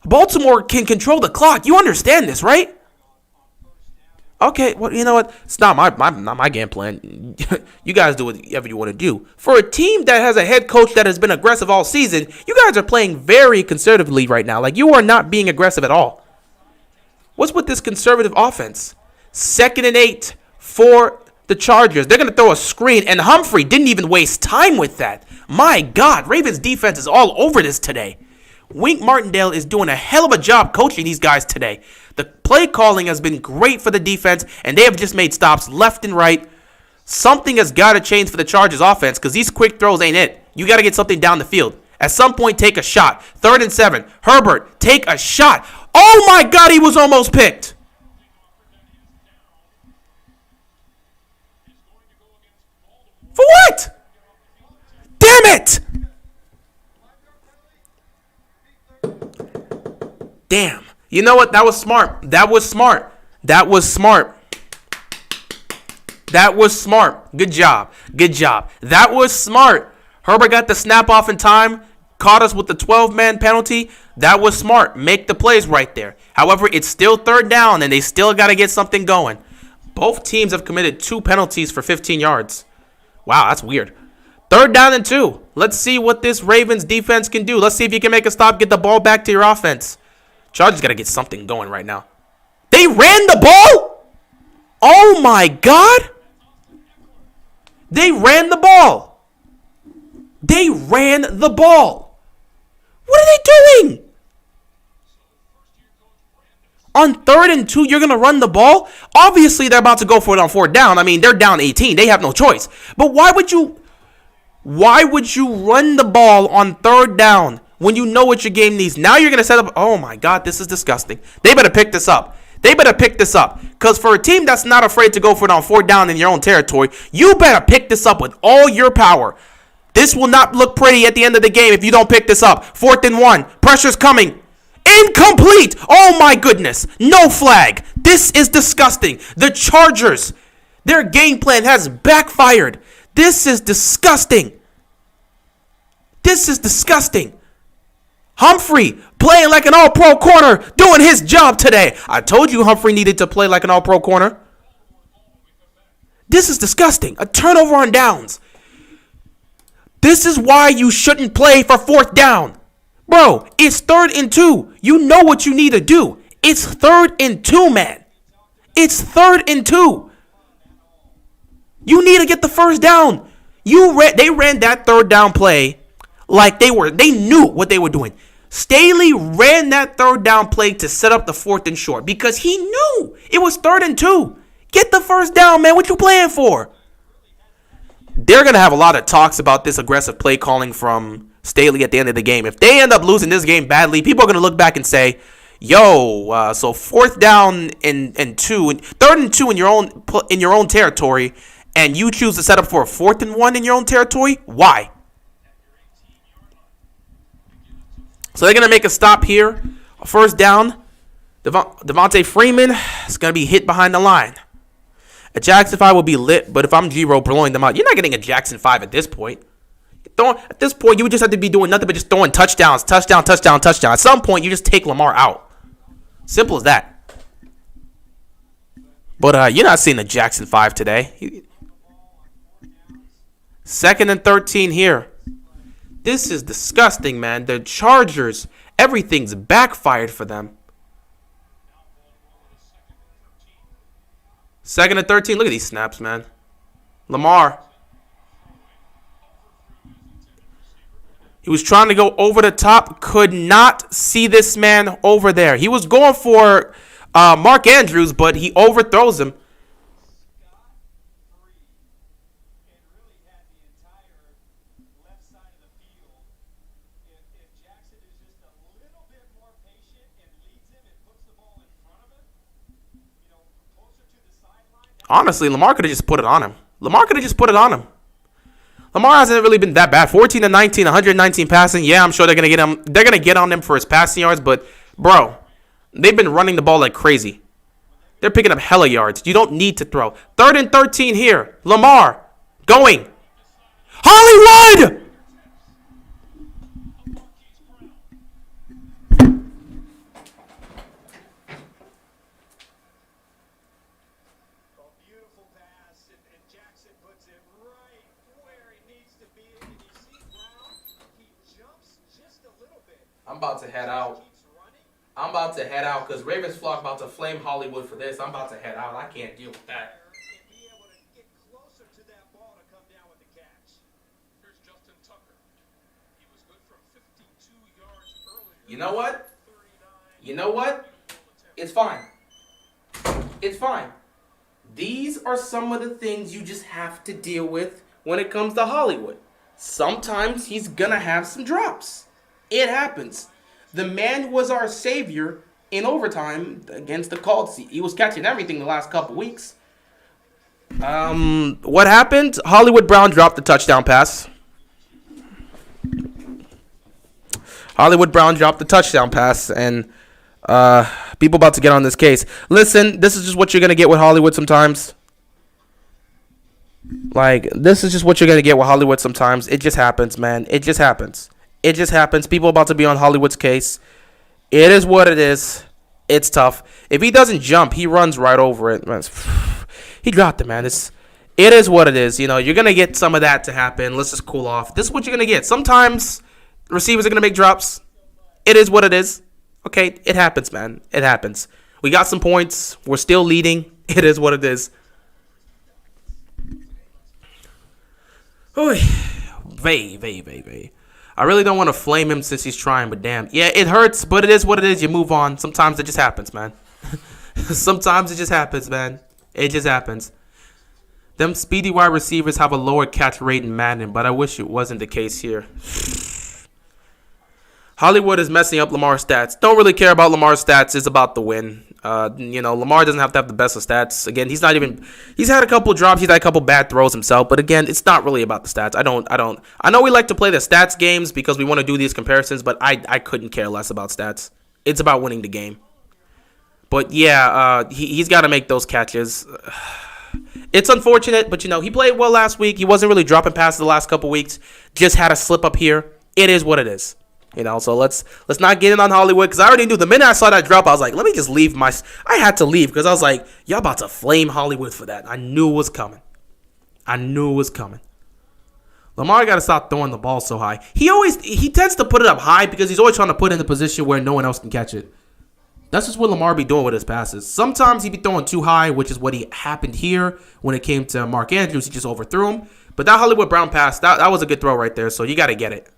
Baltimore can control the clock. You understand this, right? Okay, well, you know what? It's not my game plan. You guys do whatever you want to do. For a team that has a head coach that has been aggressive all season, you guys are playing very conservatively right now. Like, you are not being aggressive at all. What's with this conservative offense? 2nd and 8 for the Chargers. They're going to throw a screen, and Humphrey didn't even waste time with that. My God, Ravens defense is all over this today. Wink Martindale is doing a hell of a job coaching these guys today. The play calling has been great for the defense, and they have just made stops left and right. Something has got to change for the Chargers offense because these quick throws ain't it. You got to get something down the field. At some point, take a shot. 3rd and 7. Herbert, take a shot. Oh, my God, he was almost picked. For what? Damn it! Damn. You know what? That was smart. That was smart. That was smart. That was smart. Good job. Good job. That was smart. Herbert got the snap off in time. Caught us with the 12-man penalty. That was smart. Make the plays right there. However, it's still 3rd down, and they still got to get something going. Both teams have committed 2 penalties for 15 yards. Wow, that's weird. 3rd down and 2. Let's see what this Ravens defense can do. Let's see if you can make a stop, get the ball back to your offense. Chargers got to get something going right now. They ran the ball? Oh, my God. They ran the ball. They ran the ball. What are they doing? On 3rd and 2, you're going to run the ball? Obviously, they're about to go for it on 4th down. I mean, they're down 18. They have no choice. But why would you run the ball on 3rd down when you know what your game needs? Now you're going to set up. Oh, my God, this is disgusting. They better pick this up. They better pick this up. Because for a team that's not afraid to go for it on 4th down in your own territory, you better pick this up with all your power. This will not look pretty at the end of the game if you don't pick this up. 4th and 1. Pressure's coming. Incomplete! Oh my goodness. No flag. This is disgusting. The Chargers, their game plan has backfired. This is disgusting. This is disgusting. Humphrey playing like an all-pro corner, doing his job today. I told you Humphrey needed to play like an all-pro corner. This is disgusting. A turnover on downs. This is why you shouldn't play for 4th down. Bro, it's 3rd and 2. You know what you need to do. It's 3rd and 2, man. It's 3rd and 2. You need to get the 1st down. They ran that 3rd down play like they knew what they were doing. Staley ran that 3rd down play to set up the 4th and short because he knew it was 3rd and 2. Get the 1st down, man. What you playing for? They're going to have a lot of talks about this aggressive play calling from Staley at the end of the game. If they end up losing this game badly, people are going to look back and say, yo, so 4th down and 2, 3rd and 2 in your own territory, and you choose to set up for a 4th and 1 in your own territory? Why? So they're going to make a stop here. 1st down. Devontae Freeman is going to be hit behind the line. A Jackson 5 will be lit, but if I'm G-Row blowing them out, you're not getting a Jackson 5 at this point. At this point, you would just have to be doing nothing but just throwing touchdowns, touchdown, touchdown, touchdown. At some point, you just take Lamar out. Simple as that. But you're not seeing the Jackson 5 today. 2nd and 13 here. This is disgusting, man. The Chargers, everything's backfired for them. 2nd and 13. Look at these snaps, man. Lamar. He was trying to go over the top. Could not see this man over there. He was going for Mark Andrews, but he overthrows him. Honestly, Lamar could have just put it on him. Lamar hasn't really been that bad. 14 to 19, 119 passing. Yeah, I'm sure they're gonna get him. They're gonna get on him for his passing yards, but bro, they've been running the ball like crazy. They're picking up hella yards. You don't need to throw. 3rd and 13 here. Lamar going. Hollywood! I'm about to head out. Because Ravens flock about to flame Hollywood for this. I'm about to head out. I can't deal with that. You know what? It's fine. These are some of the things you just have to deal with when it comes to Hollywood. Sometimes he's going to have some drops. It happens. The man was our savior in overtime against the Colts. He was catching everything the last couple weeks. What happened? Hollywood Brown dropped the touchdown pass. And people about to get on this case. Listen, this is just what you're going to get with Hollywood sometimes. It just happens, man. It just happens. People about to be on Hollywood's case. It is what it is. It's tough. If he doesn't jump, he runs right over it. He dropped it, man. It is what it is. You know, you're going to get some of that to happen. Let's just cool off. This is what you're going to get. Sometimes receivers are going to make drops. It is what it is. Okay, it happens, man. It happens. We got some points. We're still leading. It is what it is. Oy. Vey. I really don't want to flame him since he's trying, but damn. Yeah, it hurts, but it is what it is. You move on. Sometimes it just happens, man. It just happens. Them speedy wide receivers have a lower catch rate in Madden, but I wish it wasn't the case here. Hollywood is messing up Lamar's stats. Don't really care about Lamar's stats. It's about the win. Lamar doesn't have to have the best of stats. Again, he's had a couple drops. He's had a couple bad throws himself. But again, it's not really about the stats. I know we like to play the stats games because we want to do these comparisons, but I couldn't care less about stats. It's about winning the game. But yeah, he's got to make those catches. It's unfortunate, but he played well last week. He wasn't really dropping passes the last couple weeks. Just had a slip up here. It is what it is. So let's not get in on Hollywood, because I already knew the minute I saw that drop, I was like, let me just leave I had to leave because I was like, y'all about to flame Hollywood for that. I knew it was coming. Lamar got to stop throwing the ball so high. He tends to put it up high because he's always trying to put it in a position where no one else can catch it. That's just what Lamar be doing with his passes. Sometimes he be throwing too high, which is what happened here when it came to Mark Andrews. He just overthrew him. But that Hollywood Brown pass, that was a good throw right there, so you got to get it.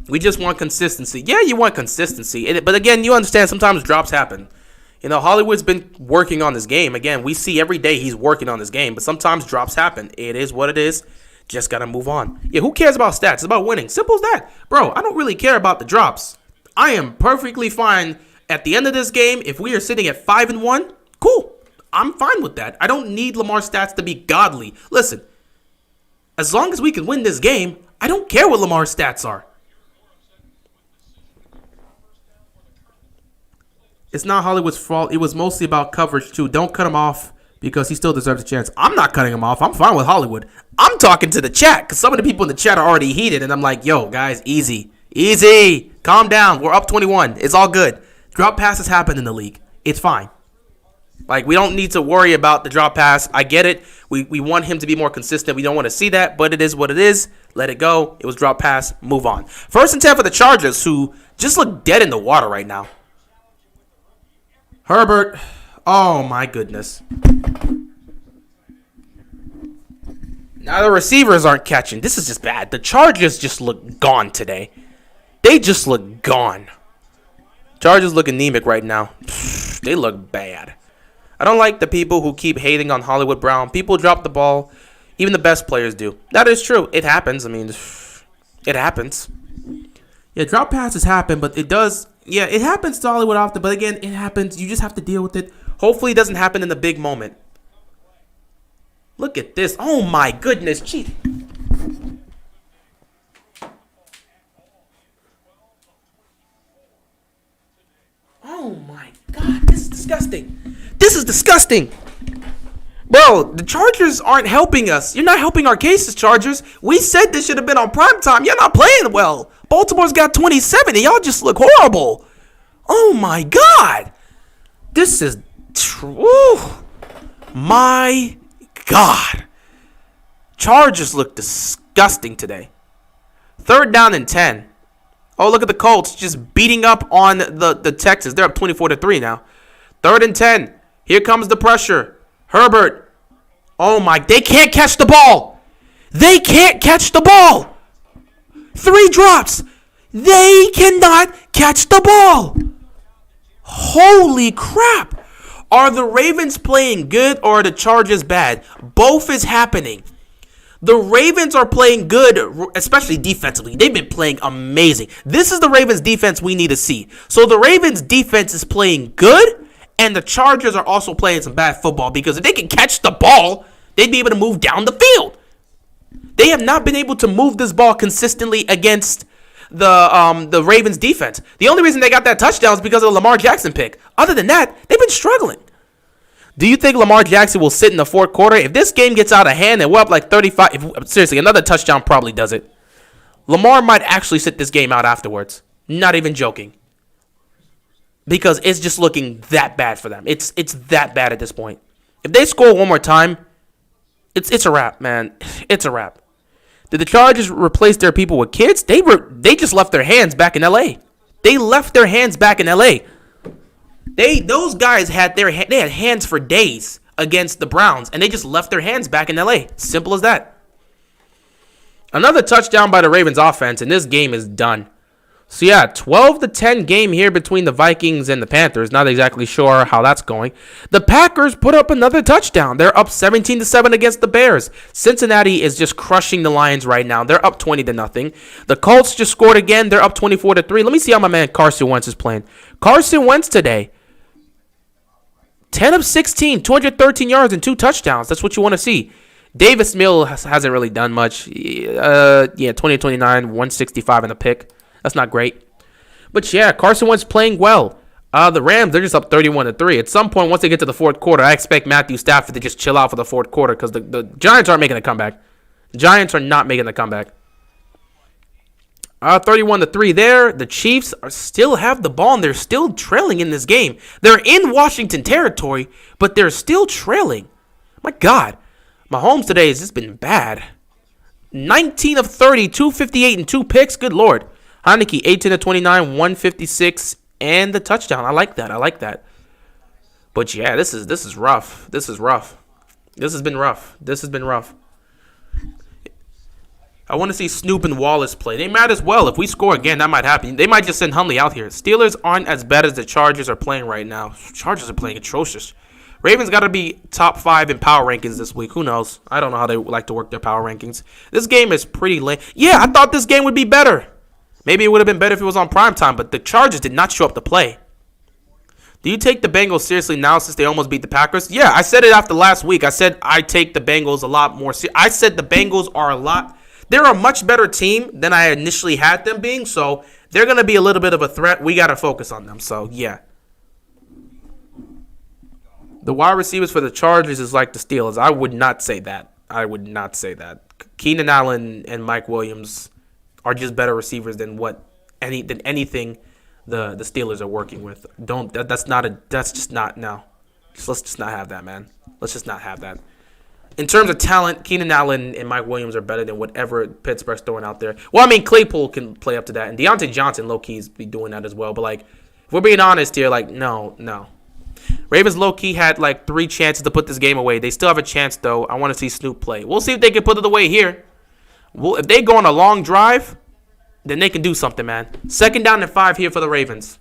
We just want consistency. Yeah, you want consistency. But again, you understand sometimes drops happen. Hollywood's been working on this game. Again, we see every day he's working on this game. But sometimes drops happen. It is what it is. Just got to move on. Yeah, who cares about stats? It's about winning. Simple as that. Bro, I don't really care about the drops. I am perfectly fine at the end of this game. If we are sitting at 5-1, cool. I'm fine with that. I don't need Lamar's stats to be godly. Listen, as long as we can win this game, I don't care what Lamar's stats are. It's not Hollywood's fault. It was mostly about coverage, too. Don't cut him off because he still deserves a chance. I'm not cutting him off. I'm fine with Hollywood. I'm talking to the chat because some of the people in the chat are already heated, and I'm like, yo, guys, easy. Easy. Calm down. We're up 21. It's all good. Drop passes happen in the league. It's fine. Like, we don't need to worry about the drop pass. I get it. We want him to be more consistent. We don't want to see that, but it is what it is. Let it go. It was drop pass. Move on. 1st and 10 for the Chargers, who just look dead in the water right now. Herbert. Oh, my goodness. Now the receivers aren't catching. This is just bad. The Chargers just look gone today. They just look gone. Chargers look anemic right now. They look bad. I don't like the people who keep hating on Hollywood Brown. People drop the ball. Even the best players do. That is true. It happens. I mean, it happens. Yeah, drop passes happen, but it does. Yeah, it happens to Hollywood often. But again, it happens. You just have to deal with it. Hopefully it doesn't happen in the big moment. Look at this. Oh, my goodness. Gee. Oh, my God. This is disgusting. This is disgusting. Bro, the Chargers aren't helping us. You're not helping our cases, Chargers. We said this should have been on primetime. You're not playing well. Baltimore's got 27, and y'all just look horrible. Oh, my God. This is true. My God. Chargers look disgusting today. 3rd down and 10. Oh, look at the Colts just beating up on the Texans. They're up 24-3 now. 3rd and 10. Here comes the pressure. Herbert. Oh, my. They can't catch the ball. They can't catch the ball. 3 drops. They cannot catch the ball. Holy crap. Are the Ravens playing good or are the Chargers bad? Both is happening. The Ravens are playing good, especially defensively. They've been playing amazing. This is the Ravens defense we need to see. So the Ravens defense is playing good, and the Chargers are also playing some bad football because if they can catch the ball, they'd be able to move down the field. They have not been able to move this ball consistently against the Ravens defense. The only reason they got that touchdown is because of the Lamar Jackson pick. Other than that, they've been struggling. Do you think Lamar Jackson will sit in the 4th quarter? If this game gets out of hand and we're up like 35, seriously, another touchdown probably does it. Lamar might actually sit this game out afterwards. Not even joking. Because it's just looking that bad for them. It's that bad at this point. If they score one more time, it's a wrap, man. It's a wrap. Did the Chargers replace their people with kids? They just left their hands back in L.A. They left their hands back in L.A. Those guys had hands for days against the Browns, and they just left their hands back in L.A. Simple as that. Another touchdown by the Ravens offense, and this game is done. So yeah, 12-10 game here between the Vikings and the Panthers. Not exactly sure how that's going. The Packers put up another touchdown. They're up 17-7 against the Bears. Cincinnati is just crushing the Lions right now. They're up 20-0. The Colts just scored again. They're up 24-3. Let me see how my man Carson Wentz is playing. Carson Wentz today, 10 of 16, 213 yards and 2 touchdowns. That's what you want to see. Davis Mills hasn't really done much. 20-29, 165 and a pick. That's not great. But yeah, Carson Wentz playing well. The Rams, they're just up 31-3. At some point, once they get to the 4th quarter, I expect Matthew Stafford to just chill out for the 4th quarter because the Giants aren't making a comeback. The Giants are not making a comeback. 31-3 there. The Chiefs still have the ball, and they're still trailing in this game. They're in Washington territory, but they're still trailing. My God. Mahomes today has just been bad. 19 of 30, 258 and 2 picks. Good Lord. Heineke, 18 of 29, 156, and the touchdown. I like that. But yeah, this is rough. This has been rough. I want to see Snoop and Wallace play. They might as well. If we score again, that might happen. They might just send Hundley out here. Steelers aren't as bad as the Chargers are playing right now. Chargers are playing atrocious. Ravens got to be top 5 in power rankings this week. Who knows? I don't know how they like to work their power rankings. This game is pretty lame. Yeah, I thought this game would be better. Maybe it would have been better if it was on primetime, but the Chargers did not show up to play. Do you take the Bengals seriously now since they almost beat the Packers? Yeah, I said it after last week. I said I take the Bengals a lot more seriously. I said the Bengals are they're a much better team than I initially had them being, so they're going to be a little bit of a threat. We got to focus on them, so yeah. The wide receivers for the Chargers is like the Steelers. I would not say that. Keenan Allen and Mike Williams are just better receivers than anything the Steelers are working with. That's just not now. Let's just not have that, man. Let's just not have that. In terms of talent, Keenan Allen and Mike Williams are better than whatever Pittsburgh's throwing out there. Well, I mean, Claypool can play up to that, and Deontay Johnson, low-key, is be doing that as well. But, like, if we're being honest here, like, no. Ravens low-key had, like, 3 chances to put this game away. They still have a chance, though. I want to see Snoop play. We'll see if they can put it away here. Well, if they go on a long drive, then they can do something, man. 2nd down and 5 here for the Ravens.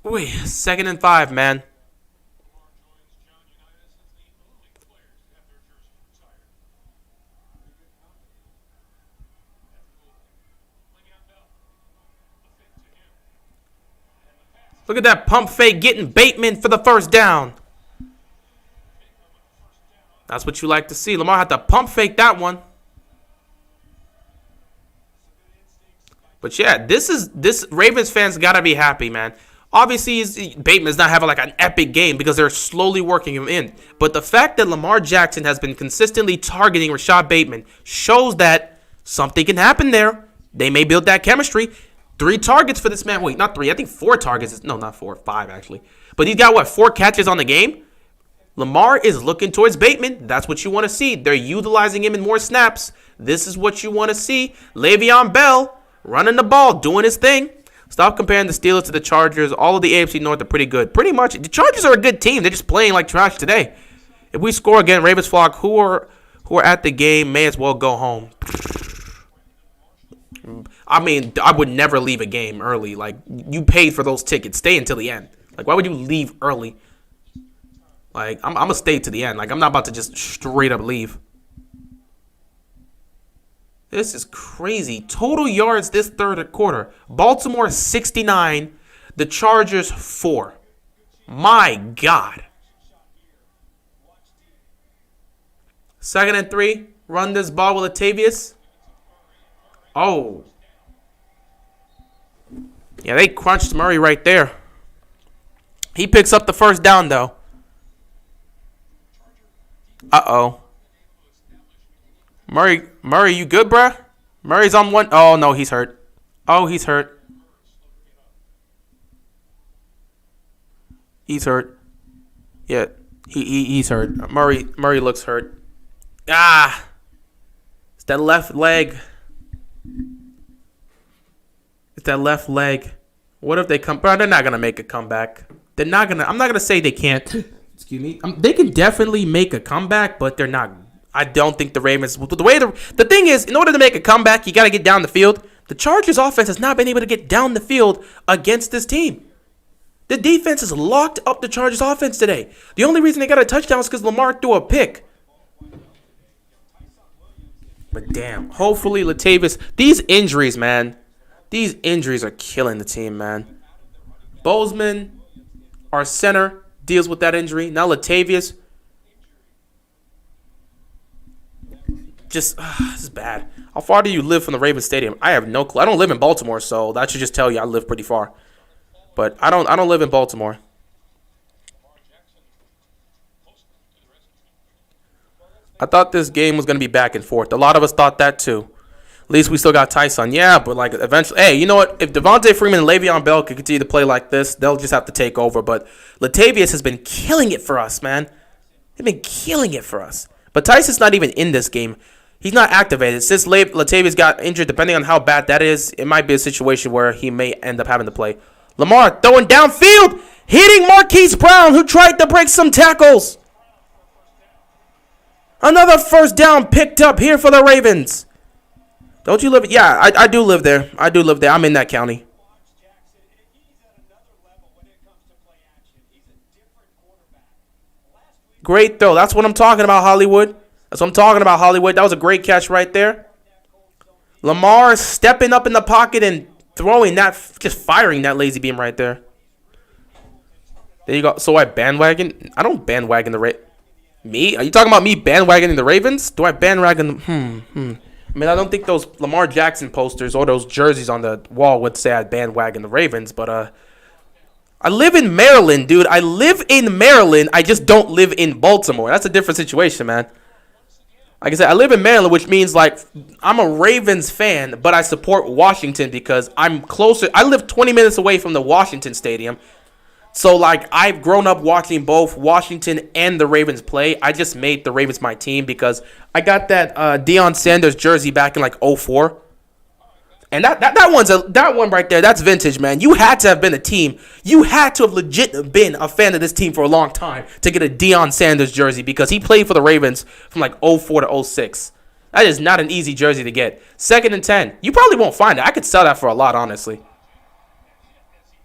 Wait, 2nd and 5, man. Look at that pump fake getting Bateman for the 1st down. That's what you like to see. Lamar had to pump fake that one. But yeah, this Ravens fans gotta be happy, man. Obviously, Bateman's not having like an epic game because they're slowly working him in. But the fact that Lamar Jackson has been consistently targeting Rashad Bateman shows that something can happen there. They may build that chemistry. 3 targets for this man. Wait, not 3. I think 4 targets. No, not 4. 5, actually. But he's got, 4 catches on the game? Lamar is looking towards Bateman. That's what you want to see. They're utilizing him in more snaps. This is what you want to see. Le'Veon Bell running the ball, doing his thing. Stop comparing the Steelers to the Chargers. All of the AFC North are pretty good. Pretty much. The Chargers are a good team. They're just playing like trash today. If we score again, Ravens flock, who are at the game may as well go home. I mean, I would never leave a game early. Like, you paid for those tickets. Stay until the end. Like, why would you leave early? Like, I'm going to stay to the end. Like, I'm not about to just straight up leave. This is crazy. Total yards this 3rd quarter. Baltimore 69. The Chargers 4. My God. 2nd and 3. Run this ball with Latavius. Oh. Yeah, they crunched Murray right there. He picks up the 1st down, though. Uh-oh. Murray, you good, bruh? Murray's on one. Oh, no, he's hurt. Oh, he's hurt. He's hurt. Yeah, he's hurt. Murray looks hurt. Ah. It's that left leg. It's that left leg. What if they come? Bro, they're not going to make a comeback. They're not going to. I'm not going to say they can't. Excuse me. They can definitely make a comeback, but they're not. I don't think the Ravens. The thing is, in order to make a comeback, you got to get down the field. The Chargers offense has not been able to get down the field against this team. The defense has locked up the Chargers offense today. The only reason they got a touchdown is because Lamar threw a pick. But damn, hopefully Latavius. These injuries, man. These injuries are killing the team, man. Bozeman, our center, deals with that injury. Now Latavius. This is bad. How far do you live from the Ravens Stadium? I have no clue. I don't live in Baltimore, so that should just tell you I live pretty far. But I don't live in Baltimore. I thought this game was going to be back and forth. A lot of us thought that too. At least we still got Tyson. Yeah, but like eventually, hey, you know what? If Devontae Freeman and Le'Veon Bell could continue to play like this, they'll just have to take over. But Latavius has been killing it for us, man. They've been killing it for us. But Tyson's not even in this game. He's not activated. Since Latavius got injured, depending on how bad that is, it might be a situation where he may end up having to play. Lamar throwing downfield, hitting Marquise Brown, who tried to break some tackles. Another 1st down picked up here for the Ravens. Don't you live? Yeah, I do live there. I do live there. I'm in that county. Great throw. That's what I'm talking about, Hollywood. That's what I'm talking about, Hollywood. That was a great catch right there. Lamar stepping up in the pocket and throwing that, just firing that lazy beam right there. There you go. So I bandwagon? I don't bandwagon the Me? Are you talking about me bandwagoning the Ravens? Do I bandwagon them? I mean, I don't think those Lamar Jackson posters or those jerseys on the wall would say I bandwagon the Ravens, but I live in Maryland, dude. I live in Maryland. I just don't live in Baltimore. That's a different situation, man. Like I said, I live in Maryland, which means like I'm a Ravens fan, but I support Washington because I'm closer. I live 20 minutes away from the Washington Stadium. So like I've grown up watching both Washington and the Ravens play. I just made the Ravens my team because I got that Deion Sanders jersey back in like '04. And that one right there, that's vintage, man. You had to have been a team. You had to have legit been a fan of this team for a long time to get a Deion Sanders jersey because he played for the Ravens from like '04 to '06. That is not an easy jersey to get. 2nd and 10. You probably won't find it. I could sell that for a lot, honestly.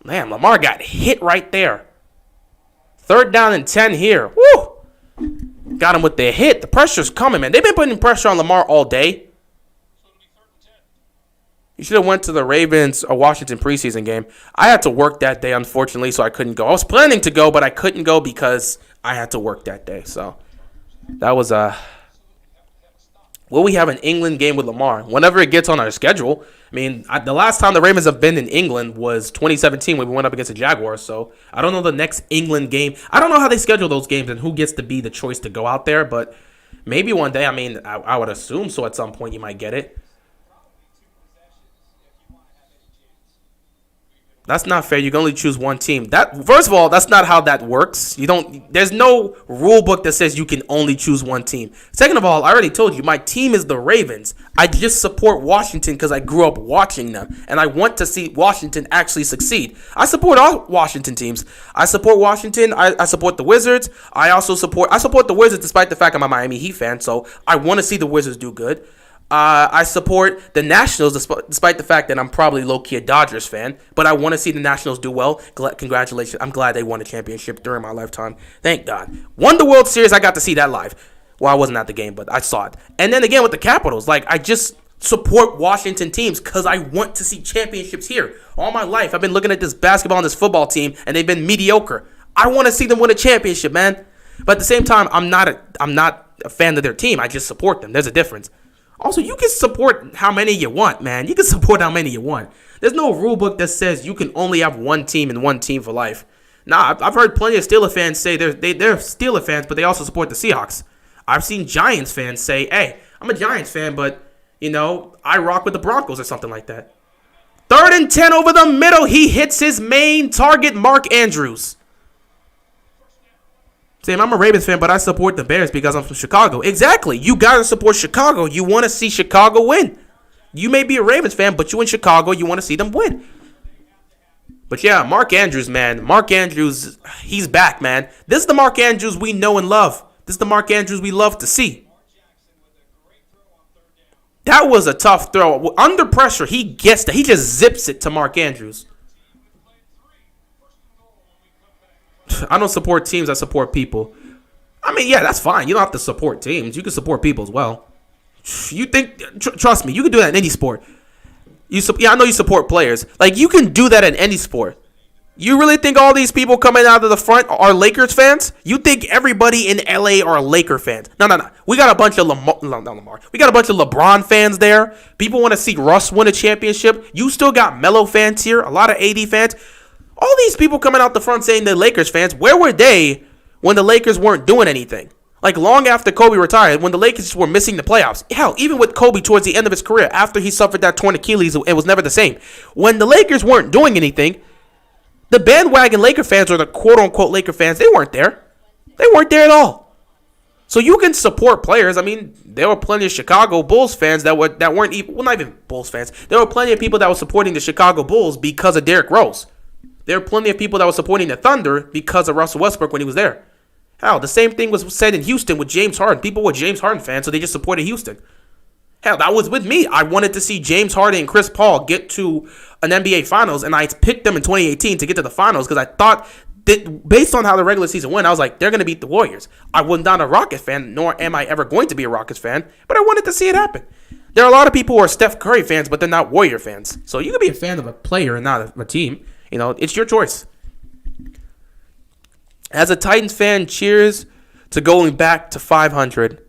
Man, Lamar got hit right there. 3rd down and 10 here. Woo! Got him with the hit. The pressure's coming, man. They've been putting pressure on Lamar all day. You should have went to the Ravens or Washington preseason game. I had to work that day, unfortunately, so I couldn't go. I was planning to go, but I couldn't go because I had to work that day. So that was will we have an England game with Lamar? Whenever it gets on our schedule. I mean, the last time the Ravens have been in England was 2017 when we went up against the Jaguars. So I don't know the next England game. I don't know how they schedule those games and who gets to be the choice to go out there, but maybe one day. I mean, I would assume so at some point you might get it. That's not fair. You can only choose one team. That first of all, that's not how that works. You don't. There's no rule book that says you can only choose one team. Second of all, I already told you my team is the Ravens. I just support Washington because I grew up watching them, and I want to see Washington actually succeed. I support all Washington teams. I support Washington. I support the Wizards. I support the Wizards despite the fact I'm a Miami Heat fan. So I want to see the Wizards do good. I support the Nationals despite the fact that I'm probably low-key a Dodgers fan, but I want to see the Nationals do well. Congratulations. I'm glad they won a championship during my lifetime. Thank God. Won the World Series. I got to see that live. Well, I wasn't at the game, but I saw it. And then again with the Capitals, like I just support Washington teams because I want to see championships here. All my life, I've been looking at this basketball and this football team, and they've been mediocre. I want to see them win a championship, man. But at the same time, I'm not a fan of their team. I just support them. There's a difference. Also, you can support how many you want, man. You can support how many you want. There's no rule book that says you can only have one team and one team for life. Nah, I've heard plenty of Steelers fans say they're Steelers fans, but they also support the Seahawks. I've seen Giants fans say, hey, I'm a Giants fan, but, I rock with the Broncos or something like that. 3rd and 10 over the middle. He hits his main target, Mark Andrews. Sam, I'm a Ravens fan, but I support the Bears because I'm from Chicago. Exactly. You got to support Chicago. You want to see Chicago win. You may be a Ravens fan, but you in Chicago, you want to see them win. But yeah, Mark Andrews, man. Mark Andrews, he's back, man. This is the Mark Andrews we know and love. This is the Mark Andrews we love to see. That was a tough throw. Under pressure, he gets that. He just zips it to Mark Andrews. I don't support teams. I support people. I mean, yeah, that's fine. You don't have to support teams. You can support people as well. You think? Trust me, you can do that in any sport. I know you support players. Like you can do that in any sport. You really think all these people coming out of the front are Lakers fans? You think everybody in LA are Laker fans? No. We got a bunch of Lamar. We got a bunch of LeBron fans there. People want to see Russ win a championship. You still got Melo fans here. A lot of AD fans. All these people coming out the front saying they're Lakers fans, where were they when the Lakers weren't doing anything? Like long after Kobe retired, when the Lakers were missing the playoffs. Hell, even with Kobe towards the end of his career, after he suffered that torn Achilles, it was never the same. When the Lakers weren't doing anything, the bandwagon Laker fans or the quote-unquote Laker fans, they weren't there. They weren't there at all. So you can support players. I mean, there were plenty of Chicago Bulls fans that weren't even, well, not even Bulls fans. There were plenty of people that were supporting the Chicago Bulls because of Derrick Rose. There were plenty of people that were supporting the Thunder because of Russell Westbrook when he was there. Hell, the same thing was said in Houston with James Harden. People were James Harden fans, so they just supported Houston. Hell, that was with me. I wanted to see James Harden and Chris Paul get to an NBA Finals, and I picked them in 2018 to get to the Finals because I thought that based on how the regular season went, I was like, they're going to beat the Warriors. I was not a Rockets fan, nor am I ever going to be a Rockets fan, but I wanted to see it happen. There are a lot of people who are Steph Curry fans, but they're not Warrior fans. So you can be a fan of a player and not a team. It's your choice. As a Titans fan, cheers to going back to 500.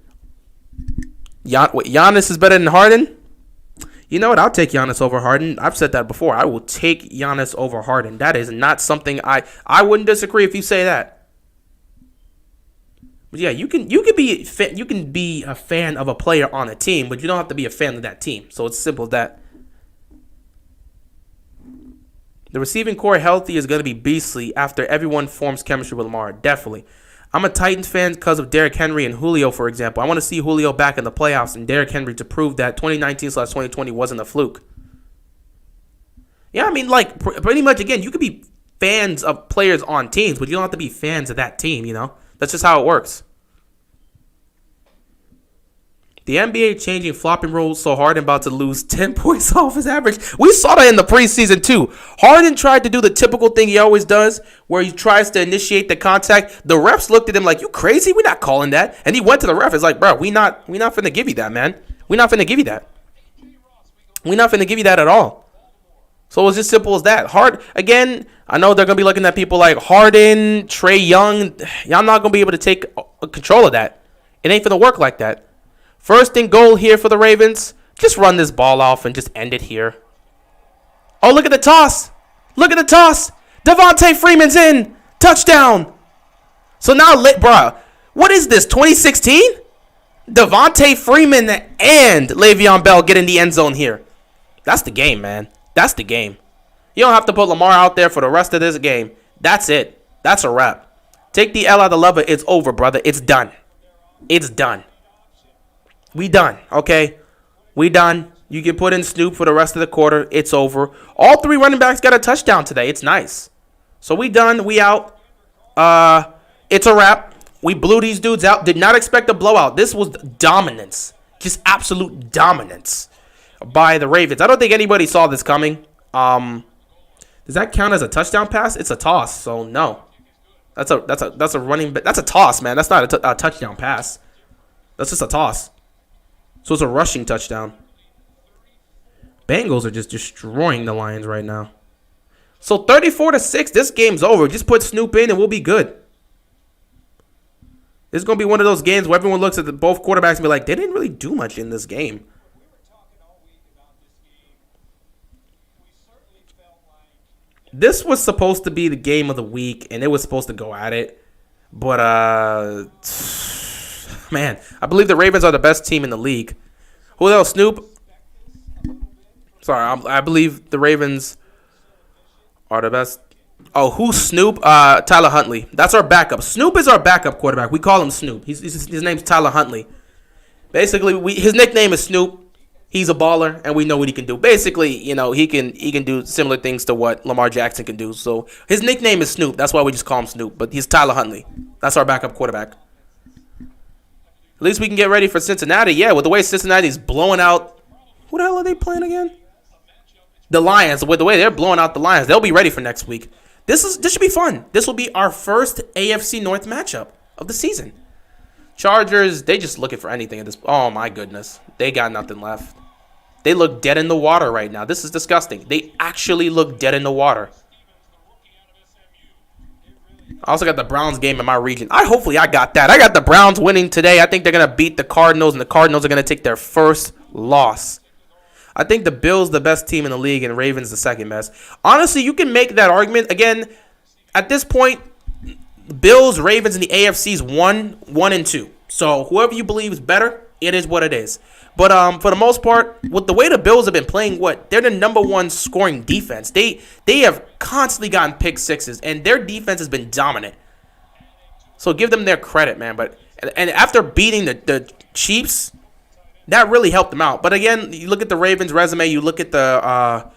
Giannis is better than Harden? You know what? I'll take Giannis over Harden. I've said that before. I will take Giannis over Harden. That is not something I wouldn't disagree if you say that. Yeah, you can be a fan of a player on a team, but you don't have to be a fan of that team. So it's simple as that. The receiving core healthy is going to be beastly after everyone forms chemistry with Lamar. Definitely. I'm a Titans fan because of Derrick Henry and Julio, for example. I want to see Julio back in the playoffs and Derrick Henry to prove that 2019/2020 wasn't a fluke. Yeah, I mean, like, pretty much, again, you could be fans of players on teams, but you don't have to be fans of that team, you know? That's just how it works. The NBA changing flopping rules so Harden about to lose 10 points off his average. We saw that in the preseason too. Harden tried to do the typical thing he always does where he tries to initiate the contact. The refs looked at him like, you crazy? We're not calling that. And he went to the ref. It's like, bro, we not finna give you that, man. We not finna give you that. We not finna give you that at all. So it was just simple as that. Again, I know they're going to be looking at people like Harden, Trae Young. Y'all not going to be able to take control of that. It ain't finna work like that. First and goal here for the Ravens. Just run this ball off and just end it here. Oh, look at the toss. Look at the toss. Devontae Freeman's in. Touchdown. So now, bruh, what is this, 2016? Devontae Freeman and Le'Veon Bell get in the end zone here. That's the game, man. That's the game. You don't have to put Lamar out there for the rest of this game. That's it. That's a wrap. Take the L out of the lover. It's over, brother. It's done. It's done. We done, okay? We done. You can put in Snoop for the rest of the quarter. It's over. All three running backs got a touchdown today. It's nice. So we done. We out. It's a wrap. We blew these dudes out. Did not expect a blowout. This was dominance. Just absolute dominance by the Ravens. I don't think anybody saw this coming. Does that count as a touchdown pass? It's a toss, so no. That's a running. That's a toss, man. That's not a touchdown pass. That's just a toss. So it's a rushing touchdown. Bengals are just destroying the Lions right now. So 34-6, this game's over. Just put Snoop in and we'll be good. This is going to be one of those games where everyone looks at both quarterbacks and be like, they didn't really do much in this game. This was supposed to be the game of the week, and it was supposed to go at it. But, man, I believe the Ravens are the best team in the league. Who else? Snoop? Sorry, I believe the Ravens are the best. Oh, who's Snoop? Tyler Huntley. That's our backup. Snoop is our backup quarterback. We call him Snoop. His name's Tyler Huntley. Basically, his nickname is Snoop. He's a baller, and we know what he can do. Basically, you know, he can do similar things to what Lamar Jackson can do. So his nickname is Snoop. That's why we just call him Snoop. But he's Tyler Huntley. That's our backup quarterback. At least we can get ready for Cincinnati. Yeah, with the way Cincinnati's blowing out. Who the hell are they playing again? The Lions. With the way they're blowing out the Lions, they'll be ready for next week. This should be fun. This will be our first AFC North matchup of the season. Chargers, they just looking for anything at this. Oh my goodness, they got nothing left. They look dead in the water right now. This is disgusting. They actually look dead in the water. I also got the Browns game in my region. Hopefully I got that. I got the Browns winning today. I think they're going to beat the Cardinals, and the Cardinals are going to take their first loss. I think the Bills the best team in the league, and Ravens the second best. Honestly, you can make that argument. Again, at this point, Bills, Ravens, and the AFC's 1 and 2. So whoever you believe is better, it is what it is. But for the most part, with the way the Bills have been playing, they're the number one scoring defense. They have constantly gotten pick sixes, and their defense has been dominant. So give them their credit, man. And after beating the Chiefs, that really helped them out. But again, you look at the Ravens' resume, you look at the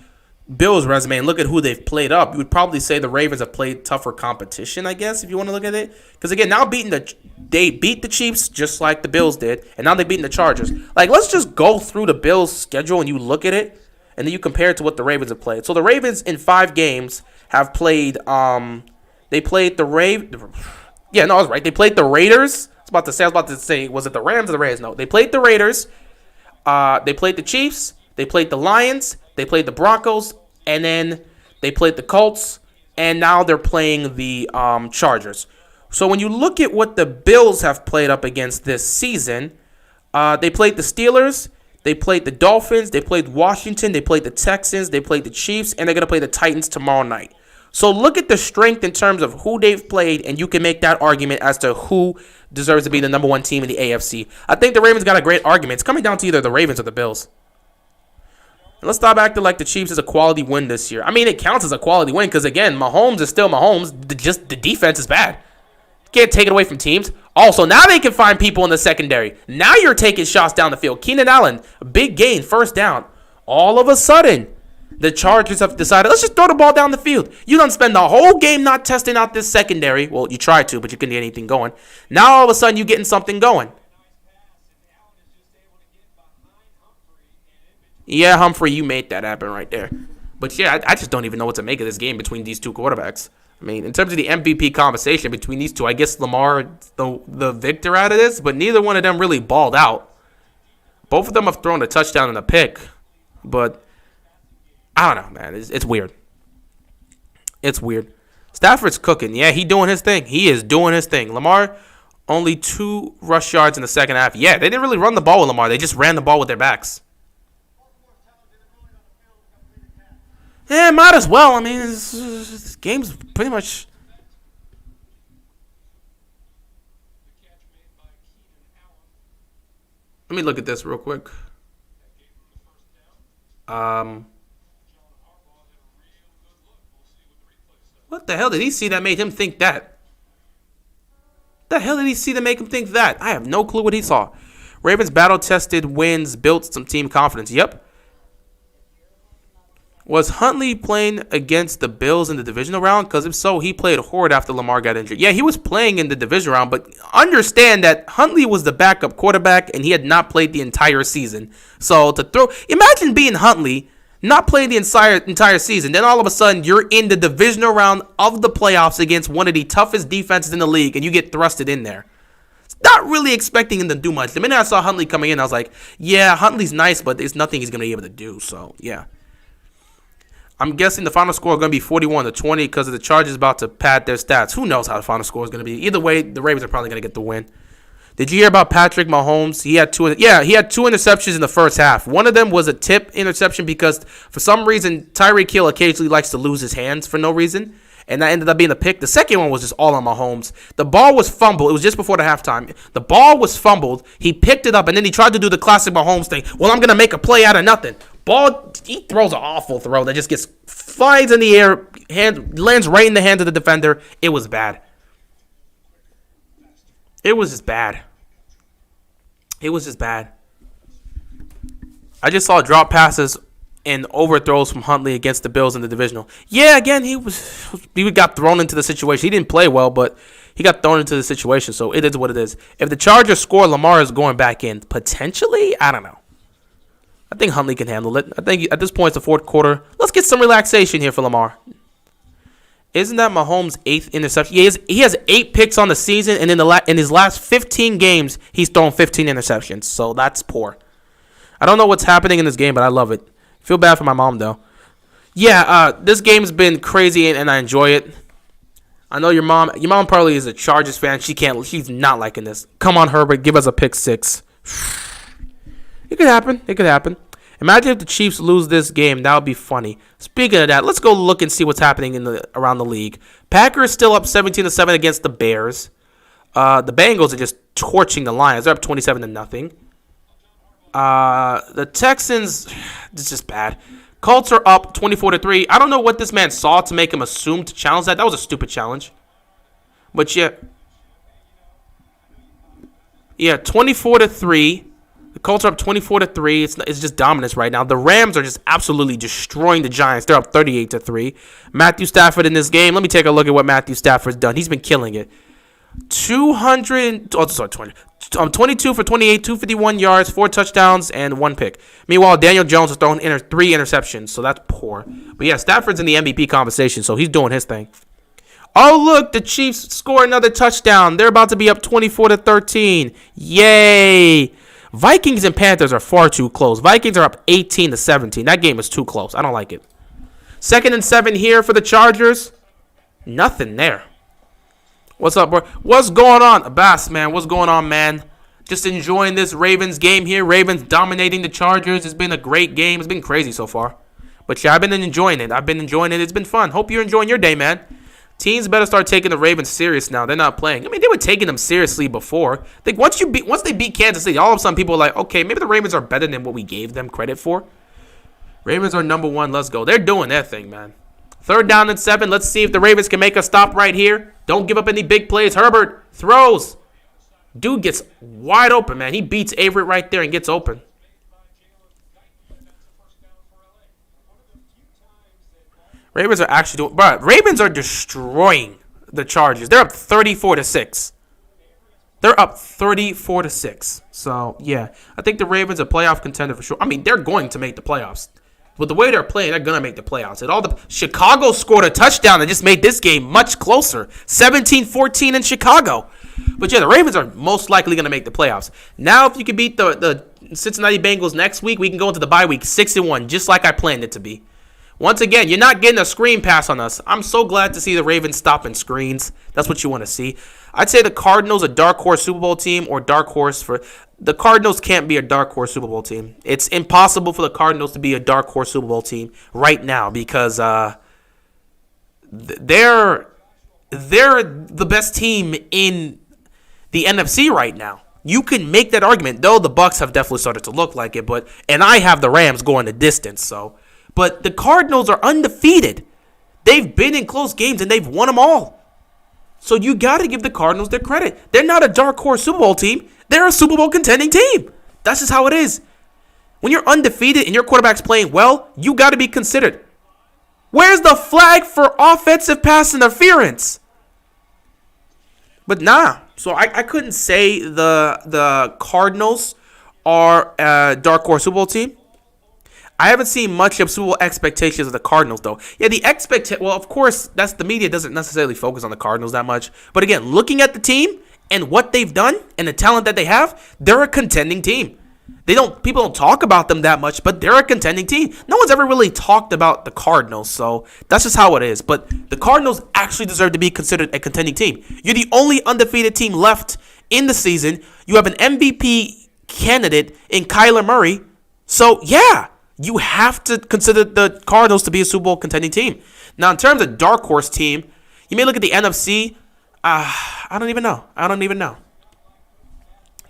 Bills' resume, and look at who they've played up. You would probably say the Ravens have played tougher competition, I guess, if you want to look at it. Because again, now they beat the Chiefs just like the Bills did, and now they're beating the Chargers. Like, let's just go through the Bills' schedule and you look at it, and then you compare it to what the Ravens have played. So the Ravens in 5 games have played. They played the Yeah, no, I was right. They played the Raiders. I was about to say, was it the Rams or the Raiders? No, they played the Raiders. They played the Chiefs. They played the Lions. They played the Broncos, and then they played the Colts, and now they're playing the Chargers. So when you look at what the Bills have played up against this season, they played the Steelers, they played the Dolphins, they played Washington, they played the Texans, they played the Chiefs, and they're going to play the Titans tomorrow night. So look at the strength in terms of who they've played, and you can make that argument as to who deserves to be the number one team in the AFC. I think the Ravens got a great argument. It's coming down to either the Ravens or the Bills. And let's stop acting like the Chiefs is a quality win this year. I mean, it counts as a quality win because, again, Mahomes is still Mahomes. Just the defense is bad. Can't take it away from teams. Also, now they can find people in the secondary. Now you're taking shots down the field. Keenan Allen, big gain, first down. All of a sudden, the Chargers have decided, let's just throw the ball down the field. You don't spend the whole game not testing out this secondary. Well, you tried to, but you couldn't get anything going. Now, all of a sudden, you're getting something going. Yeah, Humphrey, you made that happen right there. But, yeah, I just don't even know what to make of this game between these two quarterbacks. I mean, in terms of the MVP conversation between these two, I guess Lamar the victor out of this, but neither one of them really balled out. Both of them have thrown a touchdown and a pick, but I don't know, man. It's weird. It's weird. Stafford's cooking. Yeah, he doing his thing. He is doing his thing. Lamar, only 2 rush yards in the second half. Yeah, they didn't really run the ball with Lamar. They just ran the ball with their backs. Yeah, might as well. I mean, this game's pretty much. Let me look at this real quick. What the hell did he see that made him think that? The hell did he see that make him think that? I have no clue what he saw. Ravens battle-tested wins built some team confidence. Yep. Was Huntley playing against the Bills in the divisional round? Because if so, he played horrid after Lamar got injured. Yeah, he was playing in the divisional round, but understand that Huntley was the backup quarterback, and he had not played the entire season. So imagine being Huntley, not playing the entire season, then all of a sudden you're in the divisional round of the playoffs against one of the toughest defenses in the league, and you get thrusted in there. Not really expecting him to do much. The minute I saw Huntley coming in, I was like, yeah, Huntley's nice, but there's nothing he's going to be able to do. So, yeah. I'm guessing the final score is going to be 41-20 because of the Chargers about to pad their stats. Who knows how the final score is going to be? Either way, the Ravens are probably going to get the win. Did you hear about Patrick Mahomes? He had 2 interceptions in the first half. One of them was a tip interception because for some reason Tyreek Hill occasionally likes to lose his hands for no reason, and that ended up being a pick. The second one was just all on Mahomes. The ball was fumbled. It was just before the halftime. The ball was fumbled. He picked it up, and then he tried to do the classic Mahomes thing. Well, I'm going to make a play out of nothing. Ball, he throws an awful throw that just flies in the air, lands right in the hands of the defender. It was bad. It was just bad. It was just bad. I just saw drop passes and overthrows from Huntley against the Bills in the divisional. Yeah, again, he got thrown into the situation. He didn't play well, but he got thrown into the situation, so it is what it is. If the Chargers score, Lamar is going back in. Potentially? I don't know. I think Huntley can handle it. I think at this point, it's the fourth quarter. Let's get some relaxation here for Lamar. Isn't that Mahomes' 8th interception? He has 8 picks on the season, and in his last 15 games, he's thrown 15 interceptions. So that's poor. I don't know what's happening in this game, but I love it. Feel bad for my mom, though. Yeah, this game's been crazy, and I enjoy it. I know your mom probably is a Chargers fan. She's not liking this. Come on, Herbert, give us a pick 6. It could happen. Imagine if the Chiefs lose this game. That would be funny. Speaking of that, let's go look and see what's happening around the league. Packers still up 17-7 against the Bears. The Bengals are just torching the Lions. They're up 27-0. The Texans, it's just bad. Colts are up 24-3. I don't know what this man saw to make him assume to challenge that. That was a stupid challenge. But yeah, 24-3. The Colts are up 24-3. It's just dominance right now. The Rams are just absolutely destroying the Giants. They're up 38-3. Matthew Stafford in this game. Let me take a look at what Matthew Stafford's done. He's been killing it. 22 for 28, 251 yards, 4 touchdowns, and 1 pick. Meanwhile, Daniel Jones has thrown 3 interceptions, so that's poor. But yeah, Stafford's in the MVP conversation, so he's doing his thing. Oh, look, the Chiefs score another touchdown. They're about to be up 24-13. Yay! Vikings and Panthers are far too close. Vikings are up 18-17. That game is too close. I don't like it. 2nd and 7 here for the Chargers. Nothing there. What's up, bro? What's going on? Abbas, man. What's going on, man? Just enjoying this Ravens game here. Ravens dominating the Chargers. It's been a great game. It's been crazy so far. But yeah, I've been enjoying it. It's been fun. Hope you're enjoying your day, man. Teams better start taking the Ravens serious now. They're not playing. I mean, they were taking them seriously before. I think once they beat Kansas City, all of a sudden people are like, okay, maybe the Ravens are better than what we gave them credit for. Ravens are number one. Let's go. They're doing their thing, man. 3rd down and 7. Let's see if the Ravens can make a stop right here. Don't give up any big plays. Herbert throws. Dude gets wide open, man. He beats Avery right there and gets open. Ravens are actually doing, bro. Ravens are destroying the Chargers. They're up 34-6. They're up 34-6. So yeah, I think the Ravens are playoff contender for sure. I mean, they're going to make the playoffs. With the way they're playing, they're gonna make the playoffs. Chicago scored a touchdown that just made this game much closer. 17-14 in Chicago. But yeah, the Ravens are most likely gonna make the playoffs. Now, if you can beat the Cincinnati Bengals next week, we can go into the bye week 6-1, just like I planned it to be. Once again, you're not getting a screen pass on us. I'm so glad to see the Ravens stopping screens. That's what you want to see. I'd say the Cardinals a dark horse Super Bowl team or dark horse for... The Cardinals can't be a dark horse Super Bowl team. It's impossible for the Cardinals to be a dark horse Super Bowl team right now because they're the best team in the NFC right now. You can make that argument, though the Bucs have definitely started to look like it, and I have the Rams going the distance, so... But the Cardinals are undefeated. They've been in close games, and they've won them all. So you got to give the Cardinals their credit. They're not a dark horse Super Bowl team. They're a Super Bowl contending team. That's just how it is. When you're undefeated and your quarterback's playing well, you got to be considered. Where's the flag for offensive pass interference? But nah. So I couldn't say the Cardinals are a dark horse Super Bowl team. I haven't seen much of Super Bowl expectations of the Cardinals, though. Yeah, well, of course, that's the media doesn't necessarily focus on the Cardinals that much. But again, looking at the team and what they've done and the talent that they have, they're a contending team. People don't talk about them that much, but they're a contending team. No one's ever really talked about the Cardinals, so that's just how it is. But the Cardinals actually deserve to be considered a contending team. You're the only undefeated team left in the season. You have an MVP candidate in Kyler Murray. So, yeah. You have to consider the Cardinals to be a Super Bowl contending team. Now, in terms of dark horse team, you may look at the NFC. I don't even know.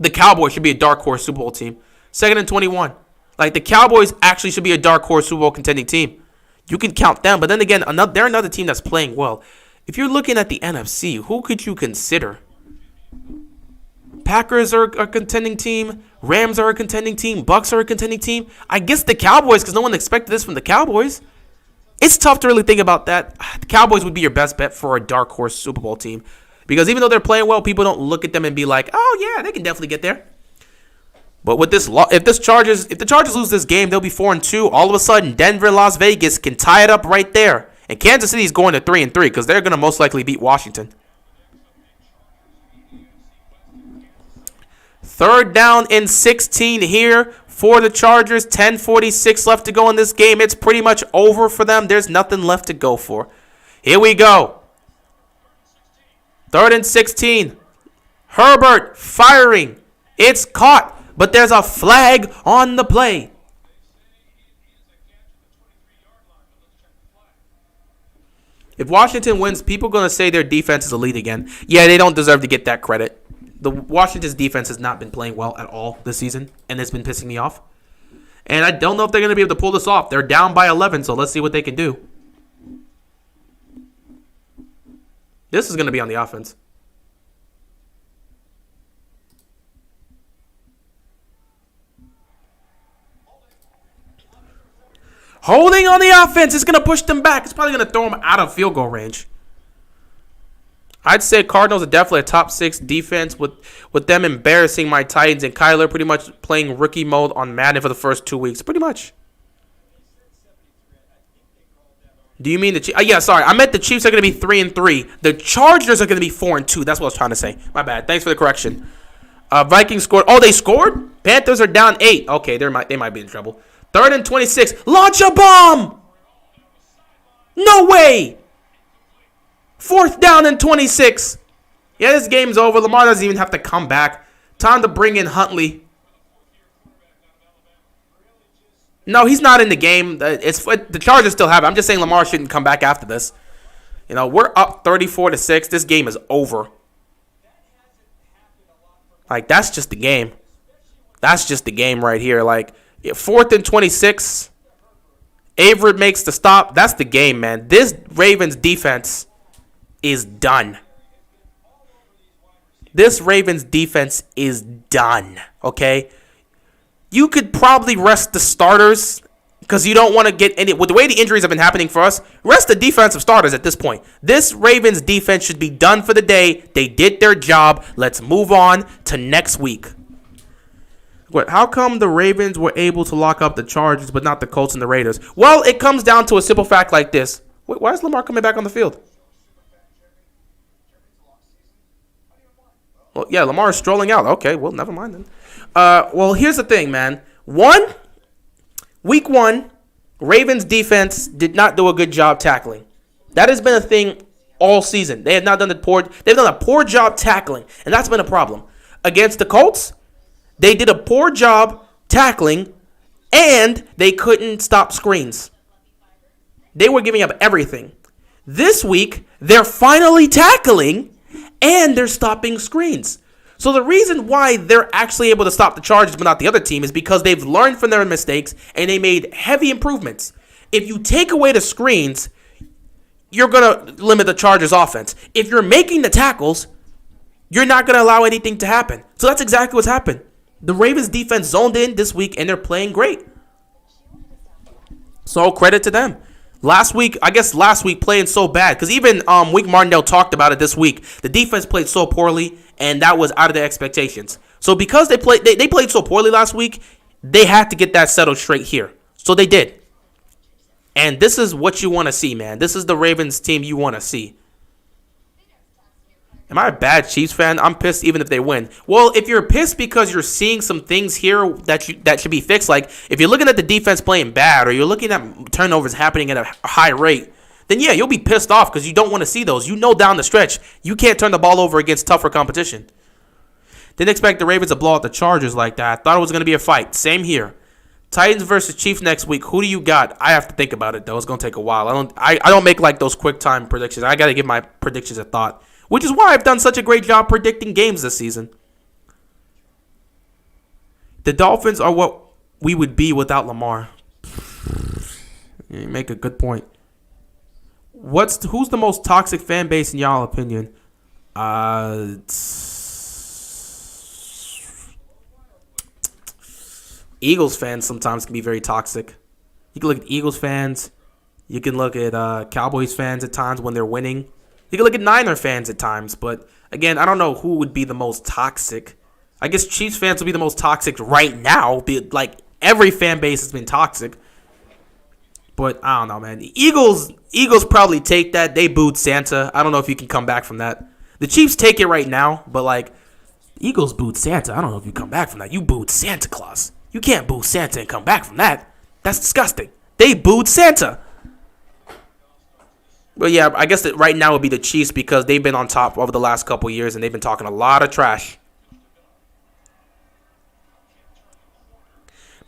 The Cowboys should be a dark horse Super Bowl team. 2nd and 21. Like, the Cowboys actually should be a dark horse Super Bowl contending team. You can count them. But then again, they're another team that's playing well. If you're looking at the NFC, who could you consider? Packers are a contending team. Rams are a contending team. Bucks are a contending team. I guess the Cowboys, because no one expected this from the Cowboys. It's tough to really think about that. The Cowboys would be your best bet for a dark horse Super Bowl team. Because even though they're playing well, people don't look at them and be like, oh, yeah, they can definitely get there. But with this, if the Chargers lose this game, they'll be 4-2. All of a sudden, Denver, Las Vegas can tie it up right there. And Kansas City is going to 3-3 because they're going to most likely beat Washington. 3rd down and 16 here for the Chargers. 10:46 left to go in this game. It's pretty much over for them. There's nothing left to go for. Here we go. 3rd and 16. Herbert firing. It's caught, but there's a flag on the play. If Washington wins, people are going to say their defense is elite again. Yeah, they don't deserve to get that credit. The Washington's defense has not been playing well at all this season, and it's been pissing me off. And I don't know if they're going to be able to pull this off. They're down by 11, so let's see what they can do. This is going to be on the offense. Holding on the offense is going to push them back. It's probably going to throw them out of field goal range. I'd say Cardinals are definitely a top 6 defense with them embarrassing my Titans and Kyler pretty much playing rookie mode on Madden for the first 2 weeks. Pretty much. Do you mean the Chiefs? Yeah, sorry. I meant the Chiefs are going to be 3-3. The Chargers are going to be 4-2. That's what I was trying to say. My bad. Thanks for the correction. Vikings scored. Oh, they scored? Panthers are down 8. Okay, they might be in trouble. 3rd and 26. Launch a bomb! No way! 4th down and 26. Yeah, this game's over. Lamar doesn't even have to come back. Time to bring in Huntley. No, he's not in the game. It's the Chargers still have it. I'm just saying Lamar shouldn't come back after this. You know, we're up 34-6. This game is over. Like, that's just the game. That's just the game right here. Like, 4th and 26. Averett makes the stop. That's the game, man. This Ravens defense is done. This Ravens defense is done, okay? You could probably rest the starters because you don't want to get any. With the way the injuries have been happening for us, rest the defensive starters at this point. This Ravens defense should be done for the day. They did their job. Let's move on to next week. What? How come the Ravens were able to lock up the Chargers but not the Colts and the Raiders? Well, it comes down to a simple fact like this. Wait, why is Lamar coming back on the field? Well, yeah, Lamar is strolling out. Okay, well, never mind then. Well, here's the thing, man. Week 1, Ravens defense did not do a good job tackling. That has been a thing all season. They have not done they've done a poor job tackling, and that's been a problem. Against the Colts, they did a poor job tackling, and they couldn't stop screens. They were giving up everything. This week, they're finally tackling, and they're stopping screens. So the reason why they're actually able to stop the Chargers but not the other team is because they've learned from their mistakes, and they made heavy improvements. If you take away the screens, you're going to limit the Chargers' offense. If you're making the tackles, you're not going to allow anything to happen. So that's exactly what's happened. The Ravens defense zoned in this week, and they're playing great. So credit to them. Last week playing so bad, because even Wink Martindale talked about it this week. The defense played so poorly, and that was out of their expectations. So because they played so poorly last week, they had to get that settled straight here. So they did. And this is what you want to see, man. This is the Ravens team you want to see. Am I a bad Chiefs fan? I'm pissed even if they win. Well, if you're pissed because you're seeing some things here that should be fixed, like if you're looking at the defense playing bad or you're looking at turnovers happening at a high rate, then yeah, you'll be pissed off because you don't want to see those. You know down the stretch, you can't turn the ball over against tougher competition. Didn't expect the Ravens to blow out the Chargers like that. Thought it was going to be a fight. Same here. Titans versus Chiefs next week. Who do you got? I have to think about it, though. It's going to take a while. I don't make like those quick time predictions. I got to give my predictions a thought. Which is why I've done such a great job predicting games this season. The Dolphins are what we would be without Lamar. You make a good point. Who's the most toxic fan base in y'all opinion? Eagles fans sometimes can be very toxic. You can look at Eagles fans. You can look at Cowboys fans at times when they're winning. You can look at Niner fans at times, but again, I don't know who would be the most toxic. I guess Chiefs fans would be the most toxic right now. Like every fan base has been toxic, but I don't know, man. The Eagles probably take that. They booed Santa. I don't know if you can come back from that. The Chiefs take it right now, but like the Eagles booed Santa. I don't know if you come back from that. You booed Santa Claus. You can't boo Santa and come back from that. That's disgusting. They booed Santa. Well, yeah, I guess that right now would be the Chiefs because they've been on top over the last couple years and they've been talking a lot of trash.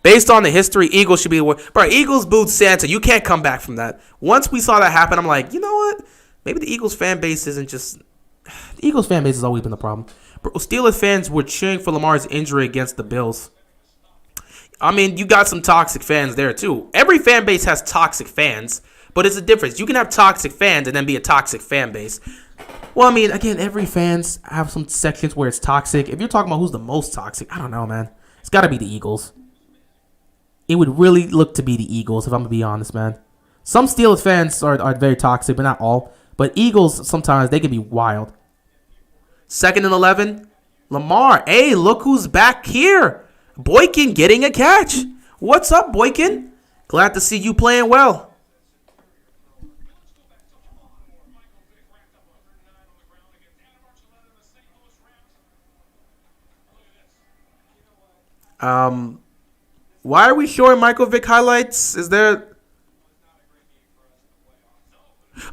Based on the history, Eagles should be the bro. Eagles booed Santa. You can't come back from that. Once we saw that happen, I'm like, you know what? Maybe the Eagles fan base isn't just. The Eagles fan base has always been the problem. Bro, Steelers fans were cheering for Lamar's injury against the Bills. I mean, you got some toxic fans there too. Every fan base has toxic fans. But it's a difference. You can have toxic fans and then be a toxic fan base. Well, I mean, again, every fans have some sections where it's toxic. If you're talking about who's the most toxic, I don't know, man. It's got to be the Eagles. It would really look to be the Eagles, if I'm going to be honest, man. Some Steelers fans are very toxic, but not all. But Eagles, sometimes, they can be wild. 2nd and 11. Lamar. Hey, look who's back here. Boykin getting a catch. What's up, Boykin? Glad to see you playing well. Why are we showing Michael Vick highlights? Is there?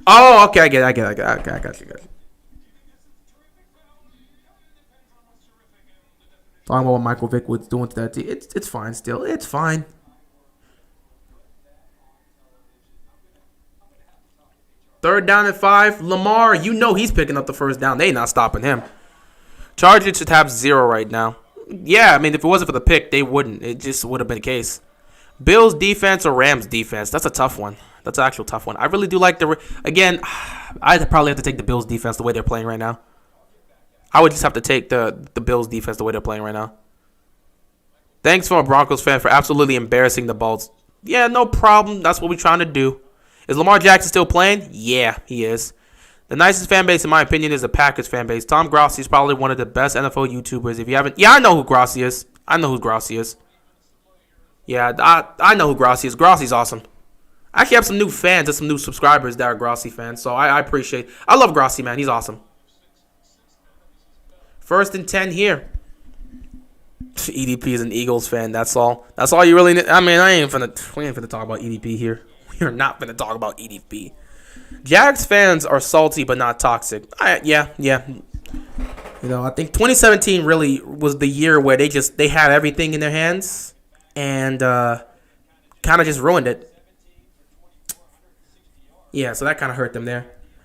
Oh, okay, I get it. Okay, I got you. Talking about what Michael Vick was doing to that team. It's fine still. It's fine. Third down and 5. Lamar, you know he's picking up the first down. They not stopping him. Chargers should have 0 right now. Yeah, I mean, if it wasn't for the pick, they wouldn't. It just would have been the case. Bills defense or Rams defense? That's a tough one. That's an actual tough one. I really do like the... Again, I'd probably have to take the Bills defense the way they're playing right now. I would just have to take the Bills defense the way they're playing right now. Thanks from a Broncos fan for absolutely embarrassing the Bolts. Yeah, no problem. That's what we're trying to do. Is Lamar Jackson still playing? Yeah, he is. The nicest fan base, in my opinion, is the Packers fan base. Tom Grossi is probably one of the best NFL YouTubers. If you haven't... Yeah, I know who Grossi is. I know who Grossi is. Yeah, I know who Grossi is. Grossi's awesome. I actually have some new fans and some new subscribers that are Grossi fans, so I appreciate... I love Grossi, man. He's awesome. 1st and 10 here. EDP is an Eagles fan. That's all. That's all you really need. I mean, we ain't finna talk about EDP here. We are not finna talk about EDP. Jags fans are salty but not toxic. Yeah. You know, I think 2017 really was the year where they had everything in their hands and kind of just ruined it. Yeah, so that kind of hurt them there.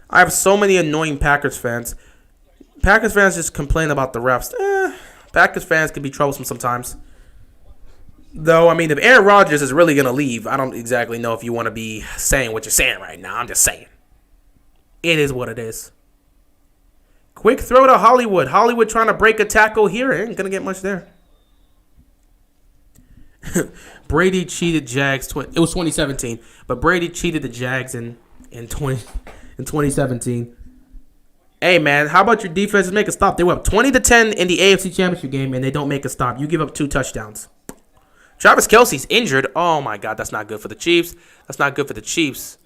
I have so many annoying Packers fans. Packers fans just complain about the refs. Packers fans can be troublesome sometimes. Though, I mean, if Aaron Rodgers is really going to leave, I don't exactly know if you want to be saying what you're saying right now. I'm just saying. It is what it is. Quick throw to Hollywood. Hollywood trying to break a tackle here. Ain't going to get much there. Brady cheated Jags. It was 2017. But Brady cheated the Jags in 2017. Hey, man, how about your defenses make a stop? They were up 20-10 in the AFC Championship game, and they don't make a stop. You give up 2 touchdowns. Travis Kelce's injured. Oh, my God, that's not good for the Chiefs. That's not good for the Chiefs.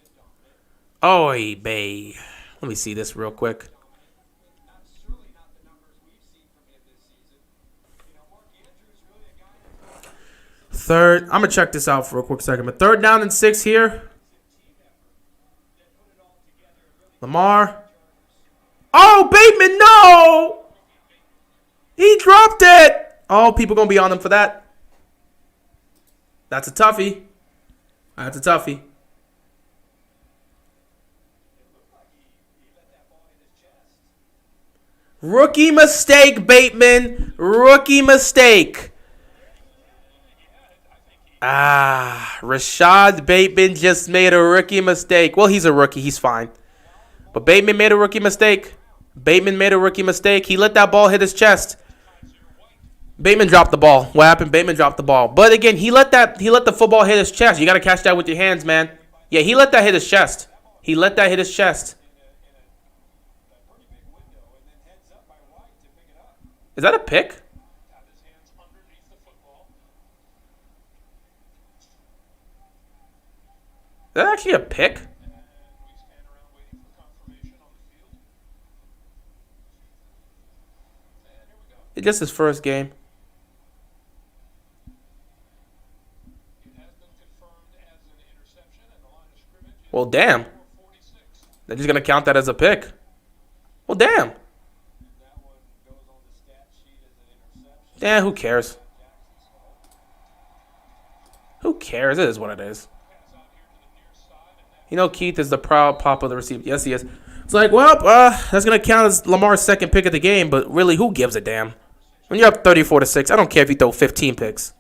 Oy, bay. Let me see this real quick. Third, I'm going to check this out for a quick second. But 3rd down and 6 here. Lamar. Oh, Bateman, no! He dropped it! Oh, people going to be on him for that. That's a toughie. That's a toughie. Rookie mistake, Bateman. Rookie mistake. Rashad Bateman just made a rookie mistake. Well, he's a rookie. He's fine. But Bateman made a rookie mistake. Bateman made a rookie mistake. He let that ball hit his chest. Bateman dropped the ball. What happened? Bateman dropped the ball. But again, he let the football hit his chest. You got to catch that with your hands, man. Yeah, he let that hit his chest. He let that hit his chest. Is that a pick? Is that actually a pick? It's just his first game. Well, damn. They're just going to count that as a pick. Well, damn. Yeah, who cares? Who cares? It is what it is. You know Keith is the proud papa of the receiver. Yes, he is. It's like, well, that's going to count as Lamar's second pick of the game, but really, who gives a damn? When you're up 34-6, I don't care if you throw 15 picks.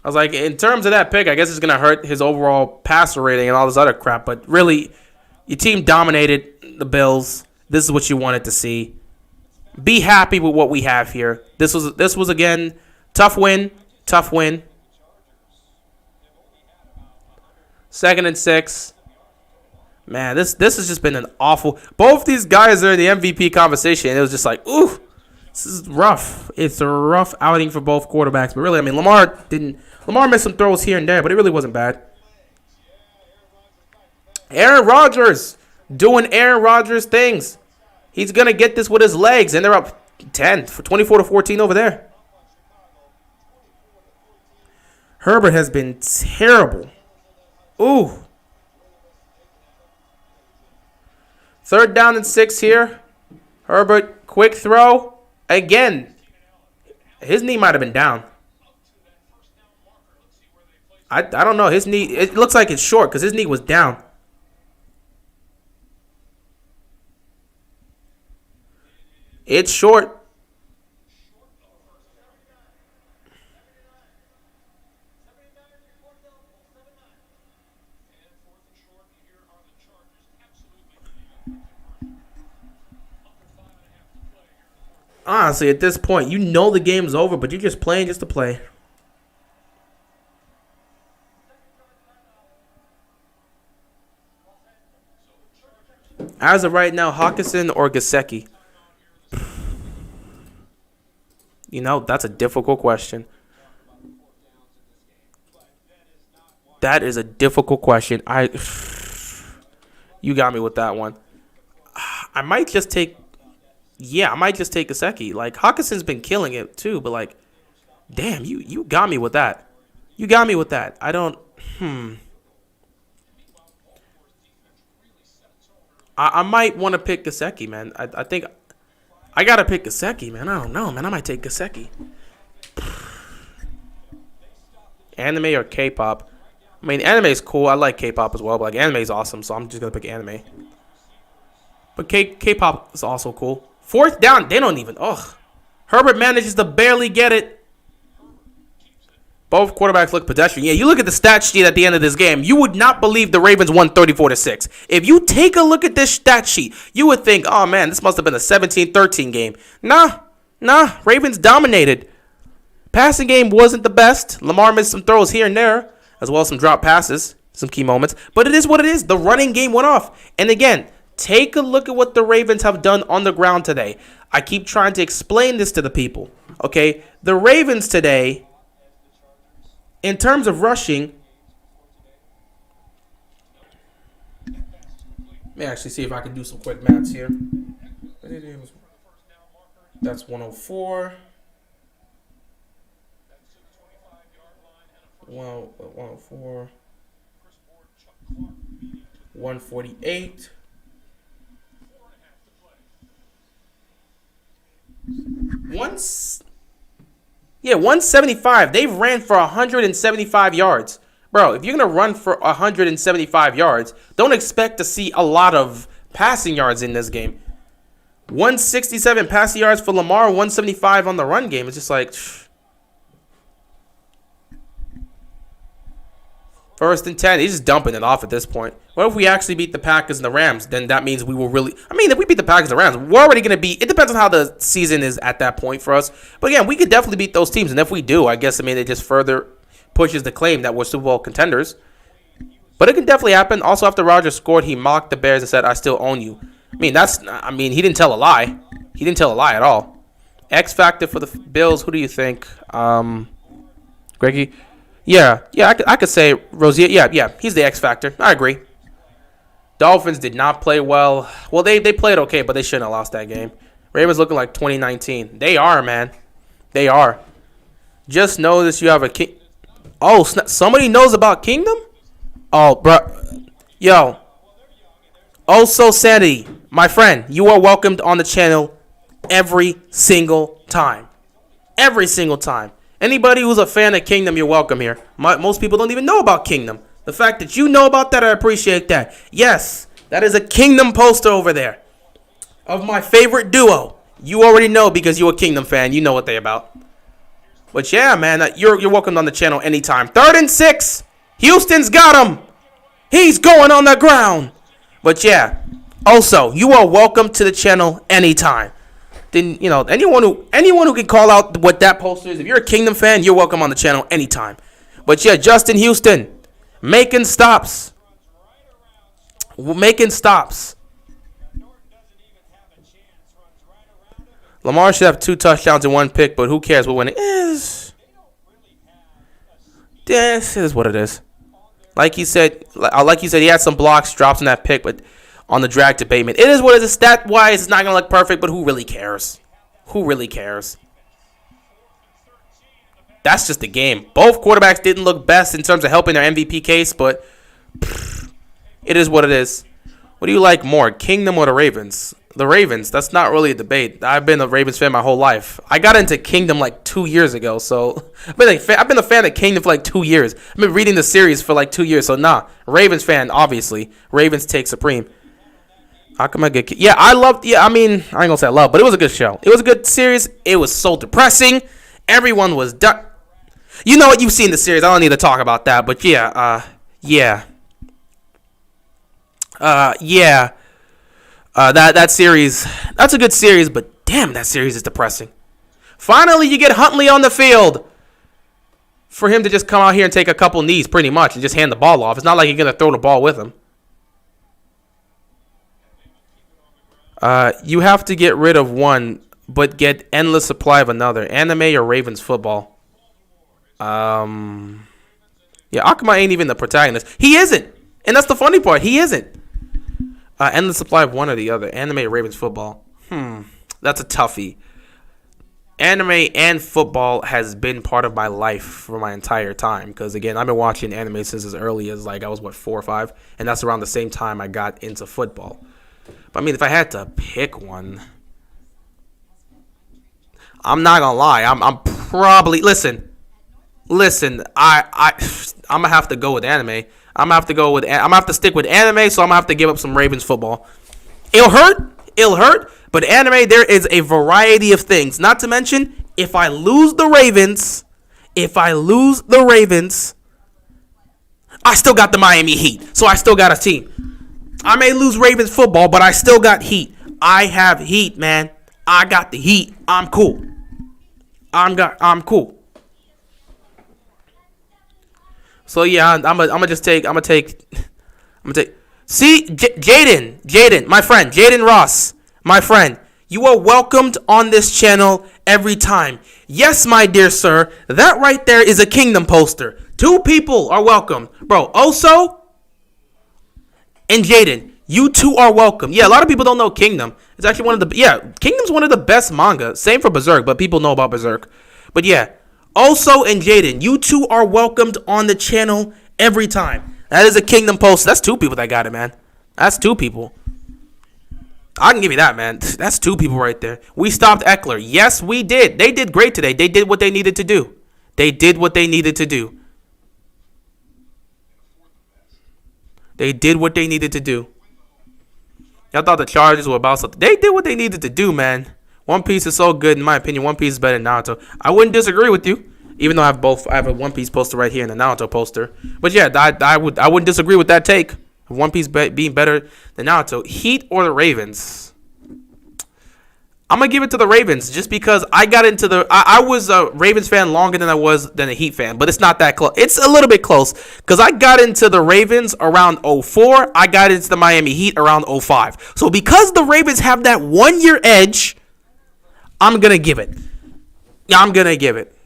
I was like, in terms of that pick, I guess it's going to hurt his overall passer rating and all this other crap, but really, your team dominated the Bills. This is what you wanted to see. Be happy with what we have here. This was again, tough win. 2nd and 6. Man, this has just been an awful... Both these guys are in the MVP conversation. It was just like, ooh, this is rough. It's a rough outing for both quarterbacks. But really, I mean, Lamar missed some throws here and there, but it really wasn't bad. Aaron Rodgers doing Aaron Rodgers things. He's going to get this with his legs, and they're up 24-14 over there. Herbert has been terrible. Ooh. 3rd down and 6 here. Herbert, quick throw. Again, his knee might have been down. I don't know. His knee, it looks like it's short because his knee was down. It's short. Honestly, at this point, you know the game's over, but you're just playing just to play. As of right now, Hawkinson or Gesicki? You know, that's a difficult question. That is a difficult question. You got me with that one. I might just take Gesicki. Like, Hawkinson's been killing it too, but like, damn, you got me with that. You got me with that. I don't. I might want to pick Gesicki, man. I think I gotta pick Gesicki, man. I don't know, man. I might take Gesicki. Anime or K-pop? I mean, anime is cool. I like K-pop as well, but like anime is awesome, so I'm just gonna pick anime. But K-pop is also cool. Fourth down, they don't even. Ugh. Herbert manages to barely get it. Both quarterbacks look pedestrian. Yeah, you look at the stat sheet at the end of this game, you would not believe the Ravens won 34-6. If you take a look at this stat sheet, you would think, oh man, this must have been a 17-13 game. Nah, Ravens dominated. Passing game wasn't the best. Lamar missed some throws here and there, as well as some drop passes, some key moments. But it is what it is. The running game went off. And again, take a look at what the Ravens have done on the ground today. I keep trying to explain this to the people. Okay, the Ravens today, in terms of rushing, let me actually see if I can do some quick maths here. That's 104. 104. 148. Once. Yeah, 175. They've ran for 175 yards. Bro, if you're going to run for 175 yards, don't expect to see a lot of passing yards in this game. 167 passing yards for Lamar, 175 on the run game. It's just like, first and 10. He's just dumping it off at this point. What if we actually beat the Packers and the Rams? Then that means we will really... I mean, if we beat the Packers and the Rams, we're already going to be... It depends on how the season is at that point for us. But again, we could definitely beat those teams. And if we do, I guess, it just further pushes the claim that we're Super Bowl contenders. But it can definitely happen. Also, after Rodgers scored, he mocked the Bears and said, I still own you. He didn't tell a lie. He didn't tell a lie at all. X factor for the Bills, who do you think? Greggy? Yeah, I could say Rozier. Yeah, he's the X factor. I agree. Dolphins did not play well. Well, they played okay, but they shouldn't have lost that game. Ravens looking like 2019. They are, man. They are. Just know this, you have a king. Oh, somebody knows about Kingdom? Oh, bro. Yo. Also, Sanity, my friend, you are welcomed on the channel every single time. Every single time. Anybody who's a fan of Kingdom, you're welcome here. Most people don't even know about Kingdom. The fact that you know about that, I appreciate that. Yes, that is a Kingdom poster over there of my favorite duo. You already know because you're a Kingdom fan. You know what they're about. But yeah, man, you're welcome on the channel anytime. 3rd and 6. Houston's got him. He's going on the ground. But yeah, also, you are welcome to the channel anytime. Then, anyone who can call out what that poster is, if you're a Kingdom fan, you're welcome on the channel anytime. But yeah, Justin Houston, making stops. Lamar should have 2 touchdowns and 1 pick, but who cares what winning is? This is what it is. Like he said, he had some blocks, drops in that pick, but on the drag to Bateman. It is what it is. Stat-wise, it's not going to look perfect, but who really cares? Who really cares? That's just the game. Both quarterbacks didn't look best in terms of helping their MVP case, but it is what it is. What do you like more, Kingdom or the Ravens? The Ravens. That's not really a debate. I've been a Ravens fan my whole life. I got into Kingdom like 2 years ago, so I've been a fan of Kingdom for like 2 years. I've been reading the series for like 2 years, so nah. Ravens fan, obviously. Ravens take supreme. How come I get? Yeah, I loved. Yeah, I mean, I ain't gonna say I love, but it was a good show. It was a good series. It was so depressing. Everyone was done. You know what? You've seen the series. I don't need to talk about that, but yeah, yeah. That series, that's a good series, but damn, that series is depressing. Finally, you get Huntley on the field for him to just come out here and take a couple knees, pretty much, and just hand the ball off. It's not like you're gonna throw the ball with him. You have to get rid of one, but get endless supply of another. Anime or Ravens football? Yeah, Akuma ain't even the protagonist. He isn't, and that's the funny part. He isn't. Endless supply of one or the other. Anime or Ravens football? That's a toughie. Anime and football has been part of my life for my entire time. Because, again, I've been watching anime since as early as, like, I was, 4 or 5? And that's around the same time I got into football. But, I mean, if I had to pick one, I'm not going to lie. I'm probably... Listen, I'm going to have to go with anime. I'm gonna have to stick with anime, so I'm gonna have to give up some Ravens football. It'll hurt, but anime, there is a variety of things. Not to mention, if I lose the Ravens, I still got the Miami Heat, so I still got a team. I may lose Ravens football, but I still got Heat. I have Heat, man. I got the Heat. I'm cool. I'm cool. So yeah, I'm gonna take. See, Jaden, my friend, Jaden Ross, my friend, you are welcomed on this channel every time. Yes, my dear sir, that right there is a Kingdom poster. 2 people are welcome, bro. Oso and Jaden, you 2 are welcome. Yeah, a lot of people don't know Kingdom. It's actually Kingdom's one of the best manga. Same for Berserk, but people know about Berserk. But yeah. Also, and Jaden, you 2 are welcomed on the channel every time. That is a Kingdom post. That's 2 people that got it, man. That's 2 people. I can give you that, man. That's 2 people right there. We stopped Eckler. Yes, we did. They did great today. They did what they needed to do. They did what they needed to do. Y'all thought the Chargers were about something. They did what they needed to do, man. One Piece is so good, in my opinion. One Piece is better than Naruto. I wouldn't disagree with you, even though I have a One Piece poster right here and a Naruto poster. But yeah, I wouldn't disagree with that take. One Piece being better than Naruto. Heat or the Ravens? I'm gonna give it to the Ravens just because I got into I was a Ravens fan longer than I was a Heat fan, but it's not that close. It's a little bit close because I got into the Ravens around 04. I got into the Miami Heat around 05. So because the Ravens have that 1 year edge, I'm going to give it. Yeah, I'm going to give it.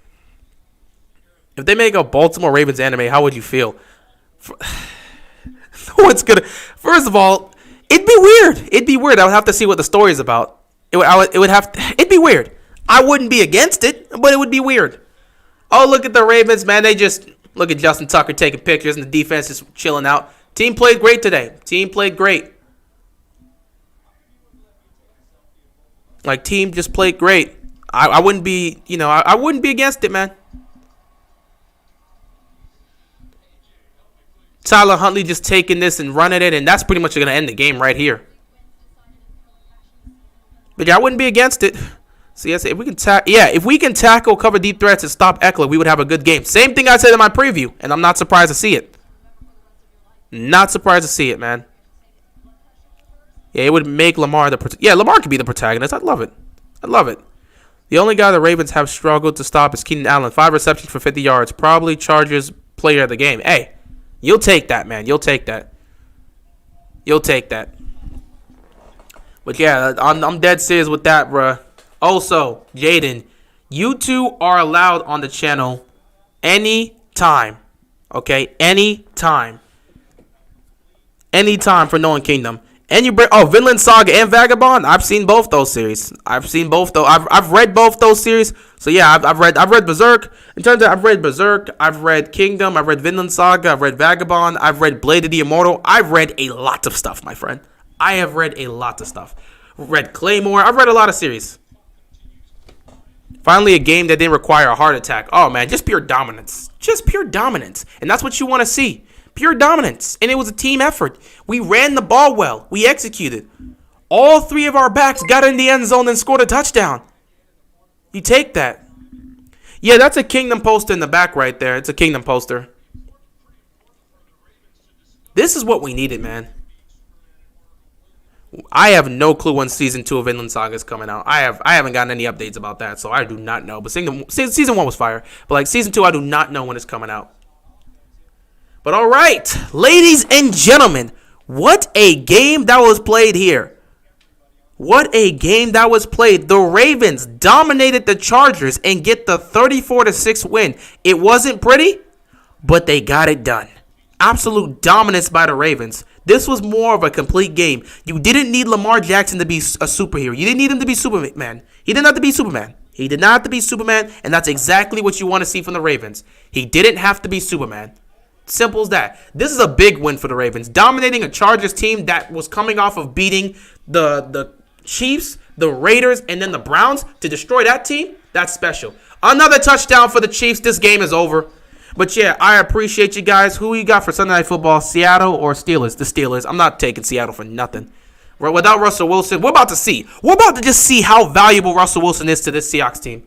If they make a Baltimore Ravens anime, how would you feel? What's going to... First of all, it'd be weird. I would have to see what the story is about. It'd be weird. I wouldn't be against it, but it would be weird. Oh, look at the Ravens, man. They just... Look at Justin Tucker taking pictures and the defense just chilling out. Team played great today. Team just played great. I wouldn't be, I wouldn't be against it, man. Tyler Huntley just taking this and running it, and that's pretty much going to end the game right here. But yeah, I wouldn't be against it. So yes, if we can tackle, cover deep threats, and stop Eckler, we would have a good game. Same thing I said in my preview, and I'm not surprised to see it. Not surprised to see it, man. Yeah, it would make Lamar Lamar could be the protagonist. I'd love it. The only guy the Ravens have struggled to stop is Keenan Allen. 5 receptions for 50 yards. Probably Chargers player of the game. Hey, you'll take that, man. You'll take that. But yeah, I'm dead serious with that, bruh. Also, Jaden, you 2 are allowed on the channel anytime. Okay? Anytime for Nolan Kingdom. And you bring Vinland Saga and Vagabond. I've seen both those series. I've read both those series. So yeah, I've read Berserk. In terms of I've read Berserk, I've read Kingdom, I've read Vinland Saga, I've read Vagabond, I've read Blade of the Immortal. I've read a lot of stuff, my friend. I have read a lot of stuff. Read Claymore. I've read a lot of series. Finally, a game that didn't require a heart attack. Oh, man, just pure dominance. Just pure dominance. And that's what you want to see. Pure dominance. And it was a team effort. We ran the ball well. We executed. All three of our backs got in the end zone and scored a touchdown. You take that. Yeah, that's a Kingdom poster in the back right there. It's a Kingdom poster. This is what we needed, man. I have no clue when season 2 of Vinland Saga is coming out. I haven't gotten any updates about that, so I do not know. But season 1 was fire. But like season 2, I do not know when it's coming out. But all right, ladies and gentlemen, what a game that was played here. What a game that was played. The Ravens dominated the Chargers and get the 34-6 win. It wasn't pretty, but they got it done. Absolute dominance by the Ravens. This was more of a complete game. You didn't need Lamar Jackson to be a superhero. You didn't need him to be Superman. He didn't have to be Superman. He did not have to be Superman, and that's exactly what you want to see from the Ravens. He didn't have to be Superman. Simple as that. This is a big win for the Ravens. Dominating a Chargers team that was coming off of beating the Chiefs, the Raiders, and then the Browns to destroy that team, that's special. Another touchdown for the Chiefs. This game is over. But yeah, I appreciate you guys. Who you got for Sunday Night Football, Seattle or Steelers? The Steelers. I'm not taking Seattle for nothing. Without Russell Wilson, we're about to see. We're about to just see how valuable Russell Wilson is to this Seahawks team.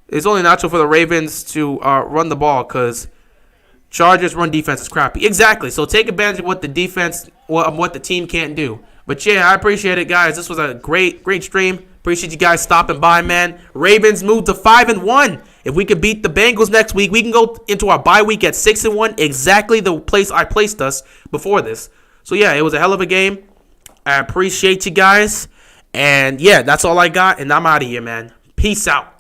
It's only natural for the Ravens to run the ball because Chargers run defense is crappy. Exactly. So take advantage of what the defense, what the team can't do. But yeah, I appreciate it, guys. This was a great stream. Appreciate you guys stopping by, man. Ravens moved to 5-1. If we could beat the Bengals next week, we can go into our bye week at 6-1. Exactly the place I placed us before this. So yeah, it was a hell of a game. I appreciate you guys. And yeah, that's all I got. And I'm out of here, man. Peace out.